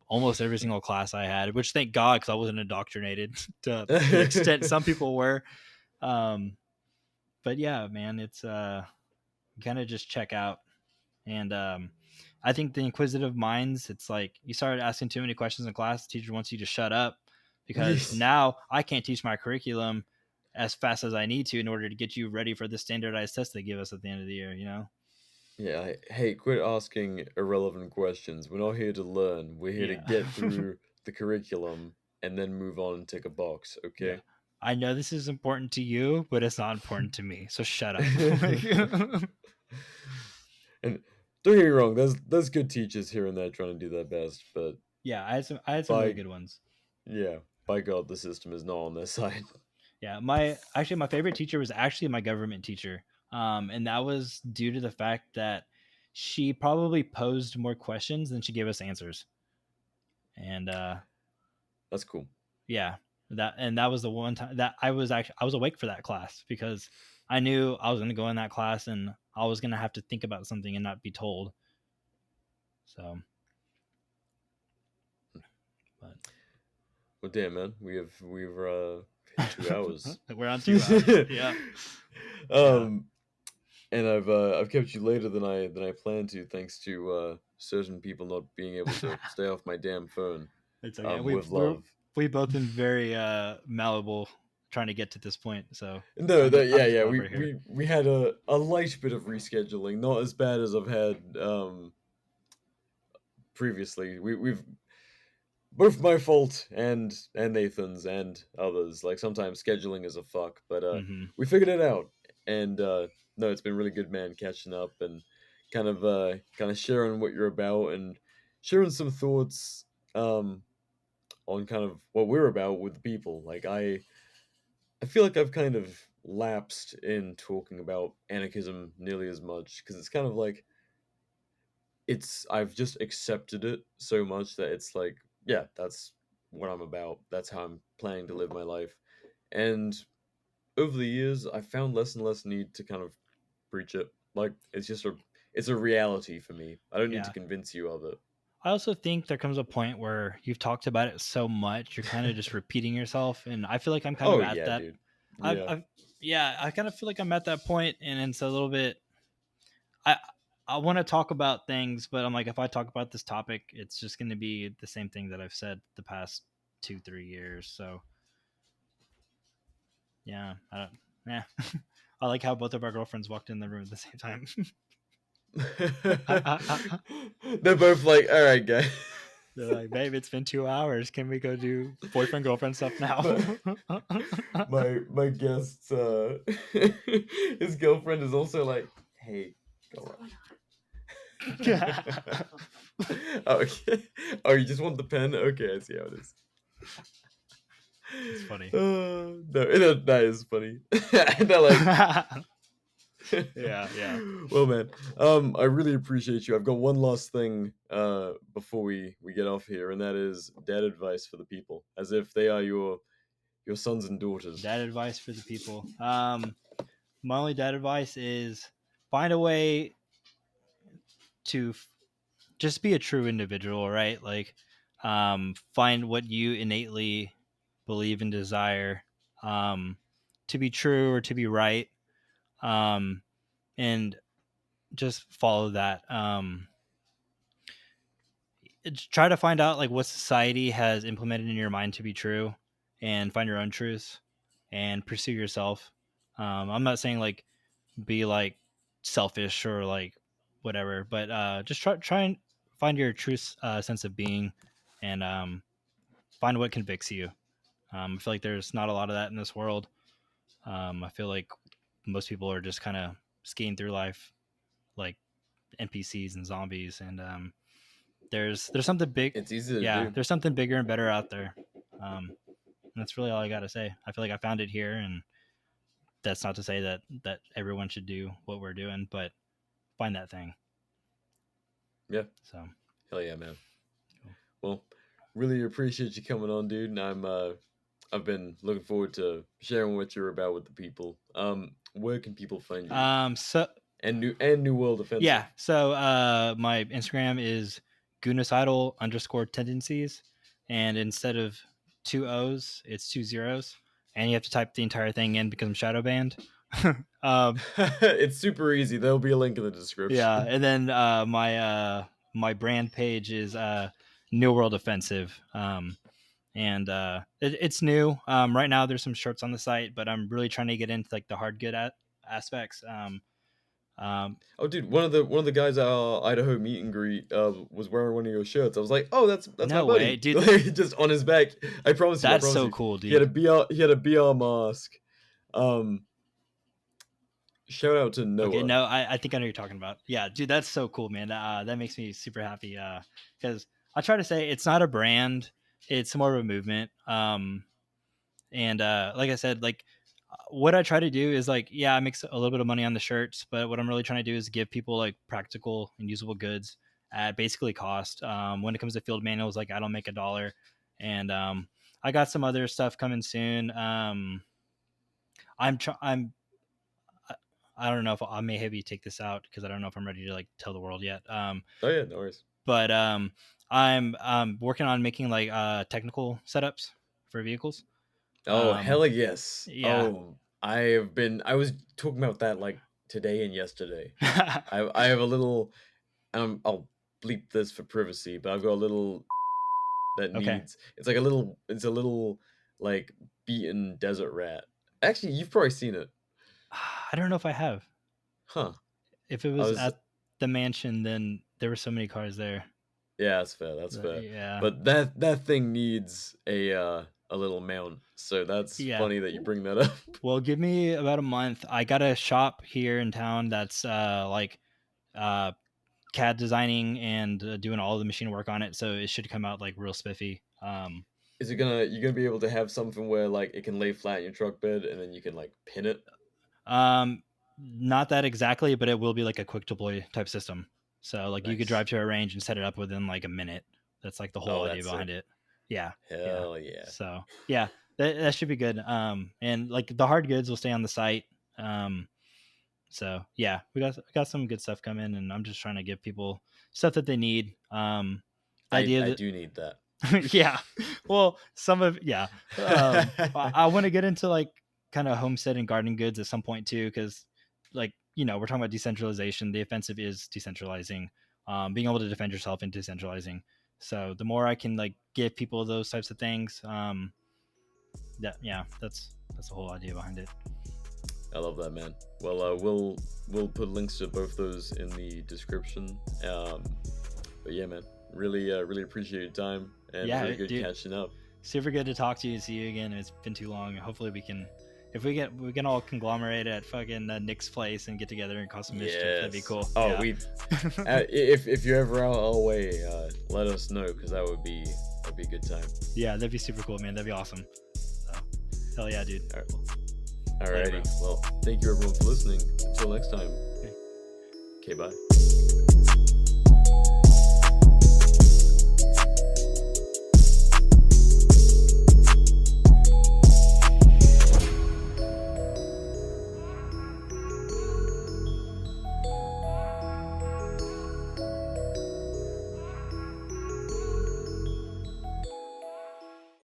almost every single class I had, which thank God, because I wasn't indoctrinated to the extent some people were. But yeah, man, it's you kind of just check out. And I think the inquisitive minds, it's like you started asking too many questions in class, the teacher wants you to shut up, because Yes. now I can't teach my curriculum as fast as I need to in order to get you ready for the standardized test they give us at the end of the year, Yeah, hey, quit asking irrelevant questions. We're not here to learn. We're here to Yeah. get through the curriculum and then move on and tick a box, Yeah. okay? I know this is important to you, but it's not important to me. So shut up. And don't get me wrong, there's good teachers here and there trying to do their best, but Yeah, I had some really by good ones. yeah, by God, the system is not on their side. Yeah, my favorite teacher was actually my government teacher, and that was due to the fact that she probably posed more questions than she gave us answers, and That's cool. yeah, that was the one time that I was awake for that class, because I knew I was going to go in that class and I was going to have to think about something and not be told. So, but Well, damn, man, we've hit 2 hours. we're on 2 hours. Yeah, yeah. Um, and I've kept you later than I planned to, thanks to certain people not being able to stay off my damn phone. It's okay. With love. We've both been very malleable trying to get to this point. So No, I'm yeah, just yeah. glad We, we're here. we had a light bit of rescheduling, not as bad as I've had previously. We've both my fault and Nathan's and others. Like sometimes scheduling is a fuck, but Mm-hmm. we figured it out. And no, it's been really good, man, catching up and kind of sharing what you're about and sharing some thoughts on kind of what we're about with the people. Like I feel like I've kind of lapsed in talking about anarchism nearly as much because it's kind of like I've just accepted it so much that it's like, yeah, that's what I'm about. That's how I'm planning to live my life. And over the years, I found less and less need to kind of preach it. Like it's a reality for me. I don't need to Yeah. convince you of it. I also think there comes a point where you've talked about it so much, you're kind of just repeating yourself. And I feel like I'm kind of Oh at yeah, that. dude. Yeah. Yeah, I kind of feel like I'm at that point, and it's a little bit. I I want to talk about things, but I'm like, if I talk about this topic, it's just going to be the same thing that I've said the past 2-3 years. So yeah, I don't. Yeah, I like how both of our girlfriends walked in the room at the same time. They're both like, all right, guys. They're like, babe, it's been 2 hours. Can we go do boyfriend girlfriend stuff now? My guest, his girlfriend is also like, hey, go on. Okay. Oh, you just want the pen? Okay, I see how it is. It's funny. No, that is funny. And they're like, yeah. Well, man, I really appreciate you. I've got one last thing before we get off here, and that is dad advice for the people, as if they are your sons and daughters. Dad advice for the people. My only dad advice is find a way to just be a true individual, right? Like, find what you innately believe and desire, to be true or to be right, and just follow that. Try to find out like what society has implemented in your mind to be true, and find your own truth, and pursue yourself. I'm not saying like be like selfish or like whatever, but just try and find your true sense of being, and find what convicts you. I feel like there's not a lot of that in this world. I feel like most people are just kind of skiing through life like NPCs and zombies, and there's something big. It's easy to Yeah, do. there's something bigger and better out there. And that's really all I gotta say. I feel like I found it here, and that's not to say that everyone should do what we're doing, but find that thing. Yeah. So Hell yeah, man. Well, really appreciate you coming on, dude. And I've been looking forward to sharing what you're about with the people. Where can people find you? so And New World Offensive. yeah, so my Instagram is Goonicidal _tendencies, and instead of 2 O's, it's 2 zeros, and you have to type the entire thing in because I'm shadow banned. It's super easy. There'll be a link in the description. Yeah, and then my brand page is New World Offensive, and it's new. Right now there's some shirts on the site, but I'm really trying to get into like the hard good aspects. Oh, dude, one of the guys at our Idaho meet and greet was wearing one of your shirts. I was like, oh, that's No my buddy, way, dude. Like, just on his back. I promise you. I That's promise so you. cool, dude. He had a BR mask. Shout out to Noah. Okay, no, I think I know what you're talking about. Yeah, dude, that's so cool, man. That makes me super happy. Because I try to say it's not a brand, it's more of a movement. And like I said, like what I try to do is like, yeah, I make a little bit of money on the shirts, but what I'm really trying to do is give people like practical and usable goods at basically cost. When it comes to field manuals, like I don't make $1, and I got some other stuff coming soon. I don't know if I may have you take this out because I don't know if I'm ready to like tell the world yet. Oh yeah, no worries. But I'm working on making like technical setups for vehicles. Oh hell yes. Yeah. Oh, I was talking about that like today and yesterday. I have a little I'll bleep this for privacy, but I've got a little that Okay. needs it's a little like beaten desert rat. Actually, you've probably seen it. I don't know if I have. Huh. If it was at the mansion, then there were so many cars there. Yeah, that's fair. That's fair. Yeah. But that thing needs a little mount. So that's funny that you bring that up. Well, give me about a month. I got a shop here in town that's like CAD designing and doing all the machine work on it, so it should come out like real spiffy. Is it you're gonna be able to have something where like it can lay flat in your truck bed and then you can like pin it? Not that exactly, but it will be like a quick deploy type system. So like you could drive to a range and set it up within like a minute. That's like the whole idea behind it. Yeah. Hell yeah. So yeah, that should be good. And like the hard goods will stay on the site. So yeah, we got some good stuff coming, and I'm just trying to give people stuff that they need. I do need that. Yeah. Well, I want to get into like kind of homestead and gardening goods at some point too, because like, you know, we're talking about decentralization. The offensive is decentralizing, being able to defend yourself and decentralizing. So the more I can like give people those types of things, that's the whole idea behind it. I love that, man. Well, we'll put links to both those in the description. But yeah, man, really appreciate your time, and really good catching up. Super good to talk to you and see you again. It's been too long. Hopefully we can, if we can all conglomerate at fucking Nick's place and get together and cause some mischief. That'd be cool. Oh, yeah. If you're ever out our way, let us know, because that'd be a good time. Yeah, that'd be super cool, man. That'd be awesome. So, hell yeah, dude. All right. Alrighty. Well, thank you everyone for listening. Until next time. Okay, bye.